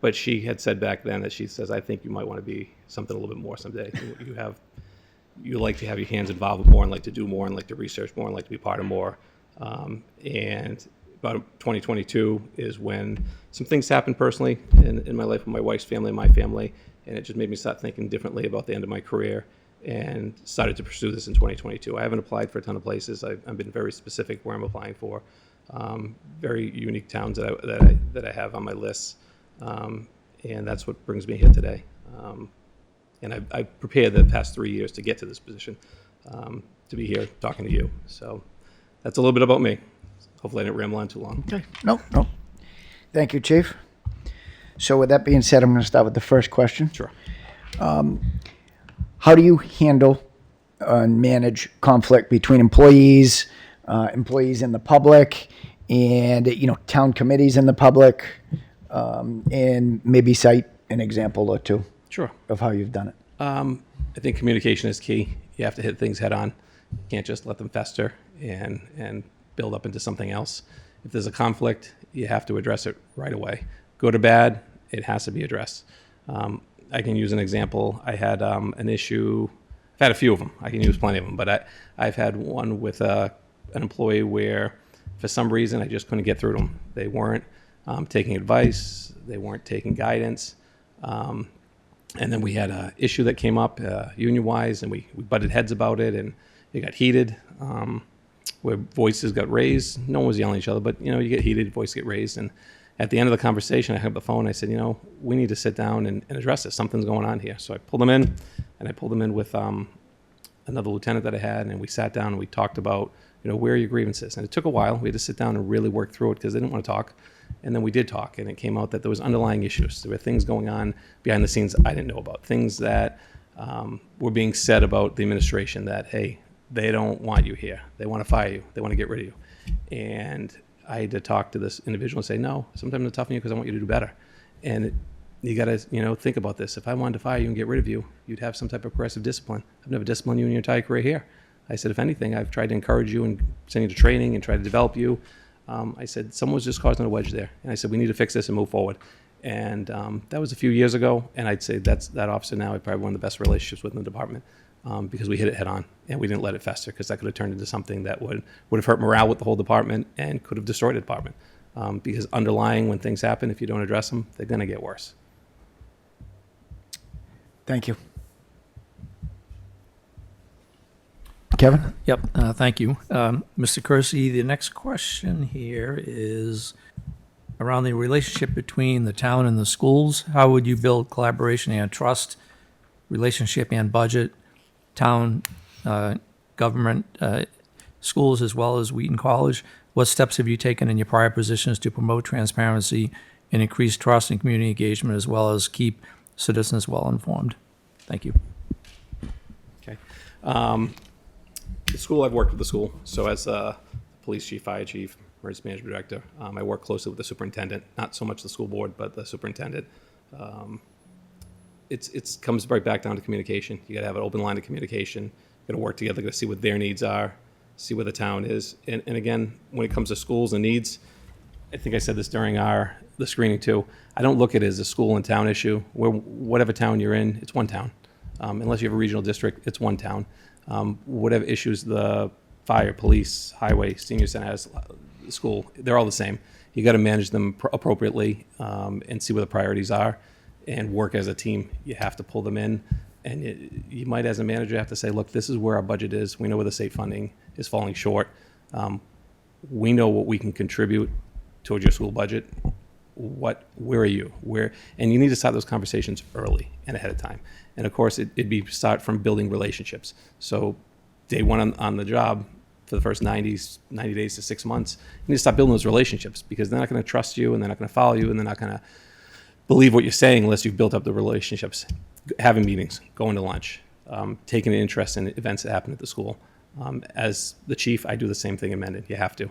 But she had said back then that she says, I think you might want to be something a little bit more someday. You like to have your hands involved more and like to do more and like to research more and like to be part of more. And about 2022 is when some things happened personally in my life with my wife's family and my family, and it just made me start thinking differently about the end of my career and started to pursue this in 2022. I haven't applied for a ton of places. I've been very specific where I'm applying for. Very unique towns that I have on my list, and that's what brings me here today. And I've prepared the past 3 years to get to this position, to be here talking to you. So that's a little bit about me. Hopefully I didn't ramble on too long. Okay. No. Thank you, Chief. So with that being said, I'm going to start with the first question. Sure. How do you handle and manage conflict between employees, employees in the public, and town committees in the public, and maybe cite an example or two Sure. of how you've done it? I think communication is key. You have to hit things head on. You can't just let them fester and build up into something else. If there's a conflict, you have to address it right away. Good or bad, it has to be addressed. I can use an example. I had an issue. I've had a few of them. I can use plenty of them, but I've had one with an employee where, for some reason, I just couldn't get through to them. They weren't taking advice. They weren't taking guidance. And then we had an issue that came up union-wise, and we butted heads about it, and it got heated, where voices got raised. No one was yelling at each other, but you get heated, voices get raised, and at the end of the conversation, I hung up the phone. And I said, we need to sit down and address this. Something's going on here. So I pulled them in, and I pulled them in with another lieutenant that I had, and we sat down and we talked about, where are your grievances? And it took a while. We had to sit down and really work through it because they didn't want to talk. And then we did talk, and it came out that there was underlying issues. There were things going on behind the scenes I didn't know about, things that were being said about the administration that, hey, they don't want you here. They want to fire you. They want to get rid of you. And I had to talk to this individual and say, no, sometimes I'm tough on you because I want you to do better. And you got to, think about this. If I wanted to fire you and get rid of you, you'd have some type of progressive discipline. I've never disciplined you in your entire career here. I said, if anything, I've tried to encourage you and send you to training and try to develop you. I said, someone was just causing a wedge there. And I said, we need to fix this and move forward. And that was a few years ago. And I'd say that officer now, I probably one of the best relationships with in the department because we hit it head on and we didn't let it fester because that could have turned into something that would have hurt morale with the whole department and could have destroyed the department. Because underlying when things happen, if you don't address them, they're going to get worse. Thank you. Kevin? Yep, thank you. Mr. Kurczy, the next question here is around the relationship between the town and the schools. How would you build collaboration and trust, relationship and budget, town, government, schools, as well as Wheaton College? What steps have you taken in your prior positions to promote transparency and increase trust and community engagement, as well as keep citizens well informed? Thank you. Okay. The school, I've worked with the school. So as a police chief, fire chief, emergency management director, I work closely with the superintendent, not so much the school board, but the superintendent. It comes right back down to communication. You got to have an open line of communication. You got to work together, got to see what their needs are, see where the town is. And again, when it comes to schools and needs, I think I said this during the screening too. I don't look at it as a school and town issue. Whatever town you're in, it's one town. Unless you have a regional district, it's one town. Whatever issues the fire, police, highway, senior center has, school, they're all the same. You got to manage them appropriately and see where the priorities are and work as a team. You have to pull them in. And you might, as a manager, have to say, look, this is where our budget is. We know where the state funding is falling short. We know what we can contribute towards your school budget. Where are you? And you need to start those conversations early and ahead of time. And of course, it'd be start from building relationships. So day one on the job, for the first 90 days to 6 months, you need to start building those relationships because they're not going to trust you and they're not going to follow you and they're not going to believe what you're saying unless you've built up the relationships. Having meetings, going to lunch, taking an interest in events that happen at the school. As the chief, I do the same thing in Mendon. You have to.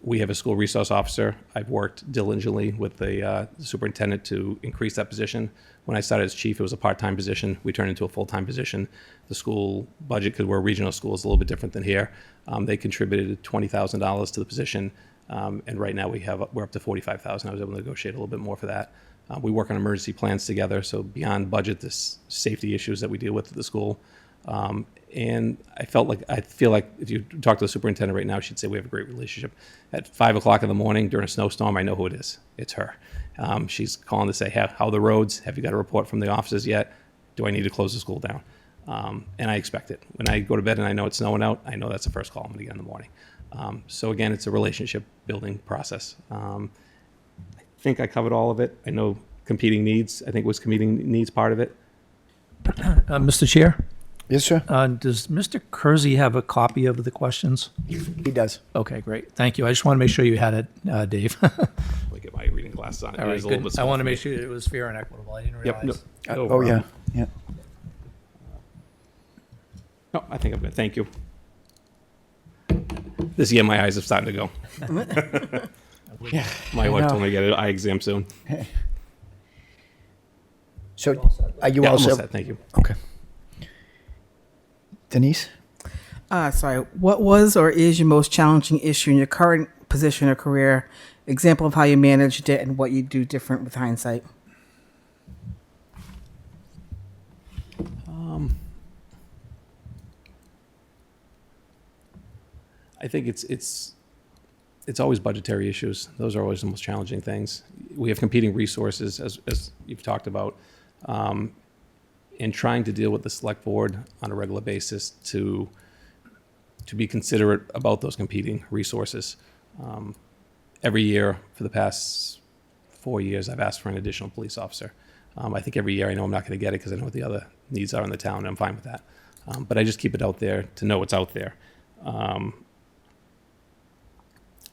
We have a school resource officer. I've worked diligently with the superintendent to increase that position. When I started as chief, it was a part-time position. We turned into a full-time position. The school budget, because we're a regional school, is a little bit different than here. They contributed $20,000 to the position, and right now we're up to $45,000. I was able to negotiate a little bit more for that. We work on emergency plans together, so beyond budget, there's safety issues that we deal with at the school. And I feel like if you talk to the superintendent right now, she'd say we have a great relationship. At 5 o'clock in the morning during a snowstorm, I know who it is. It's her. She's calling to say, how are the roads? Have you got a report from the officers yet? Do I need to close the school down? And I expect it. When I go to bed and I know it's snowing out, I know that's the first call I'm going to get in the morning. So again, it's a relationship building process. I think I covered all of it. I know competing needs. I think was competing needs part of it. Mr. Chair? Yes, sir. Does Mr. Kurczy have a copy of the questions? He does. Okay, great. Thank you. I just want to make sure you had it, Dave. Let me get my reading glasses on. All It right, is a little good. bit I small want to for me. make sure it was fair and equitable. I didn't Yep. realize. No, Oh, yeah, yeah. No, I think I'm good. Thank you. This year, my eyes are starting to go. My wife told me to get an eye exam soon. So are you Yeah, all almost set? set. Thank you. Okay. Denise? Sorry, what was or is your most challenging issue in your current position or career? Example of how you managed it and what you do different with hindsight. I think it's always budgetary issues. Those are always the most challenging things. We have competing resources, as you've talked about, and trying to deal with the select board on a regular basis to be considerate about those competing resources. Every year for the past 4 years, I've asked for an additional police officer. I think every year I know I'm not going to get it because I know what the other needs are in the town, and I'm fine with that. But I just keep it out there to know it's out there.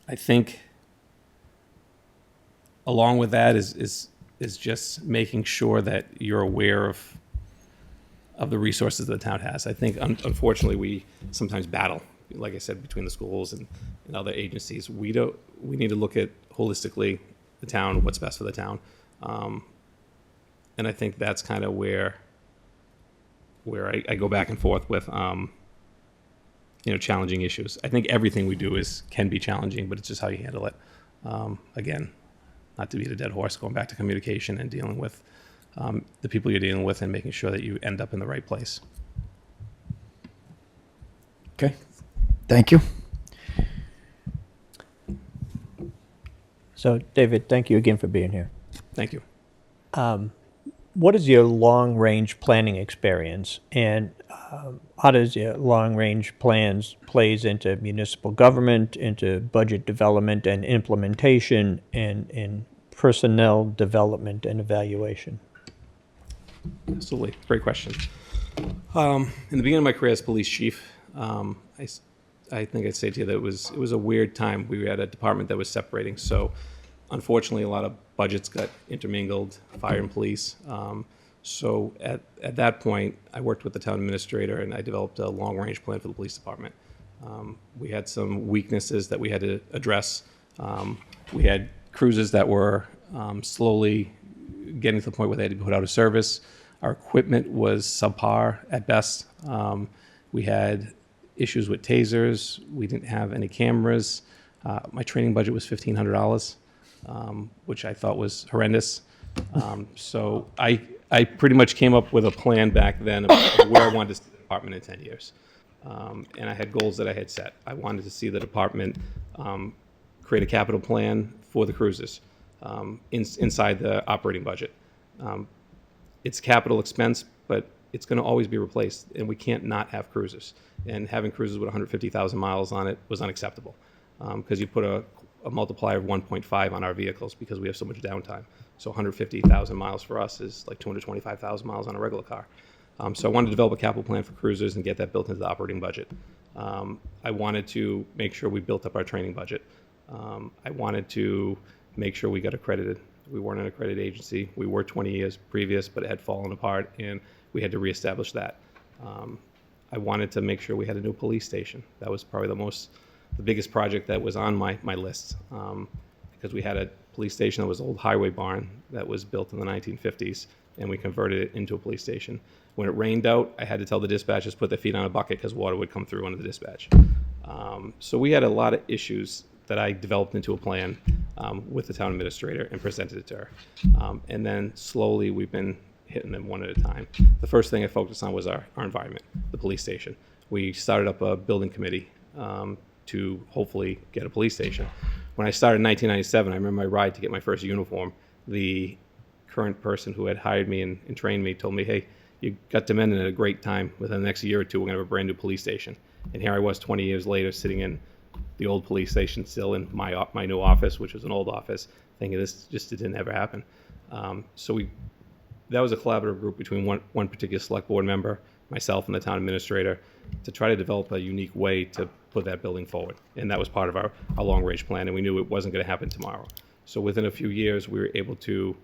I think along with that is just making sure that you're aware of the resources that the town has. I think unfortunately we sometimes battle, like I said, between the schools and other agencies. We need to look at holistically the town, what's best for the town. And I think that's kind of where I go back and forth with challenging issues. I think everything we do can be challenging, but it's just how you handle it. Again, not to beat a dead horse, going back to communication and dealing with the people you're dealing with and making sure that you end up in the right place. Okay. Thank you. So, David, thank you again for being here. Thank you. What is your long-range planning experience, and how does your long-range plans plays into municipal government, into budget development and implementation, and in personnel development and evaluation? Absolutely. Great question. In the beginning of my career as police chief, I think I'd say to you that it was a weird time. We had a department that was separating. So unfortunately, a lot of budgets got intermingled, fire and police. So at that point, I worked with the town administrator and I developed a long-range plan for the police department. We had some weaknesses that we had to address. We had cruisers that were slowly getting to the point where they had to be put out of service. Our equipment was subpar at best. We had issues with tasers. We didn't have any cameras. My training budget was $1,500, which I thought was horrendous. So I pretty much came up with a plan back then of where I wanted to see the department in 10 years. And I had goals that I had set. I wanted to see the department create a capital plan for the cruisers inside the operating budget. It's capital expense, but it's going to always be replaced, and we can't not have cruisers. And having cruisers with 150,000 miles on it was unacceptable because you put a multiplier of 1.5 on our vehicles because we have so much downtime. So 150,000 miles for us is like 225,000 miles on a regular car. So I wanted to develop a capital plan for cruisers and get that built into the operating budget. I wanted to make sure we built up our training budget. I wanted to make sure we got accredited. We weren't an accredited agency. We were 20 years previous, but it had fallen apart, and we had to reestablish that. I wanted to make sure we had a new police station. That was probably the biggest project that was on my list, because we had a police station that was an old highway barn that was built in the 1950s, and we converted it into a police station. When it rained out, I had to tell the dispatchers put their feet on a bucket because water would come through under the dispatch. So we had a lot of issues that I developed into a plan with the town administrator and presented it to her. And then slowly we've been hitting them one at a time. The first thing I focused on was our environment, the police station. We started up a building committee to hopefully get a police station. When I started in 1997, I remember my ride to get my first uniform. The current person who had hired me and trained me told me, hey, you got to men at a great time. Within the next year or two, we're going to have a brand new police station. And here I was 20 years later sitting in the old police station, still in my new office, which was an old office, thinking this just didn't ever happen. So that was a collaborative group between one particular select board member, myself, and the town administrator to try to develop a unique way to put that building forward. And that was part of our long-range plan, and we knew it wasn't going to happen tomorrow. So within a few years, we were able to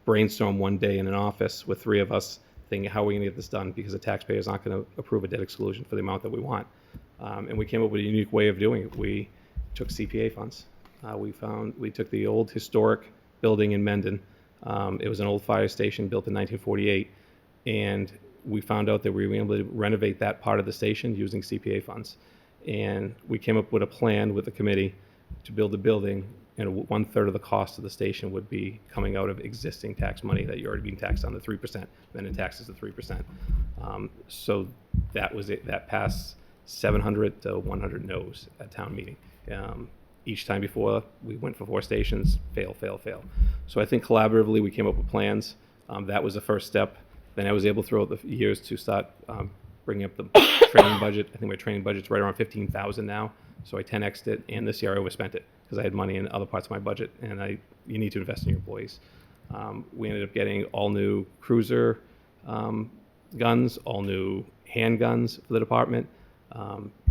brainstorm one day in an office with three of us, thinking, how are we going to get this done? Because the taxpayers aren't going to approve a debt exclusion for the amount that we want. And we came up with a unique way of doing it. We took CPA funds. We took the old historic building in Mendon. It was an old fire station built in 1948. And we found out that we were able to renovate that part of the station using CPA funds. And we came up with a plan with the committee to build the building, and 1/3 of the cost of the station would be coming out of existing tax money that you're already being taxed on the 3%, Mendon taxes the 3%. So that was it. That passed 700 to 100 no's at town meeting. Each time before, we went for 4 stations, fail, fail, fail. So I think collaboratively we came up with plans. That was the first step. Then I was able throughout the years to start bringing up the training budget. I think my training budget's right around $15,000 now. So I 10x'd it, and this year I overspent it because I had money in other parts of my budget, and you need to invest in your employees. We ended up getting all new cruiser guns, all new handguns for the department.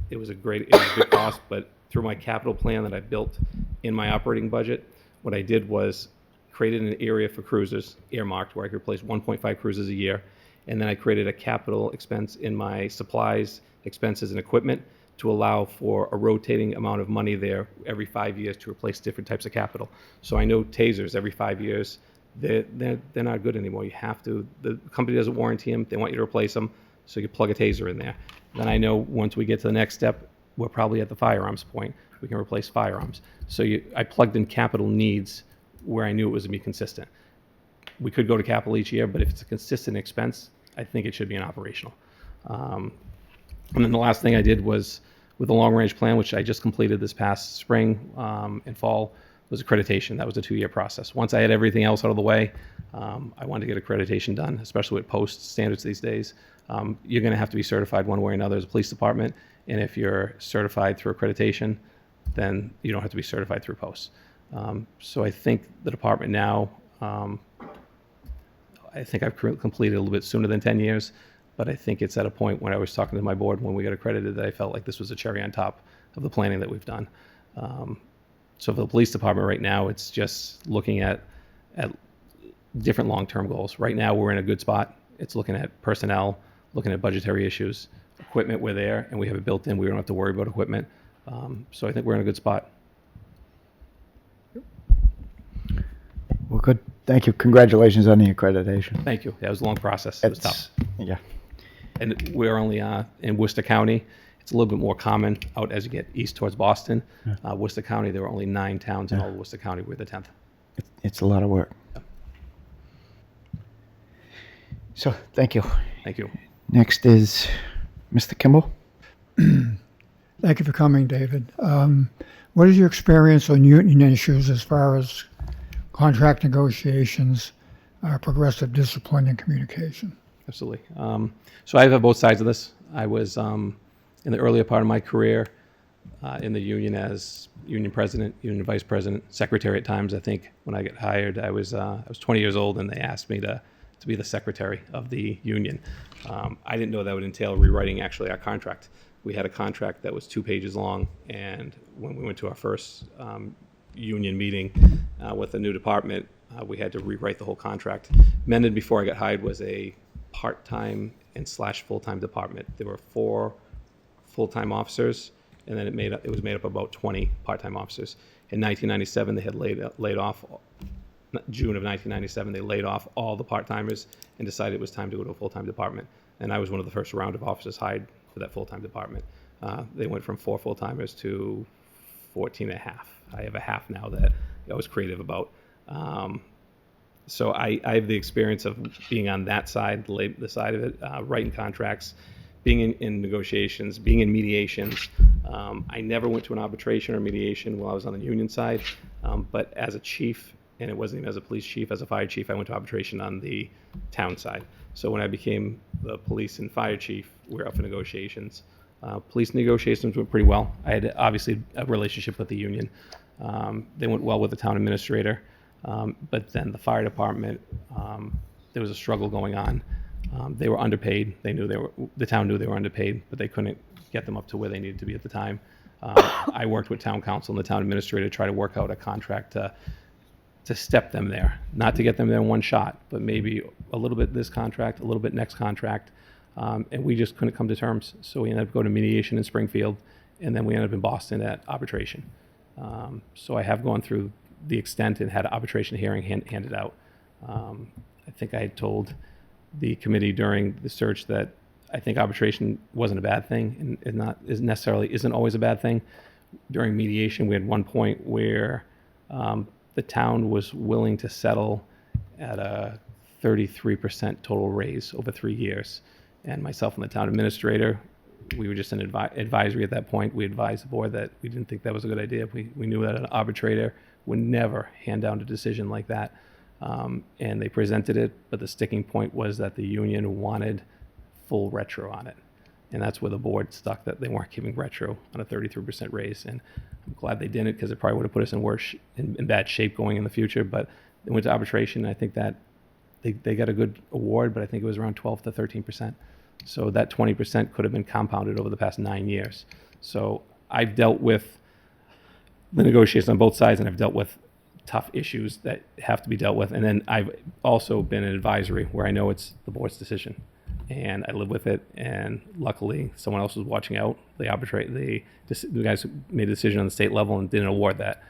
It was a big cost, but through my capital plan that I built in my operating budget, what I did was created an area for cruisers, earmarked, where I could replace 1.5 cruisers a year. And then I created a capital expense in my supplies, expenses, and equipment to allow for a rotating amount of money there every 5 years to replace different types of capital. So I know tasers every 5 years, they're not good anymore. You have to, the company doesn't warranty them, they want you to replace them, so you plug a taser in there. Then I know once we get to the next step, we're probably at the firearms point. We can replace firearms. So I plugged in capital needs where I knew it was going to be consistent. We could go to capital each year, but if it's a consistent expense, I think it should be an operational. And then the last thing I did was with the long-range plan, which I just completed this past spring and fall, was accreditation. That was a 2-year process. Once I had everything else out of the way, I wanted to get accreditation done, especially with post standards these days. You're going to have to be certified one way or another as a police department, and if you're certified through accreditation, then you don't have to be certified through post. So I think the department now, I think I've completed a little bit sooner than 10 years, but I think it's at a point when I was talking to my board when we got accredited that I felt like this was a cherry on top of the planning that we've done. So for the police department right now, it's just looking at different long-term goals. Right now, we're in a good spot. It's looking at personnel, looking at budgetary issues, equipment, we're there, and we have it built in. We don't have to worry about equipment. So I think we're in a good spot. Well, good. Thank you. Congratulations on the accreditation. Thank you. That was a long process. It was tough. Yeah. And we're only in Worcester County. It's a little bit more common out as you get east towards Boston. Worcester County, there were only 9 towns in all of Worcester County. We're the 10th. It's a lot of work. So, thank you. Thank you. Next is Mr. Kimball. Thank you for coming, David. What is your experience on union issues as far as contract negotiations, progressive discipline, and communication? Absolutely. So I have both sides of this. I was in the earlier part of my career in the union as union president, union vice president, secretary at times. I think when I got hired, I was 20 years old, and they asked me to be the secretary of the union. I didn't know that would entail rewriting actually our contract. We had a contract that was 2 pages long, and when we went to our first union meeting with a new department, we had to rewrite the whole contract. Mendon, before I got hired, was a part-time and / full-time department. There were 4 full-time officers, and then it was made up of about 20 part-time officers. In 1997, they had laid off. June of 1997, they laid off all the part-timers and decided it was time to go to a full-time department. And I was one of the first round of officers hired for that full-time department. They went from 4 full-timers to 14 and a half. I have a half now that I was creative about. So I have the experience of being on that side, the side of it, writing contracts, being in negotiations, being in mediations. I never went to an arbitration or mediation while I was on the union side, but as a chief, and it wasn't even as a police chief, as a fire chief, I went to arbitration on the town side. So when I became the police and fire chief, we were up for negotiations. Police negotiations went pretty well. I had obviously a relationship with the union. They went well with the town administrator, but then the fire department, there was a struggle going on. They were underpaid. The town knew they were underpaid, but they couldn't get them up to where they needed to be at the time. I worked with town council and the town administrator to try to work out a contract to to step them there, not to get them there in one shot, but maybe a little bit this contract, a little bit next contract. And we just couldn't come to terms. So we ended up going to mediation in Springfield, and then we ended up in Boston at arbitration. So I have gone through the extent and had an arbitration hearing handed out. I think I had told the committee during the search that I think arbitration wasn't a bad thing, and isn't always a bad thing. During mediation, we had one point where the town was willing to settle at a 33% total raise over 3 years. And myself and the town administrator, we were just an advisory at that point. We advised the board that we didn't think that was a good idea. We knew that an arbitrator would never hand down a decision like that. And they presented it, but the sticking point was that the union wanted full retro on it. And that's where the board stuck, that they weren't giving retro on a 33% raise. And I'm glad they didn't, because it probably would have put us in bad shape going in the future. But they went to arbitration. I think that they got a good award, but I think it was around 12 to 13%. So that 20% could have been compounded over the past 9 years. So I've dealt with the negotiations on both sides, and I've dealt with tough issues that have to be dealt with. And then I've also been an advisory where I know it's the board's decision, and I live with it. And luckily, someone else was watching out. The guys made a decision on the state level and didn't award that.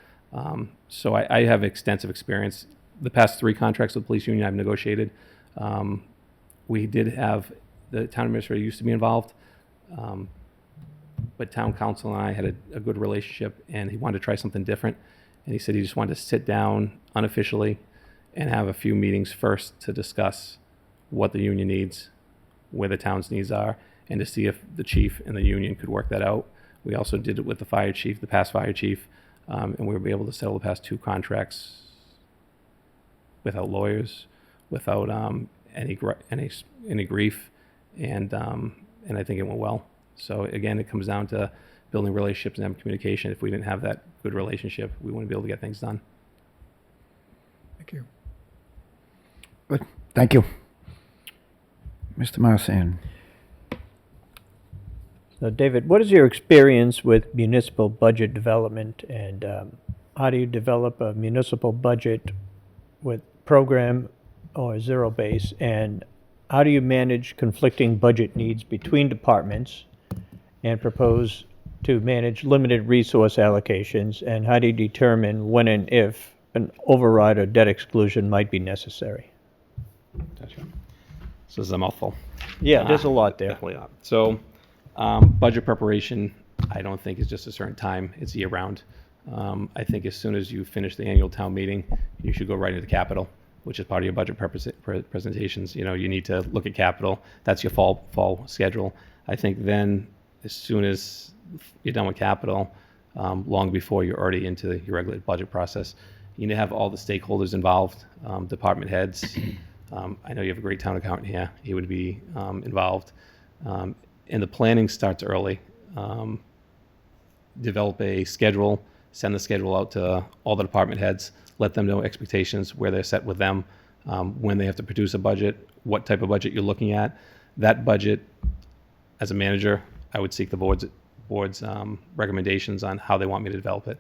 So I have extensive experience. The past 3 contracts with the police union I've negotiated, we did have the town administrator used to be involved, but town council and I had a good relationship, and he wanted to try something different. And he said he just wanted to sit down unofficially and have a few meetings first to discuss what the union needs, where the town's needs are, and to see if the chief and the union could work that out. We also did it with the fire chief, the past fire chief, and we were able to settle the past 2 contracts without lawyers, without any grief, and I think it went well. So again, it comes down to building relationships and having communication. If we didn't have that good relationship, we wouldn't be able to get things done. Thank you. Good. Thank you. Mr. Marsan. So David, what is your experience with municipal budget development, and how do you develop a municipal budget with program or zero base, and how do you manage conflicting budget needs between departments and propose to manage limited resource allocations, and how do you determine when and if an override or debt exclusion might be necessary? Gotcha. So this is a mouthful. Yeah, there's a lot there. Definitely not. So budget preparation, I don't think is just a certain time. It's year round. I think as soon as you finish the annual town meeting, you should go right into capital, which is part of your budget presentations. You know, you need to look at capital. That's your fall schedule. I think then as soon as you're done with capital, long before you're already into your regular budget process, you need to have all the stakeholders involved, department heads. I know you have a great town accountant here. He would be involved. And the planning starts early. Develop a schedule, send the schedule out to all the department heads, let them know expectations, where they're set with them, when they have to produce a budget, what type of budget you're looking at. That budget, as a manager, I would seek the board's recommendations on how they want me to develop it.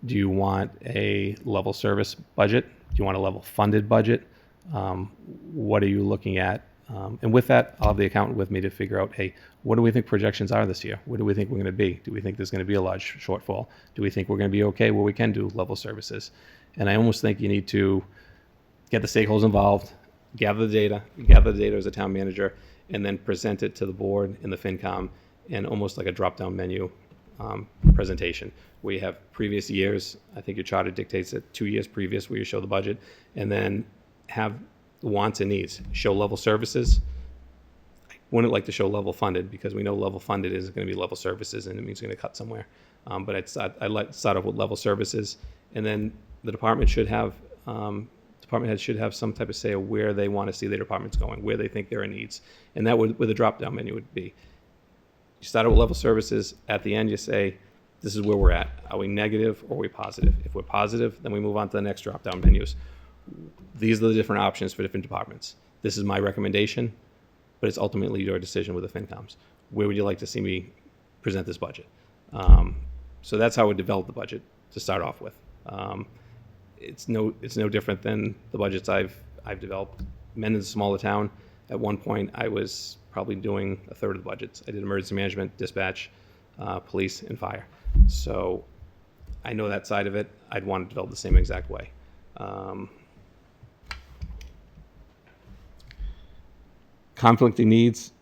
Do you want a level service budget? Do you want a level funded budget? What are you looking at? And with that, I'll have the accountant with me to figure out, hey, what do we think projections are this year? What do we think we're going to be? Do we think there's going to be a large shortfall? Do we think we're going to be okay where we can do level services? And I almost think you need to get the stakeholders involved, gather the data as a town manager, and then present it to the board and the FinCom in almost like a drop-down menu presentation, where you have previous years. I think your charter dictates that 2 years previous where you show the budget, and then have wants and needs. Show level services. I wouldn't like to show level funded, because we know level funded isn't going to be level services, and it means you're going to cut somewhere. But I'd start off with level services, and then the department heads should have some type of say of where they want to see their departments going, where they think there are needs, and that would, where the drop-down menu would be. You start out with level services. At the end, you say, this is where we're at. Are we negative or are we positive? If we're positive, then we move on to the next drop-down menus. These are the different options for different departments. This is my recommendation, but it's ultimately your decision with the FinComs. Where would you like to see me present this budget? So that's how we develop the budget to start off with. it's no different than the budgets I've developed. Mendon's a smaller town. At one point, I was probably doing a third of the budgets. I did emergency management, dispatch, police, and fire. So I know that side of it. I'd want to develop the same exact way. Conflicting needs.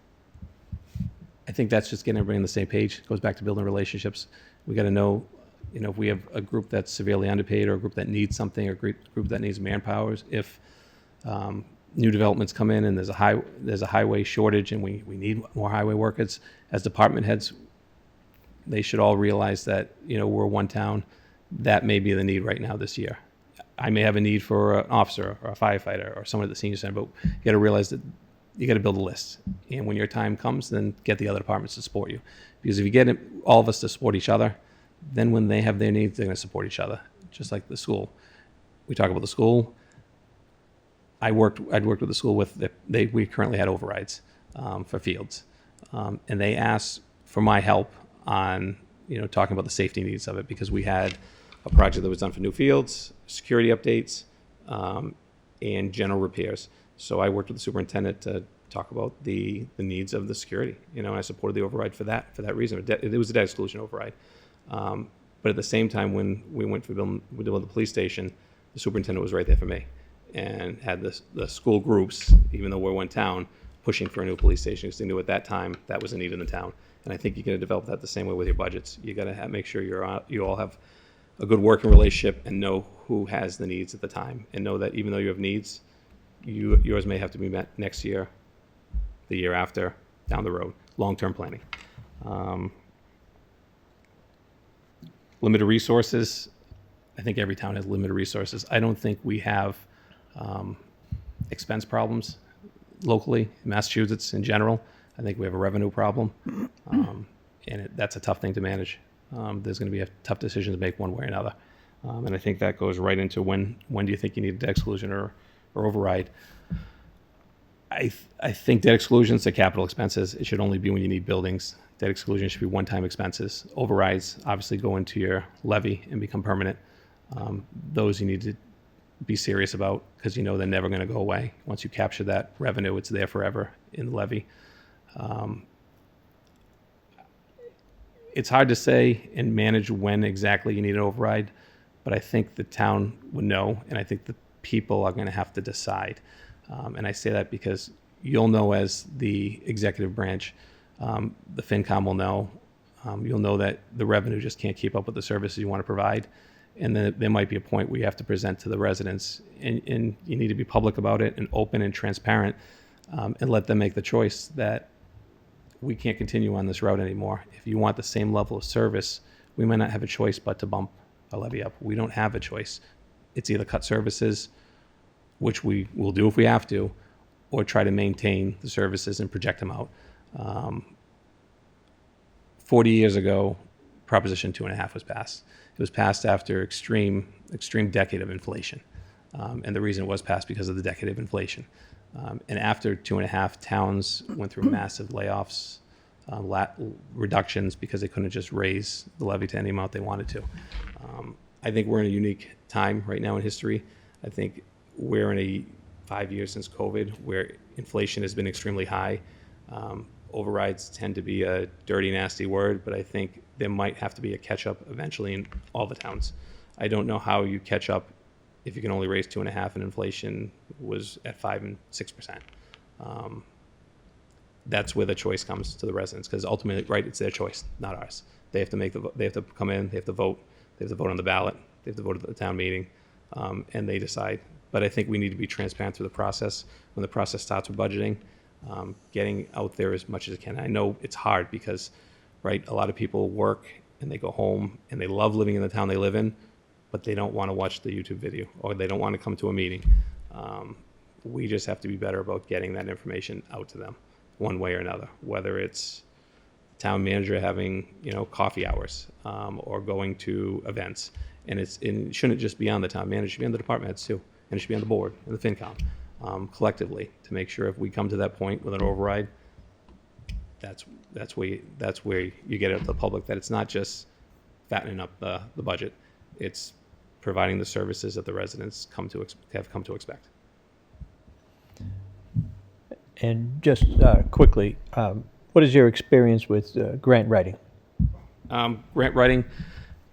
I think that's just getting everybody on the same page. It goes back to building relationships. We got to know, if we have a group that's severely underpaid, or a group that needs something, or a group that needs manpower. If new developments come in and there's a highway shortage and we need more highway workers, as department heads, they should all realize that we're one town. That may be the need right now this year. I may have a need for an officer or a firefighter or someone at the senior center, but you got to realize that you got to build a list. And when your time comes, then get the other departments to support you. Because if you get all of us to support each other, then when they have their needs, they're going to support each other. Just like the school. We talk about the school. I'd worked with the school we currently had overrides for fields. And they asked for my help on, talking about the safety needs of it, because we had a project that was done for new fields, security updates, and general repairs. So I worked with the superintendent to talk about the needs of the security. And I supported the override for that reason. It was a debt exclusion override. But at the same time, when we went for building the police station, the superintendent was right there for me, and had the school groups, even though we're one town, pushing for a new police station, because they knew at that time that was a need in the town. And I think you're going to develop that the same way with your budgets. You got to make sure you all have a good working relationship and know who has the needs at the time, and know that even though you have needs, yours may have to be met next year, the year after, down the road. Long-term planning. Limited resources. I think every town has limited resources. I don't think we have expense problems locally in Massachusetts in general. I think we have a revenue problem, and that's a tough thing to manage. There's going to be a tough decision to make one way or another, and I think that goes right into when do you think you need a debt exclusion or override. I think debt exclusions are capital expenses. It should only be when you need buildings. Debt exclusion should be one-time expenses. Overrides obviously go into your levy and become permanent. Those you need to be serious about, because they're never going to go away. Once you capture that revenue, it's there forever in the levy. It's hard to say and manage when exactly you need an override, but I think the town would know, and I think the people are going to have to decide. And I say that because you'll know as the executive branch, the FinCom will know. You'll know that the revenue just can't keep up with the services you want to provide. And then there might be a point where you have to present to the residents, and you need to be public about it and open and transparent, and let them make the choice that we can't continue on this route anymore. If you want the same level of service, we might not have a choice but to bump a levy up. We don't have a choice. It's either cut services, which we will do if we have to, or try to maintain the services and project them out. 40 years ago, Proposition 2.5 was passed. It was passed after extreme decade of inflation. And the reason it was passed because of the decade of inflation. And after 2.5, towns went through massive layoffs, reductions, because they couldn't just raise the levy to any amount they wanted to. I think we're in a unique time right now in history. I think we're in 5 years since COVID where inflation has been extremely high. Overrides tend to be a dirty, nasty word, but I think there might have to be a catch-up eventually in all the towns. I don't know how you catch up if you can only raise 2.5 and inflation was at 5 and 6%. That's where the choice comes to the residents, because ultimately, right, it's their choice, not ours. They have to they have to come in, they have to vote on the ballot, they have to vote at the town meeting, and they decide. But I think we need to be transparent through the process. When the process starts with budgeting, getting out there as much as it can. I know it's hard because, right, a lot of people work and they go home and they love living in the town they live in, but they don't want to watch the YouTube video or they don't want to come to a meeting. We just have to be better about getting that information out to them one way or another, whether it's town manager having, coffee hours, or going to events. And it shouldn't just be on the town manager, it should be on the department heads too. And it should be on the board and the FinCom, collectively, to make sure if we come to that point with an override, that's where you get it to the public, that it's not just fattening up the budget. It's providing the services that the residents have come to expect. And just quickly, what is your experience with grant writing? Grant writing,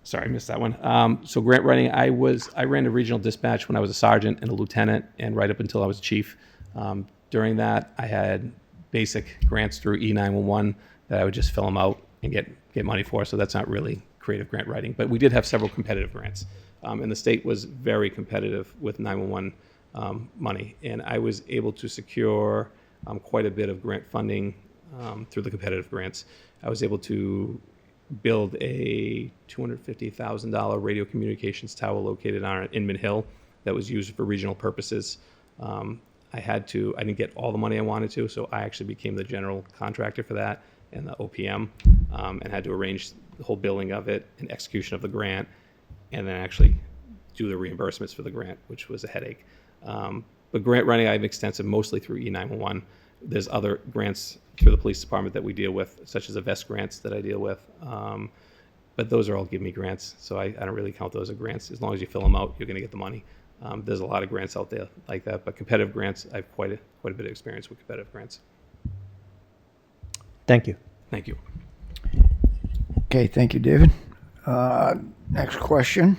sorry, I missed that one. So grant writing, I ran a regional dispatch when I was a sergeant and a lieutenant, and right up until I was a chief. During that, I had basic grants through E911 that I would just fill them out and get money for. So that's not really creative grant writing, but we did have several competitive grants, and the state was very competitive with 911 money, and I was able to secure quite a bit of grant funding through the competitive grants. I was able to build a $250,000 radio communications tower located on Inman Hill that was used for regional purposes. I didn't get all the money I wanted to, so I actually became the general contractor for that and the OPM, and had to arrange the whole billing of it and execution of the grant, and then actually do the reimbursements for the grant, which was a headache. But grant writing, I have extensive, mostly through E911. There's other grants through the police department that we deal with, such as the VEST grants that I deal with. But those are all give me grants, so I don't really count those as grants. As long as you fill them out, you're going to get the money. There's a lot of grants out there like that, but competitive grants, I have quite a bit of experience with competitive grants. Thank you. Thank you. Okay, thank you, David. Next question.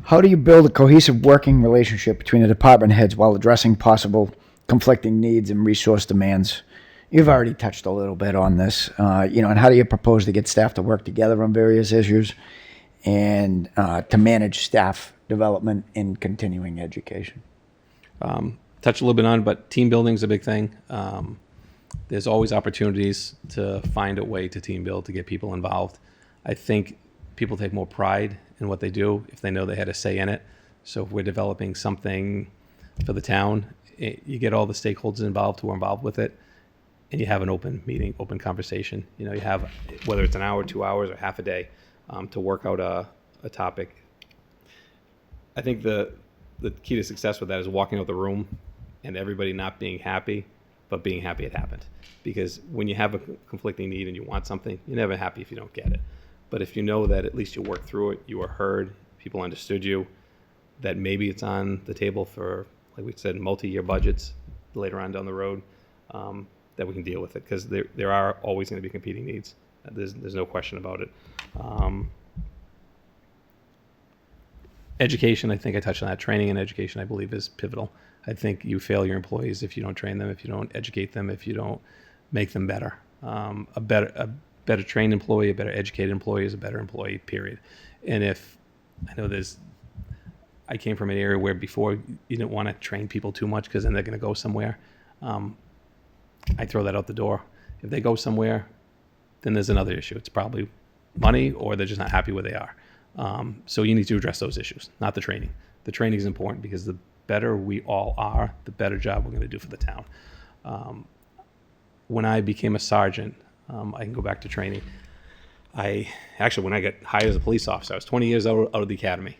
How do you build a cohesive working relationship between the department heads while addressing possible conflicting needs and resource demands? You've already touched a little bit on this, and how do you propose to get staff to work together on various issues and to manage staff development in continuing education? Touch a little bit on, but team building is a big thing. There's always opportunities to find a way to team build, to get people involved. I think people take more pride in what they do if they know they had a say in it. So if we're developing something for the town, you get all the stakeholders involved who are involved with it, and you have an open meeting, open conversation. You have, whether it's an hour, 2 hours, or half a day, to work out a topic. I think the key to success with that is walking out the room and everybody not being happy, but being happy it happened. Because when you have a conflicting need and you want something, you're never happy if you don't get it. But if you know that at least you worked through it, you were heard, people understood you, that maybe it's on the table for, like we said, multi-year budgets later on down the road, that we can deal with it. Because there are always going to be competing needs. There's no question about it. Education, I think I touched on that. Training and education, I believe, is pivotal. I think you fail your employees if you don't train them, if you don't educate them, if you don't make them better. A better trained employee, a better educated employee is a better employee, period. And I came from an area where before you didn't want to train people too much because then they're going to go somewhere. I throw that out the door. If they go somewhere, then there's another issue. It's probably money, or they're just not happy where they are. So you need to address those issues, not the training. The training is important because the better we all are, the better job we're going to do for the town. When I became a sergeant, I can go back to training. When I got hired as a police officer, I was 20 years out of the academy.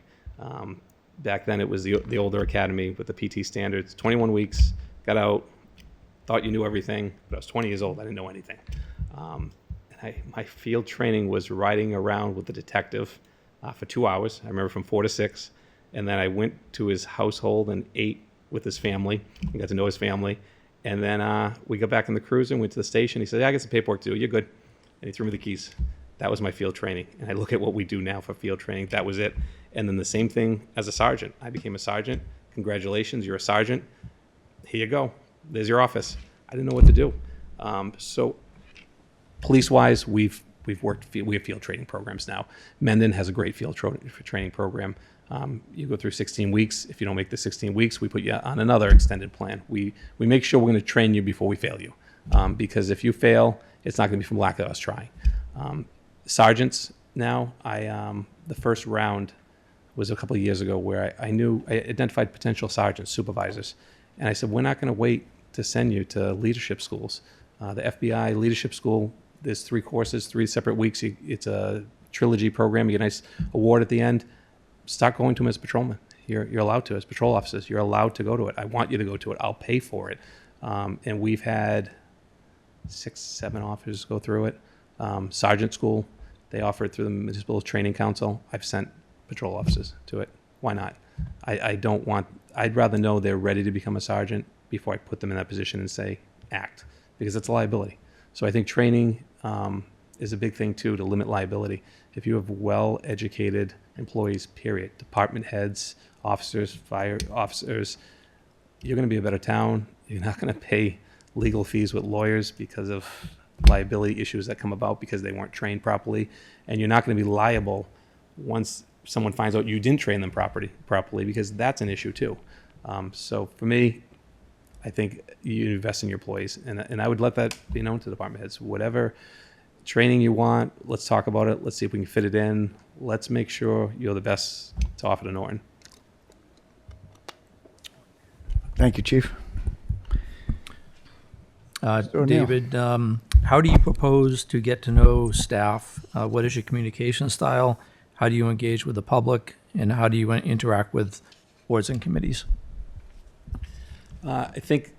Back then it was the older academy with the PT standards. 21 weeks, got out, thought you knew everything, but I was 20 years old, I didn't know anything. My field training was riding around with the detective for 2 hours. I remember from 4 to 6. And then I went to his household and ate with his family and got to know his family. And then we got back in the cruiser and went to the station. He said, I got some paperwork to do. You're good. And he threw me the keys. That was my field training. And I look at what we do now for field training. That was it. And then the same thing as a sergeant. I became a sergeant. Congratulations, you're a sergeant. Here you go. There's your office. I didn't know what to do. So police-wise, we have field training programs now. Mendon has a great field training program. You go through 16 weeks. If you don't make the 16 weeks, we put you on another extended plan. We make sure we're going to train you before we fail you. Because if you fail, it's not going to be from lack of us trying. Sergeants now, the first round was a couple of years ago where I identified potential sergeants, supervisors. And I said, we're not going to wait to send you to leadership schools. The FBI leadership school, there's 3 courses, 3 separate weeks. It's a trilogy program. You get a nice award at the end. Start going to them as patrolmen. You're allowed to, as patrol officers. You're allowed to go to it. I want you to go to it. I'll pay for it. And we've had 6, 7 officers go through it. Sergeant school, they offer it through the Municipal Training Council. I've sent patrol officers to it. Why not? I'd rather know they're ready to become a sergeant before I put them in that position and say, act, because it's a liability. So I think training is a big thing too, to limit liability. If you have well-educated employees, period, department heads, officers, fire officers, you're going to be a better town. You're not going to pay legal fees with lawyers because of liability issues that come about because they weren't trained properly. And you're not going to be liable once someone finds out you didn't train them properly, because that's an issue too. So for me, I think you invest in your employees, and I would let that be known to department heads. Whatever training you want, let's talk about it. Let's see if we can fit it in. Let's make sure you're the best to offer to Norton. Thank you, Chief. O'Neill. David, how do you propose to get to know staff? What is your communication style? How do you engage with the public? And how do you interact with boards and committees? I think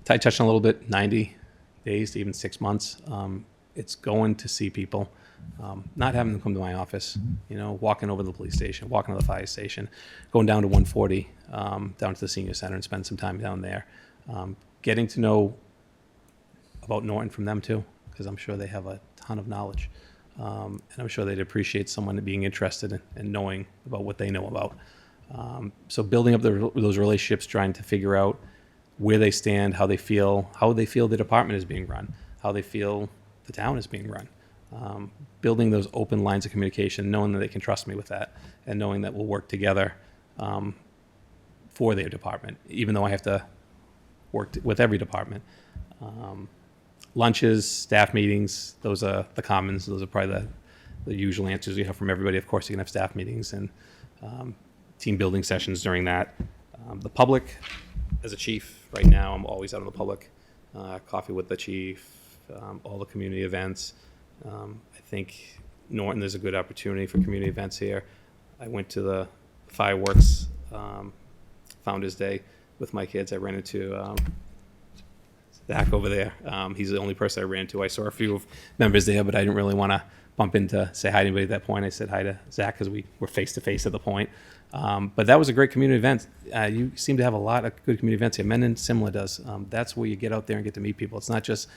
Ty touched on a little bit, 90 days to even 6 months. It's going to see people, not having them come to my office, walking over to the police station, walking to the fire station, going down to 140, down to the senior center and spend some time down there. Getting to know about Norton from them too, because I'm sure they have a ton of knowledge. And I'm sure they'd appreciate someone being interested in knowing about what they know about. So building up those relationships, trying to figure out where they stand, how they feel the department is being run, how they feel the town is being run. Building those open lines of communication, knowing that they can trust me with that, and knowing that we'll work together for their department, even though I have to work with every department. Lunches, staff meetings, those are the commons. Those are probably the usual answers you have from everybody. Of course, you can have staff meetings and team building sessions during that. The public, as a chief right now, I'm always out in the public. Coffee with the chief, all the community events. I think Norton, there's a good opportunity for community events here. I went to the fireworks Founders Day with my kids. I ran into Zach over there. He's the only person I ran into. I saw a few members there, but I didn't really want to bump into, say hi to anybody at that point. I said hi to Zach because we were face to face at the point. But that was a great community event. You seem to have a lot of good community events here. Mendon Simla does. That's where you get out there and get to meet people. It's not just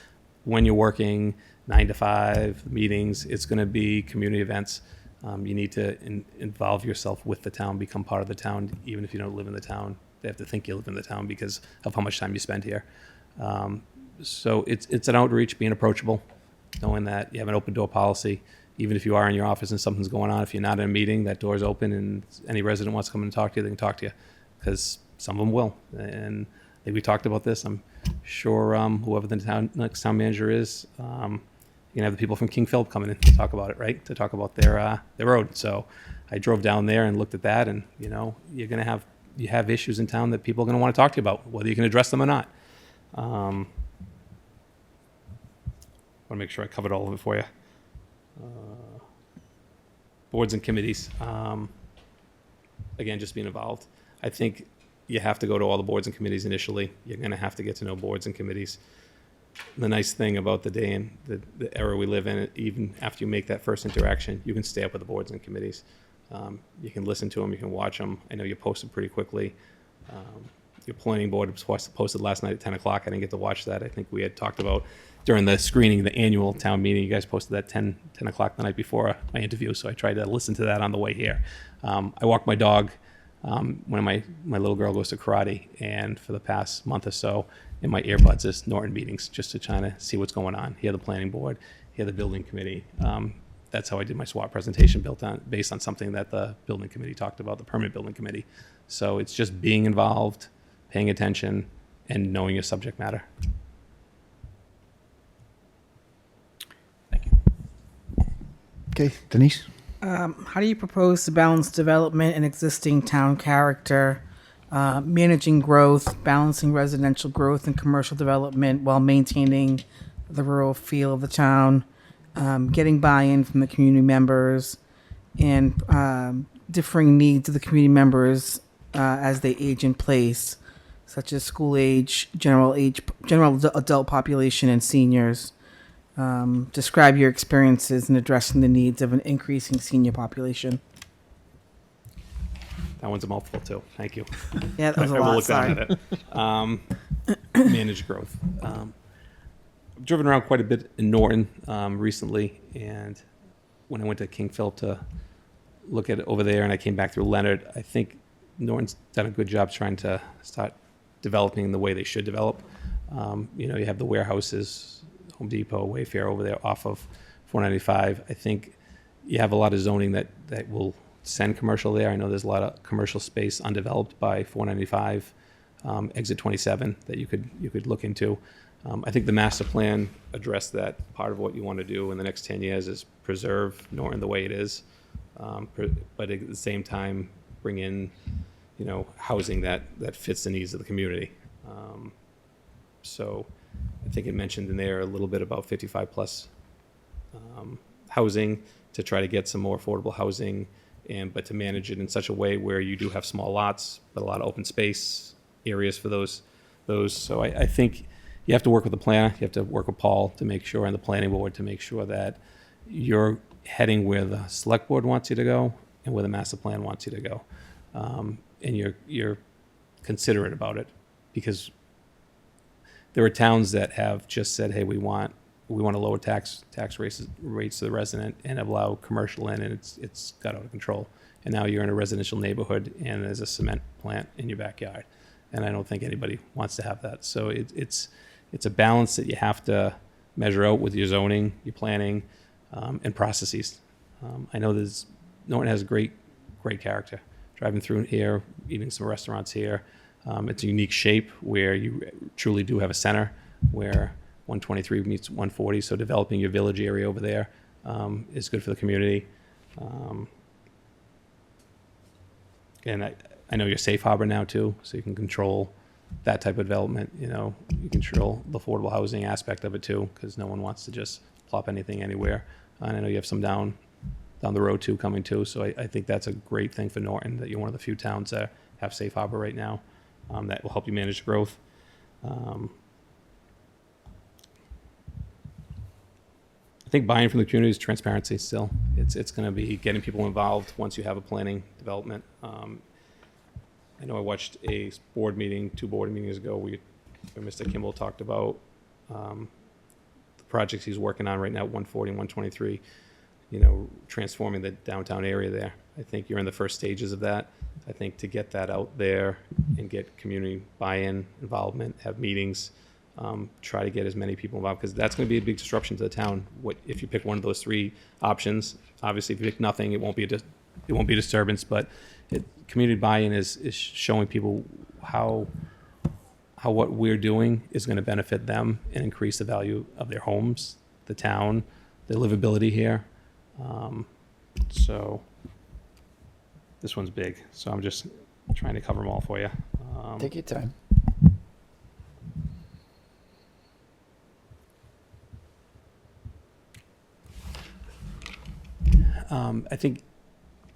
when you're working 9 to 5 meetings. It's going to be community events. You need to involve yourself with the town, become part of the town, even if you don't live in the town. They have to think you live in the town because of how much time you spend here. So it's an outreach, being approachable, knowing that you have an open door policy. Even if you are in your office and something's going on, if you're not in a meeting, that door's open and any resident wants to come and talk to you, they can talk to you, because some of them will. And I think we talked about this. I'm sure whoever the next town manager is, you can have the people from King Philip coming in to talk about it, right? To talk about their road. So I drove down there and looked at that, and you're going to have issues in town that people are going to want to talk to you about, whether you can address them or not. I want to make sure I covered all of it for you. Boards and committees. Again, just being involved. I think you have to go to all the boards and committees initially. You're going to have to get to know boards and committees. The nice thing about the day and the era we live in, even after you make that first interaction, you can stay up with the boards and committees. You can listen to them. You can watch them. I know you posted pretty quickly. Your planning board was posted last night at 10 o'clock. I didn't get to watch that. I think we had talked about during the screening, the annual town meeting, you guys posted that 10 o'clock the night before my interview, so I tried to listen to that on the way here. I walk my dog when my little girl goes to karate, and for the past month or so, in my earbuds is Norton meetings, just to try to see what's going on. Hear the planning board, hear the building committee. That's how I did my SWOT presentation, based on something that the building committee talked about, the permanent building committee. So it's just being involved, paying attention, and knowing your subject matter. Okay, Denise? How do you propose to balance development and existing town character, managing growth, balancing residential growth and commercial development while maintaining the rural feel of the town, getting buy-in from the community members, and differing needs of the community members as they age in place, such as school age, general adult population, and seniors? Describe your experiences in addressing the needs of an increasing senior population. That one's a mouthful too. Thank you. Yeah, that was a I will lot. look down Sorry. at it. Managed growth. I've driven around quite a bit in Norton recently, and when I went to King Philip to look at it over there, and I came back through Leonard, I think Norton's done a good job trying to start developing the way they should develop. You have the warehouses, Home Depot, Wayfair over there off of 495. I think you have a lot of zoning that will send commercial there. I know there's a lot of commercial space undeveloped by 495, exit 27 that you could look into. I think the master plan addressed that. Part of what you want to do in the next 10 years is preserve Norton the way it is, but at the same time bring in, housing that fits the needs of the community. So I think it mentioned in there a little bit about 55 plus housing to try to get some more affordable housing, but to manage it in such a way where you do have small lots, but a lot of open space areas for those. So I think you have to work with the planner. You have to work with Paul to make sure, and the planning board to make sure that you're heading where the select board wants you to go and where the master plan wants you to go, and you're considerate about it, because there are towns that have just said, hey, we want to lower tax rates to the resident and allow commercial in, and it's got out of control. And now you're in a residential neighborhood and there's a cement plant in your backyard, and I don't think anybody wants to have that. So it's a balance that you have to measure out with your zoning, your planning, and processes. I know Norton has great character. Driving through here, eating some restaurants here, it's a unique shape where you truly do have a center where 123 meets 140. So developing your village area over there is good for the community. And I know you're safe harbor now too, so you can control that type of development. You control the affordable housing aspect of it too, because no one wants to just plop anything anywhere. And I know you have some down the road too coming too. So I think that's a great thing for Norton, that you're one of the few towns that have safe harbor right now. That will help you manage growth. I think buying from the community is transparency still. It's going to be getting people involved once you have a planning development. I know I watched a board meeting, 2 board meetings ago, where Mr. Kimball talked about the projects he's working on right now, 140 and 123, transforming the downtown area there. I think you're in the first stages of that. I think to get that out there and get community buy-in, involvement, have meetings, try to get as many people involved, because that's going to be a big disruption to the town. If you pick one of those 3 options? Obviously, if you pick nothing, it won't be a disturbance. But community buy-in is showing people how what we're doing is going to benefit them and increase the value of their homes, the town, their livability here. So this one's big. So I'm just trying to cover them all for you. Take your time. I think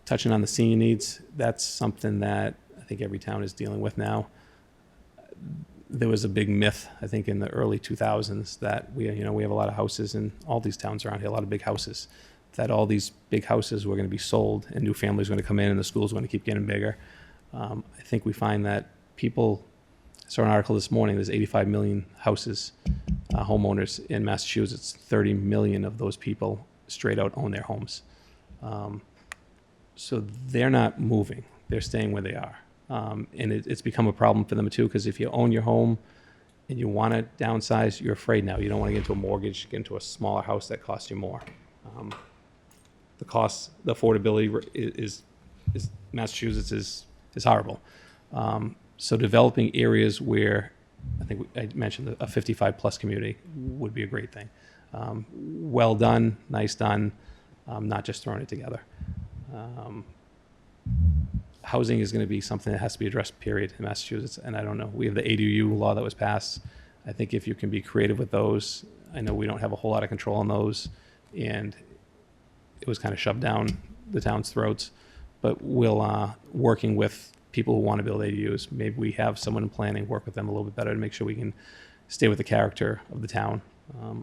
touching on the senior needs, that's something that I think every town is dealing with now. There was a big myth, I think, in the early 2000s that we have a lot of houses in all these towns around here, a lot of big houses, that all these big houses were going to be sold and new families were going to come in and the schools were going to keep getting bigger. I think we find that people, I saw an article this morning, there's 85 million houses, homeowners in Massachusetts. 30 million of those people straight out own their homes. So they're not moving, they're staying where they are. And it's become a problem for them too, because if you own your home and you want to downsize, you're afraid now. You don't want to get into a mortgage, get into a smaller house that costs you more. The affordability is Massachusetts is horrible. So developing areas where, I think I mentioned a 55 plus community would be a great thing. Well done, nice done, not just throwing it together. Housing is going to be something that has to be addressed, period, in Massachusetts. And I don't know, we have the ADU law that was passed. I think if you can be creative with those, I know we don't have a whole lot of control on those, and it was kind of shoved down the town's throats. But we'll, working with people who want to build ADUs, maybe we have someone in planning, work with them a little bit better to make sure we can stay with the character of the town.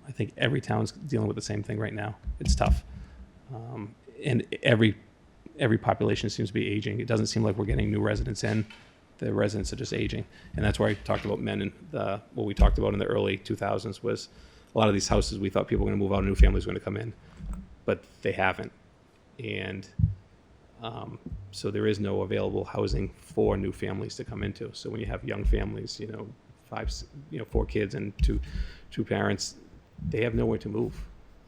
I think every town's dealing with the same thing right now. It's tough. And every every population seems to be aging. It doesn't seem like we're getting new residents in. The residents are just aging. And that's where I talked about Mendon. What we talked about in the early 2000s was a lot of these houses, we thought people were going to move out and new families were going to come in, but they haven't. And so there is no available housing for new families to come into. So when you have young families, 4 kids and two parents, they have nowhere to move.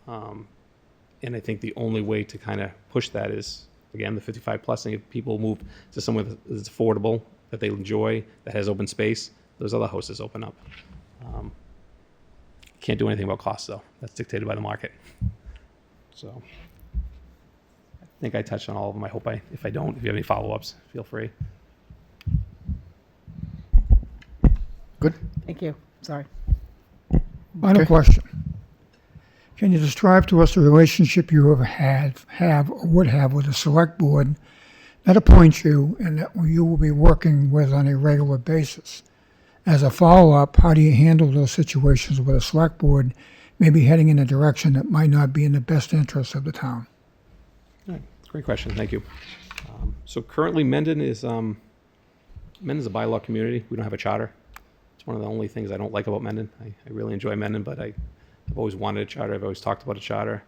And I think the only way to kind of push that is, again, the 55 plus, and if people move to somewhere that's affordable, that they enjoy, that has open space, those other houses open up. Can't do anything about costs, though. That's dictated by the market. So I think I touched on all of them. I hope if I don't, if you have any follow-ups, feel free. Good? Thank you. Sorry. Final question. Can you describe to us the relationship you have or would have with the select board that appoints you and that you will be working with on a regular basis? As a follow-up, how do you handle those situations where the select board may be heading in a direction that might not be in the best interest of the town? All right. Great question. Thank you. So currently, Mendon is a bylaw community. We don't have a charter. It's one of the only things I don't like about Mendon. I really enjoy Mendon, but I've always wanted a charter. I've always talked about a charter.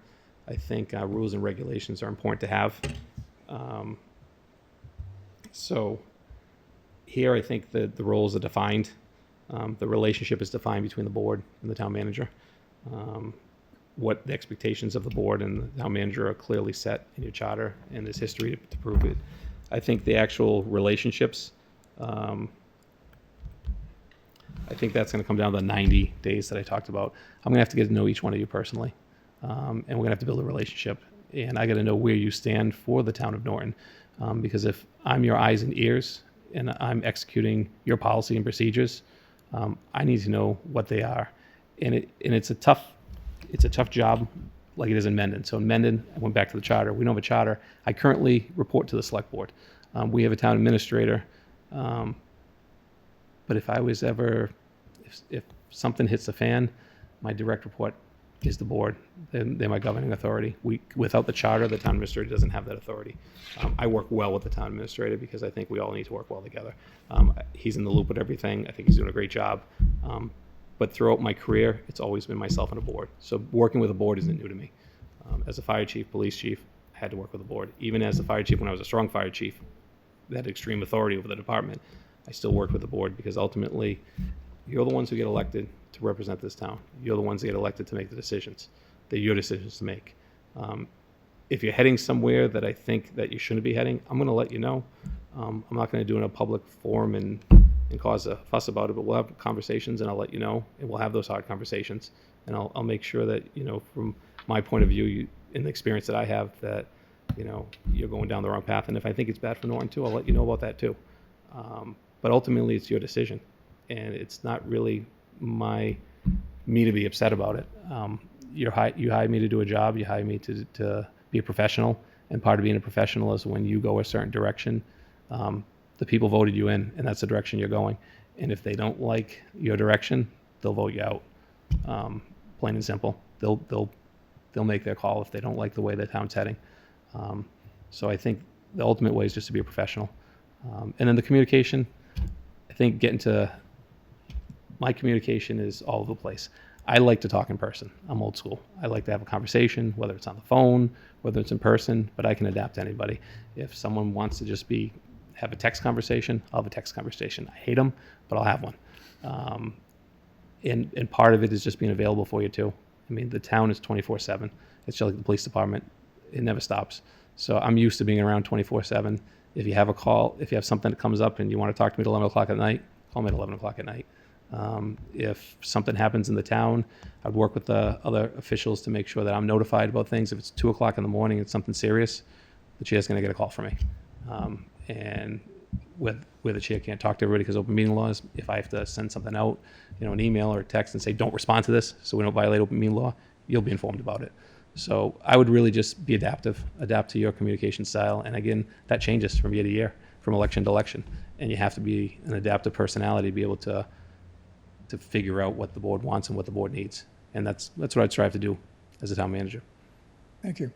I think rules and regulations are important to have. So here, I think the roles are defined. The relationship is defined between the board and the town manager. What the expectations of the board and the town manager are clearly set in your charter, and there's history to prove it. I think the actual relationships, I think that's going to come down to the 90 days that I talked about. I'm going to have to get to know each one of you personally, and we're going to have to build a relationship. And I got to know where you stand for the town of Norton, because if I'm your eyes and ears and I'm executing your policy and procedures, I need to know what they are. And it's a tough job, like it is in Mendon. So in Mendon, I went back to the charter. We don't have a charter. I currently report to the select board. We have a town administrator. But if I was ever, if something hits the fan, my direct report is the board. They're my governing authority. Without the charter, the town administrator doesn't have that authority. I work well with the town administrator because I think we all need to work well together. He's in the loop with everything. I think he's doing a great job. But throughout my career, it's always been myself and a board. So working with a board isn't new to me. As a fire chief, police chief, I had to work with a board. Even as a fire chief, when I was a strong fire chief, that had extreme authority over the department, I still worked with the board because ultimately, you're the ones who get elected to represent this town. You're the ones who get elected to make the decisions. They're your decisions to make. If you're heading somewhere that I think that you shouldn't be heading, I'm going to let you know. I'm not going to do it in a public forum and cause a fuss about it, but we'll have conversations and I'll let you know, and we'll have those hard conversations. And I'll make sure that, from my point of view, in the experience that I have, that, you're going down the wrong path. And if I think it's bad for Norton too, I'll let you know about that too. But ultimately, it's your decision, and it's not really me to be upset about it. You hired me to do a job. You hired me to be a professional, and part of being a professional is when you go a certain direction, the people voted you in, and that's the direction you're going. And if they don't like your direction, they'll vote you out. Plain and simple. They'll make their call if they don't like the way the town's heading. So I think the ultimate way is just to be a professional. And then the communication, I think my communication is all over the place. I like to talk in person. I'm old school. I like to have a conversation, whether it's on the phone, whether it's in person, but I can adapt to anybody. If someone wants to just have a text conversation, I'll have a text conversation. I hate them, but I'll have one. And part of it is just being available for you too. I mean, the town is 24/7. It's just like the police department. It never stops. So I'm used to being around 24/7. If you have a call, if you have something that comes up and you want to talk to me at 11 o'clock at night, call me at 11 o'clock at night. If something happens in the town, I'd work with the other officials to make sure that I'm notified about things. If it's 2 o'clock in the morning, it's something serious, the chair's going to get a call from me. And where the chair can't talk to everybody because open meeting laws, if I have to send something out, an email or a text and say, don't respond to this so we don't violate open meeting law, you'll be informed about it. So I would really just be adapt to your communication style. And again, that changes from year to year, from election to election. And you have to be an adaptive personality to be able to figure out what the board wants and what the board needs. And that's what I'd strive to do as a town manager. Thank you.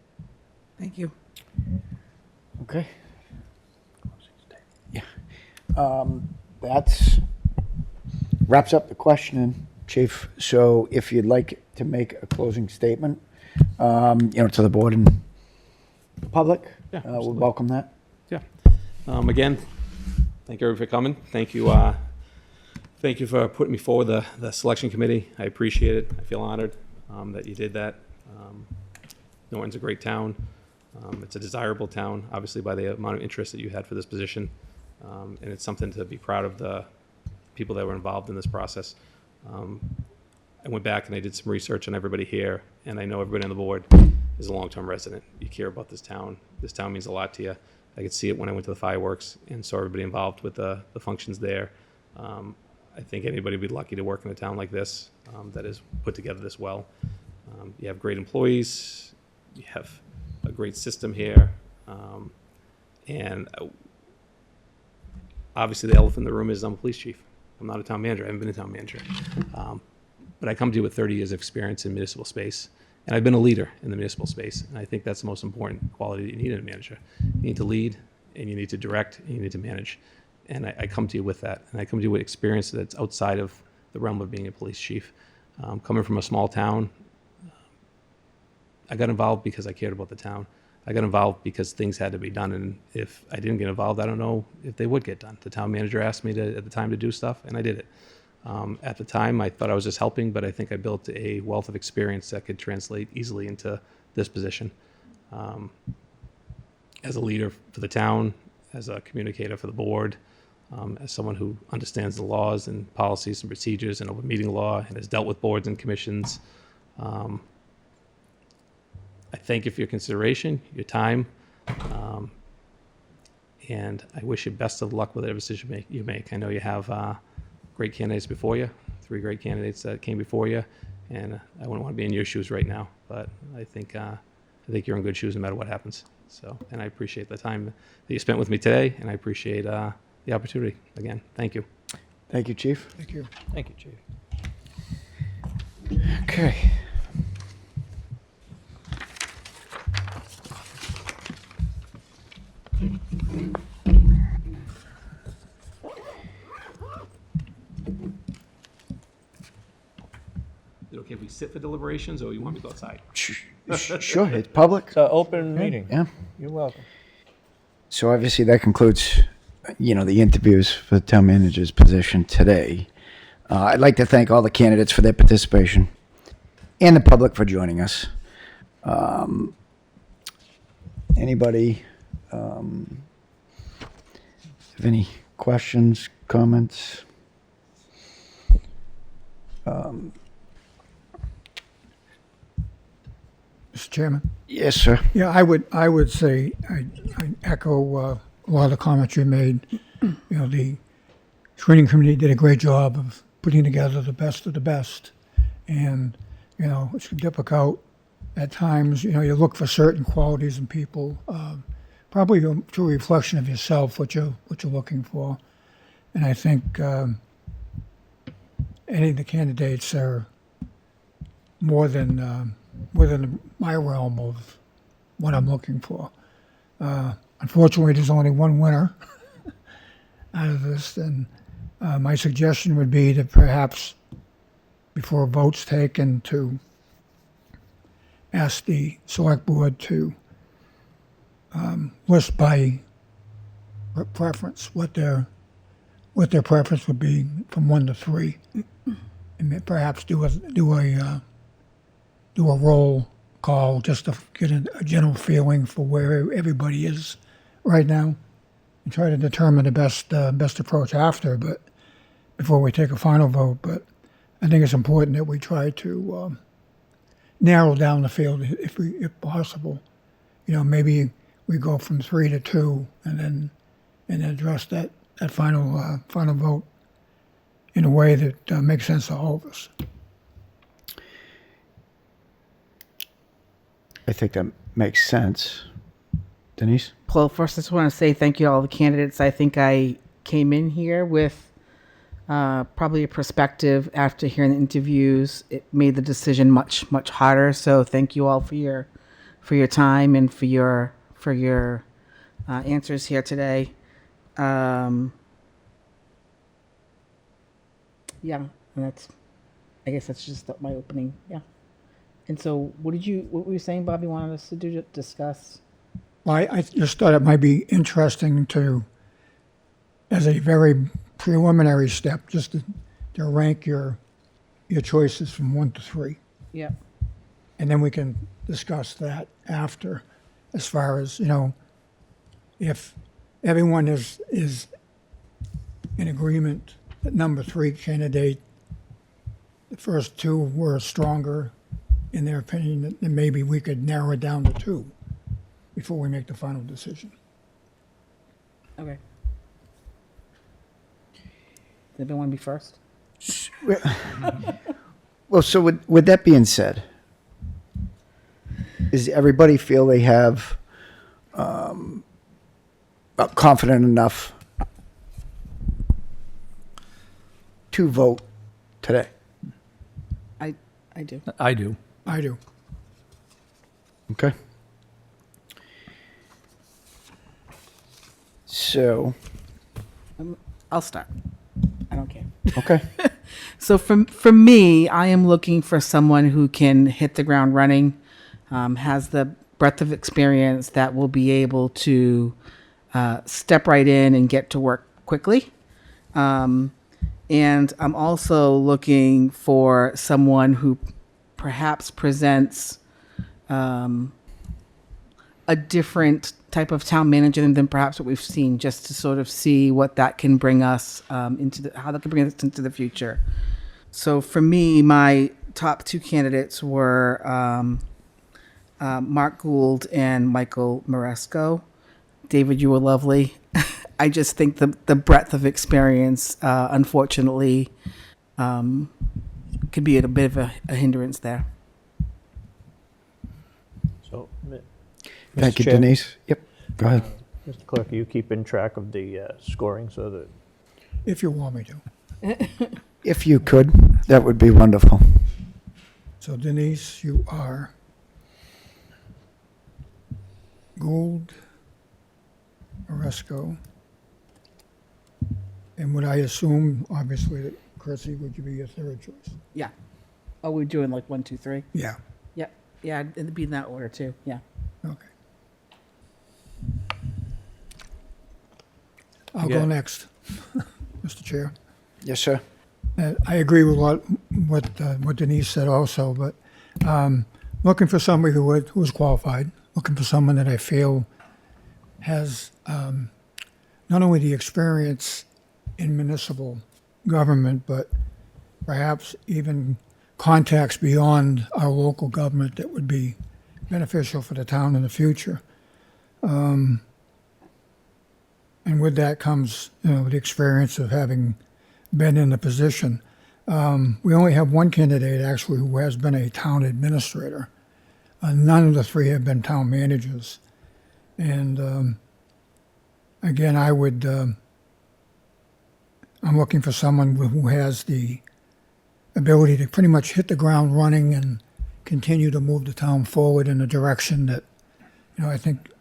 Thank you. Okay. Yeah. That's wraps up the questioning, Chief. So if you'd like to make a closing statement, to the board and the public, Yeah, we'll absolutely. welcome that. Yeah. Again, thank you for coming. Thank you. Thank you for putting me forward the selection committee. I appreciate it. I feel honored that you did that. Norton's a great town. It's a desirable town, obviously, by the amount of interest that you had for this position. And it's something to be proud of the people that were involved in this process. I went back and I did some research on everybody here, and I know everybody on the board is a long-term resident. You care about this town. This town means a lot to you. I could see it when I went to the fireworks and saw everybody involved with the functions there. I think anybody would be lucky to work in a town like this that is put together this well. You have great employees. You have a great system here. And obviously the elephant in the room is I'm a police chief. I'm not a town manager. I haven't been a town manager. But I come to you with 30 years of experience in municipal space. And I've been a leader in the municipal space. And I think that's the most important quality that you need in a manager. You need to lead, and you need to direct, and you need to manage. And I come to you with that. And I come to you with experience that's outside of the realm of being a police chief. Coming from a small town, I got involved because I cared about the town. I got involved because things had to be done. And if I didn't get involved, I don't know if they would get done. The town manager asked me at the time to do stuff, and I did it. At the time, I thought I was just helping, but I think I built a wealth of experience that could translate easily into this position. As a leader for the town, as a communicator for the board, as someone who understands the laws and policies and procedures and open meeting law and has dealt with boards and commissions, I thank you for your consideration, your time, and I wish you best of luck with whatever decision you make. I know you have great candidates before you, 3 great candidates that came before you, and I wouldn't want to be in your shoes right now, but I think you're in good shoes no matter what happens. So, and I appreciate the time that you spent with me today, and I appreciate the opportunity. Again, thank you. Thank you, Chief. Thank you. Thank you, Chief. Okay. Is it okay if we sit for deliberations, or you want me to go outside? Sure, it's public. It's an open meeting. Yeah. You're welcome. So obviously that concludes, the interviews for the town manager's position today. I'd like to thank all the candidates for their participation and the public for joining us. Anybody have any questions, comments? Mr. Chairman? Yes, sir. Yeah, I would say, I echo a lot of the comments you made. The screening committee did a great job of putting together the best of the best. And, it's difficult at times, you look for certain qualities in people, probably a true reflection of yourself, what you're looking for. And I think any of the candidates are more than within my realm of what I'm looking for. Unfortunately, there's only one winner out of this, and my suggestion would be to perhaps, before a vote's taken, to ask the select board to list by preference what their preference would be from 1 to 3, and perhaps do a roll call just to get a general feeling for where everybody is right now, and try to determine the best approach after, but before we take a final vote. But I think it's important that we try to narrow down the field if possible. Maybe we go from 3 to 2, and then address that final vote in a way that makes sense to all of us. I think that makes sense. Denise? Well, first, I just want to say thank you to all the candidates. I think I came in here with probably a perspective after hearing the interviews. It made the decision much, much harder. So thank you all for your time and for your answers here today. Yeah, and I guess that's just my opening. Yeah. And so, what were you saying, Bob? You wanted us to discuss? Well, I just thought it might be interesting to, as a very preliminary step, just to rank your choices from 1 to 3. Yeah. And then we can discuss that after, as far as, if everyone is in agreement that number 3 candidate, the first 2 were stronger in their opinion, then maybe we could narrow it down to 2 before we make the final decision. Okay. Does anyone want to be first? Well, so with that being said, does everybody feel they have confident enough to vote today? I do. I do. I do. Okay. So, I'll start. I don't care. okay. So for me, I am looking for someone who can hit the ground running, has the breadth of experience that will be able to step right in and get to work quickly. And I'm also looking for someone who perhaps presents a different type of town manager than perhaps what we've seen, just to sort of see what that can bring us how that can bring us into the future. So for me, my top 2 candidates were Mark Gould and Michael Maresco. David, you were lovely. I just think the breadth of experience, unfortunately, could be a bit of a hindrance there. So, Thank you, Chair, Denise. Yep, go ahead. Mr. Clerk, are you keeping track of the scoring so that If you want me to. If you could, that would be wonderful. So Denise, you are Gould, Maresco, and would I assume, obviously, that Kurczy would be your third choice? Yeah. Oh, we're doing like 1, 2, 3. Yeah. Yep. Yeah, it'd be in that order too. Yeah. Okay. I'll go Yeah. next, Mr. Chair. Yes, sir. I agree with what Denise said also, but looking for somebody who's qualified, looking for someone that I feel has not only the experience in municipal government, but perhaps even contacts beyond our local government that would be beneficial for the town in the future. And with that comes, the experience of having been in the position. We only have one candidate actually who has been a town administrator. None of the 3 have been town managers. And again, I'm looking for someone who has the ability to pretty much hit the ground running and continue to move the town forward in a direction that, I think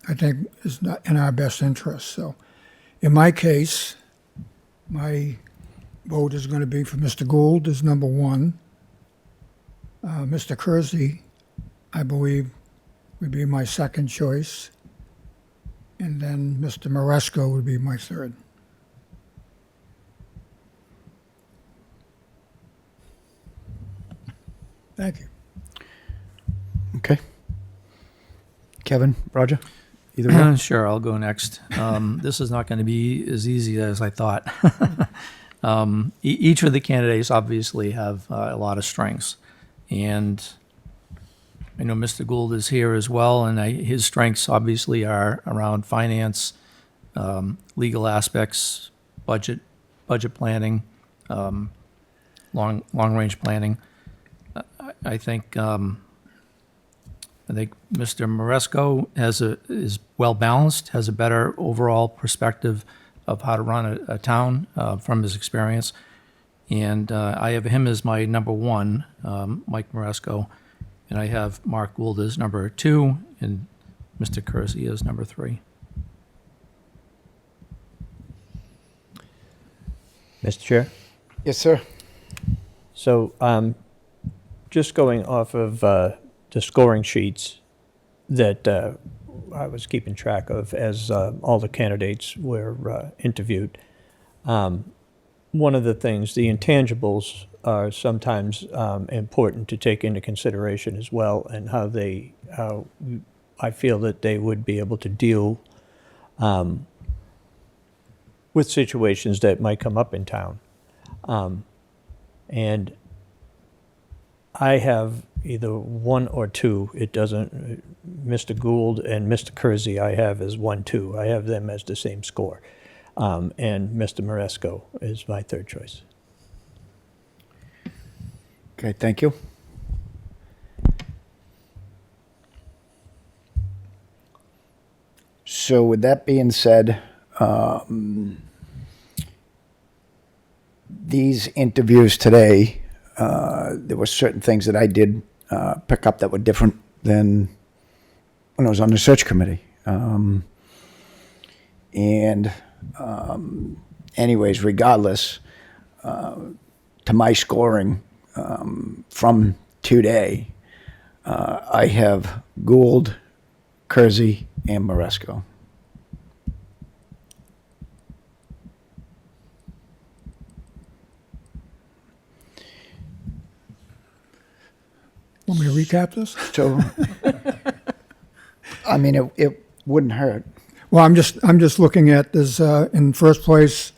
is not in our best interest. So, in my case, my vote is going to be for Mr. Gould as number 1. Mr. Kurczy, I believe, would be my second choice. And then Mr. Maresco would be my third. Thank you. Okay. Kevin, Roger, either one. Sure, I'll go next. This is not going to be as easy as I thought. Each of the candidates obviously have a lot of strengths, and I know Mr. Gould is here as well, and his strengths obviously are around finance, legal aspects, budget planning, long range planning. I think Mr. Maresco is well balanced, has a better overall perspective of how to run a town from his experience, and I have him as my number 1, Mike Maresco, and I have Mark Gould as number 2, and Mr. Kurczy as number 3. Mr. Chair? Yes, sir. So, just going off of the scoring sheets that I was keeping track of as all the candidates were interviewed, one of the things, the intangibles are sometimes important to take into consideration as well, and how I feel that they would be able to deal with situations that might come up in town. And I have either one or two. It doesn't, Mr. Gould and Mr. Kurczy I have as 1, 2. I have them as the same score. And Mr. Maresco is my third choice. Okay, thank you. So with that being said, these interviews today, there were certain things that I did pick up that were different than when I was on the search committee. Anyways, regardless, to my scoring from today, I have Gould, Kurczy, and Maresco. Want me to recap this? So, I mean, it wouldn't hurt. Well, I'm just looking at this in first place,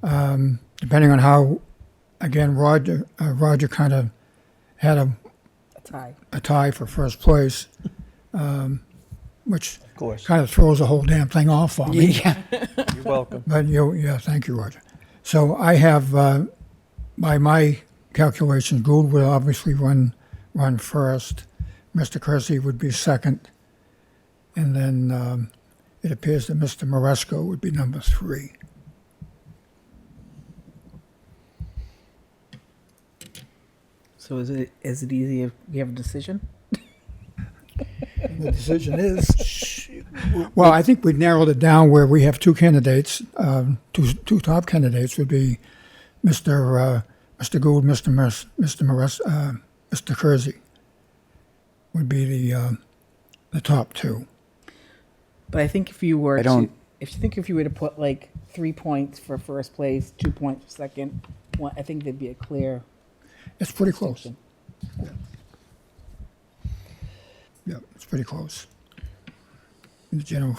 depending on how, again, Roger kind of had a tie for first place, which Of course. kind of throws the whole damn thing off on me. Yeah. You're welcome. But thank you, Roger. So I have, by my calculations, Gould will obviously run first. Mr. Kurczy would be second, and then it appears that Mr. Maresco would be number 3. So is it easy if we have a decision? The decision is, well, I think we narrowed it down where we have two candidates. Two top candidates would be Mr. Gould, Mr. Kurczy would be the top two. But I think if you were I don't- if you were to put like 3 points for first place, 2 points for second, I think there'd be a clear It's pretty close. distinction. Yeah, it's pretty close. In the general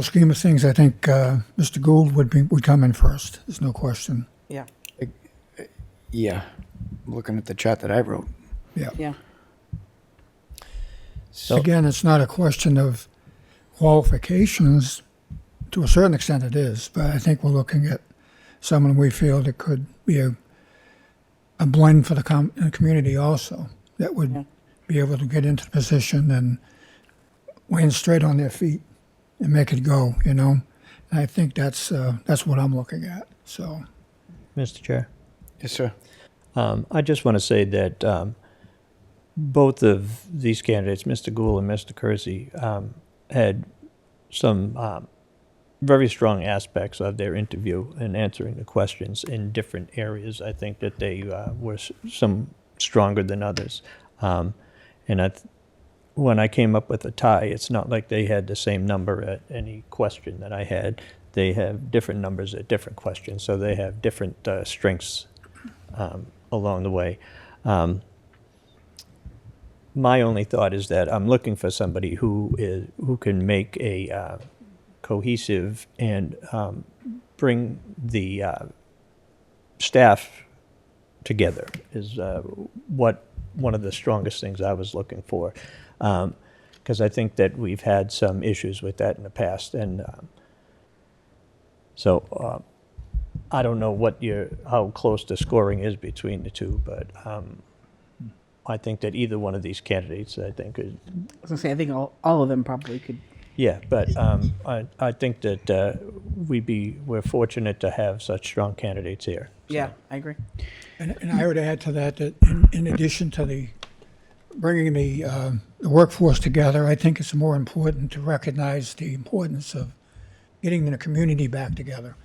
scheme of things, I think Mr. Gould would come in first. There's no question. Yeah. Yeah. I'm looking at the chart that I wrote. Yeah. So, Again, it's not a question of qualifications. To a certain extent, it is, but I think we're looking at someone we feel that could be a blend for the community also, that would Yeah. be able to get into the position and land straight on their feet and make it go, And I think that's what I'm looking at. So, Mr. Chair, Yes, sir. I just want to say that both of these candidates, Mr. Gould and Mr. Kurczy, had some very strong aspects of their interview and answering the questions in different areas. I think that they were some stronger than others. And when I came up with a tie, it's not like they had the same number at any question that I had. They have different numbers at different questions, so they have different strengths along the way. My only thought is that I'm looking for somebody who can make a cohesive and bring the staff together is what one of the strongest things I was looking for, because I think that we've had some issues with that in the past, and so I don't know how close the scoring is between the two, but I think that either one of these candidates, I think, is, I was gonna say I think all of them probably could. yeah, but I think that we're fortunate to have such strong candidates here. Yeah, I agree. and I would add to that in addition to bringing the workforce together, I think it's more important to recognize the importance of getting the community back together.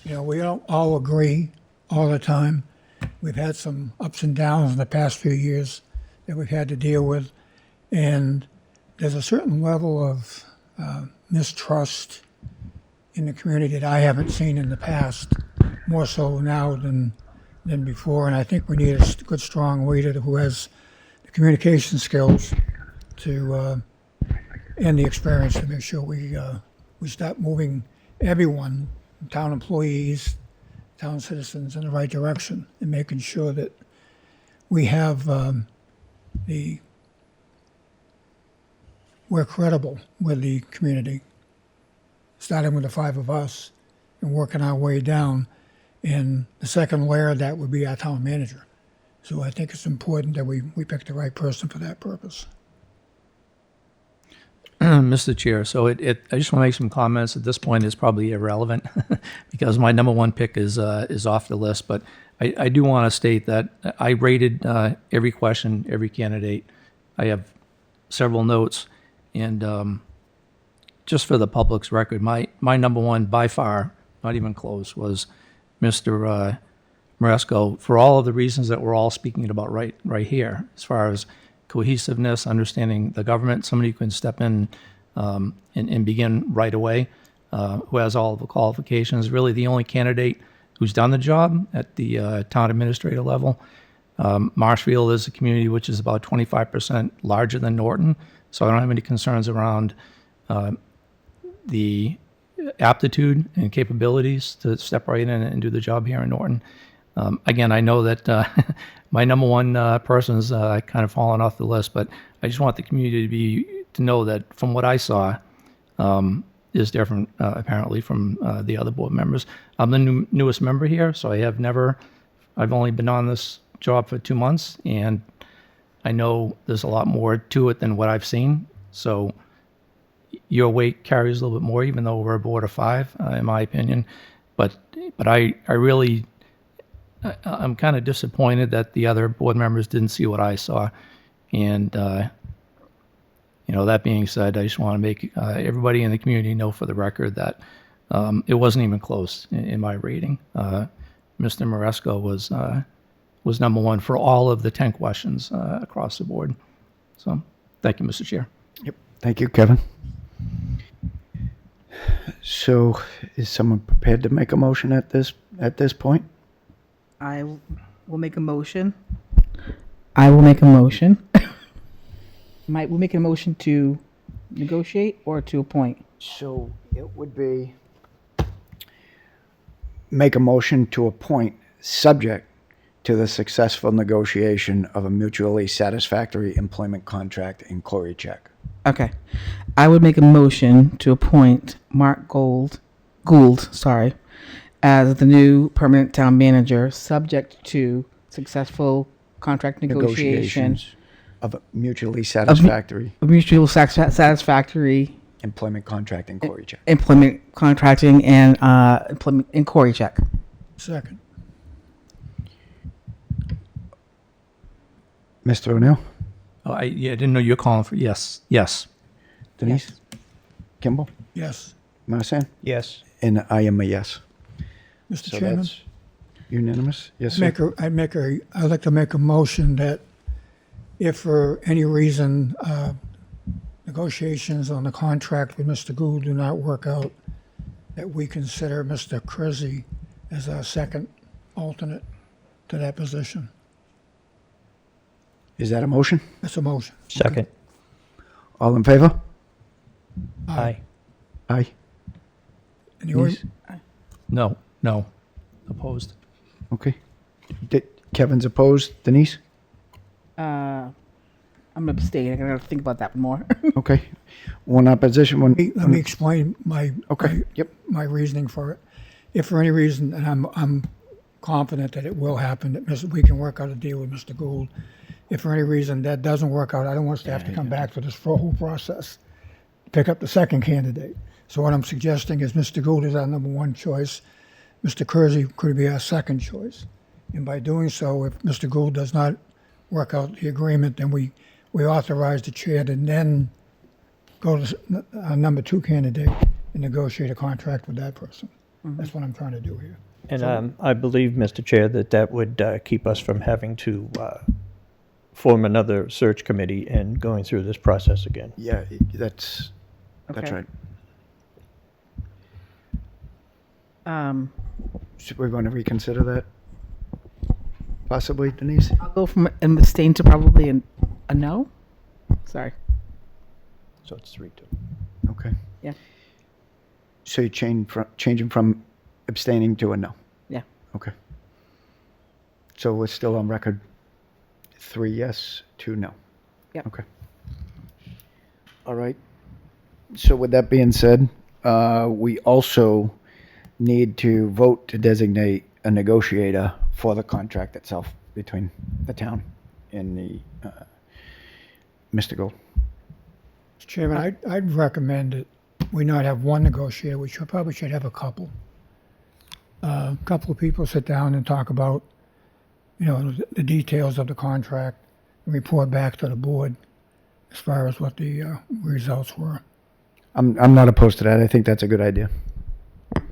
You know, we don't all agree all the time. We've had some ups and downs in the past few years that we've had to deal with. And there's a certain level of mistrust in the community that I haven't seen in the past, more so now than before. And I think we need a good, strong leader who has the communication skills to and the experience to make sure we start moving everyone, town employees, town citizens, in the right direction, and making sure that we have we're credible with the community, starting with the five of us and working our way down. And the second layer of that would be our town manager. So I think it's important that we pick the right person for that purpose. Mr. Chair, so I just want to make some comments. At this point, it's probably irrelevant because my number one pick is off the list. But I do want to state that I rated every question, every candidate. I have several notes, and just for the public's record, my number one by far, not even close, was Mr. Maresco, for all of the reasons that we're all speaking about right here, as far as cohesiveness, understanding the government, somebody who can step in and begin right away, who has all the qualifications, really the only candidate who's done the job at the town administrator level. Marshfield is a community which is about 25% larger than Norton, so I don't have any concerns around the aptitude and capabilities to step right in and do the job here in Norton. Again, I know that my number one person's kind of fallen off the list, but I just want the community to know that from what I saw is different apparently from the other board members. I'm the newest member here, so I've only been on this job for 2 months, and I know there's a lot more to it than what I've seen. So your weight carries a little bit more, even though we're a board of 5, in my opinion. But I really, I'm kind of disappointed that the other board members didn't see what I saw. And, that being said, I just want to make everybody in the community know for the record that it wasn't even close in my rating. Mr. Maresco was number one for all of the 10 questions across the board. So thank you, Mr. Chair. Yep. Thank you, Kevin. So is someone prepared to make a motion at this point? I will make a motion. I will make a motion. We'll make a motion to negotiate or to appoint. So it would be make a motion to appoint, subject to the successful negotiation of a mutually satisfactory employment contract in Kurczy. Okay. I would make a motion to appoint Mark Gould, as the new permanent town manager, subject to successful contract negotiation of a mutually satisfactory satisfactory employment contract in Kurczy. employment contracting and employment in Kurczy. Second. Mr. O'Neill? Oh, I didn't know you were calling for yes. Denise? Kimball? Yes. Marsan? Yes. And I am a yes. Mr. So Chairman, that's unanimous? Yes, sir. I'd like to make a motion that if for any reason negotiations on the contract with Mr. Gould do not work out, that we consider Mr. Kurczy as our second alternate to that position. Is that a motion? That's a motion. Second. All in favor? Aye. Aye. And you were- Denise? No. Opposed. Okay. Kevin's opposed. Denise? I'm gonna abstain. I gotta think about that more. Okay. One opposition, one. Let me explain my Okay. Yep. my reasoning for it. If for any reason, and I'm confident that it will happen, that we can work out a deal with Mr. Gould. If for any reason that doesn't work out, I don't want us to have to come back to this whole process, pick up the second candidate. So what I'm suggesting is Mr. Gould is our number one choice. Mr. Kurczy could be our second choice. And by doing so, if Mr. Gould does not work out the agreement, then we authorize the chair to then go to our number two candidate and negotiate a contract with that person. That's what I'm trying to do here. And I believe, Mr. Chair, that would keep us from having to form another search committee and going through this process again. Yeah, that's Okay. right. Um, Should we want to reconsider that? Possibly, Denise? I'll go from an abstain to probably a no. Sorry. So it's 3-2. Okay. Yeah. So you changing from abstaining to a no? Yeah. Okay. So we're still on record, 3 yes, 2 no? Yep. Okay. All right. So with that being said, we also need to vote to designate a negotiator for the contract itself between the town and the, Mr. Gould. Mr. Chairman, I'd recommend that we not have one negotiator. We probably should have a couple. A couple of people sit down and talk about, the details of the contract and report back to the board as far as what the results were. I'm not opposed to that. I think that's a good idea.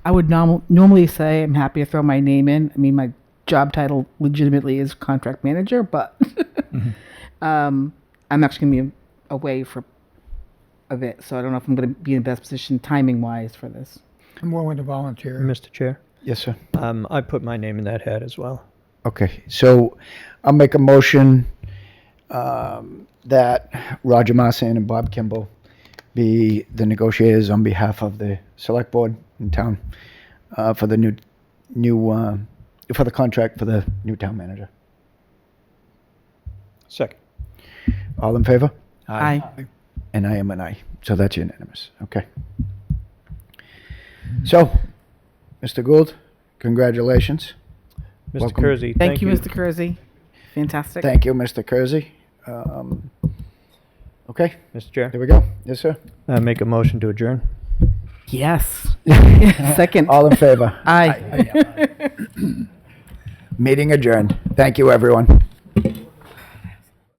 I would normally say I'm happy to throw my name in. I mean, my job title legitimately is contract manager, but I'm actually going to be away for a bit, so I don't know if I'm going to be in the best position timing-wise for this. I'm willing to volunteer. Mr. Chair, Yes, sir. I put my name in that hat as well. Okay, so I'll make a motion that Roger Marsan and Bob Kimball be the negotiators on behalf of the select board in town for the for the contract for the new town manager. Second. All in favor? Aye. And I am an aye, so that's unanimous. Okay. So, Mr. Gould, congratulations. Mr. Welcome. Kurczy, Thank you, Mr. Kurczy. Fantastic. Thank you, Mr. Kurczy. Okay, Mr. Chair, there we go. Yes, sir. I make a motion to adjourn. Yes. Second. All in favor? Aye. Meeting adjourned. Thank you, everyone.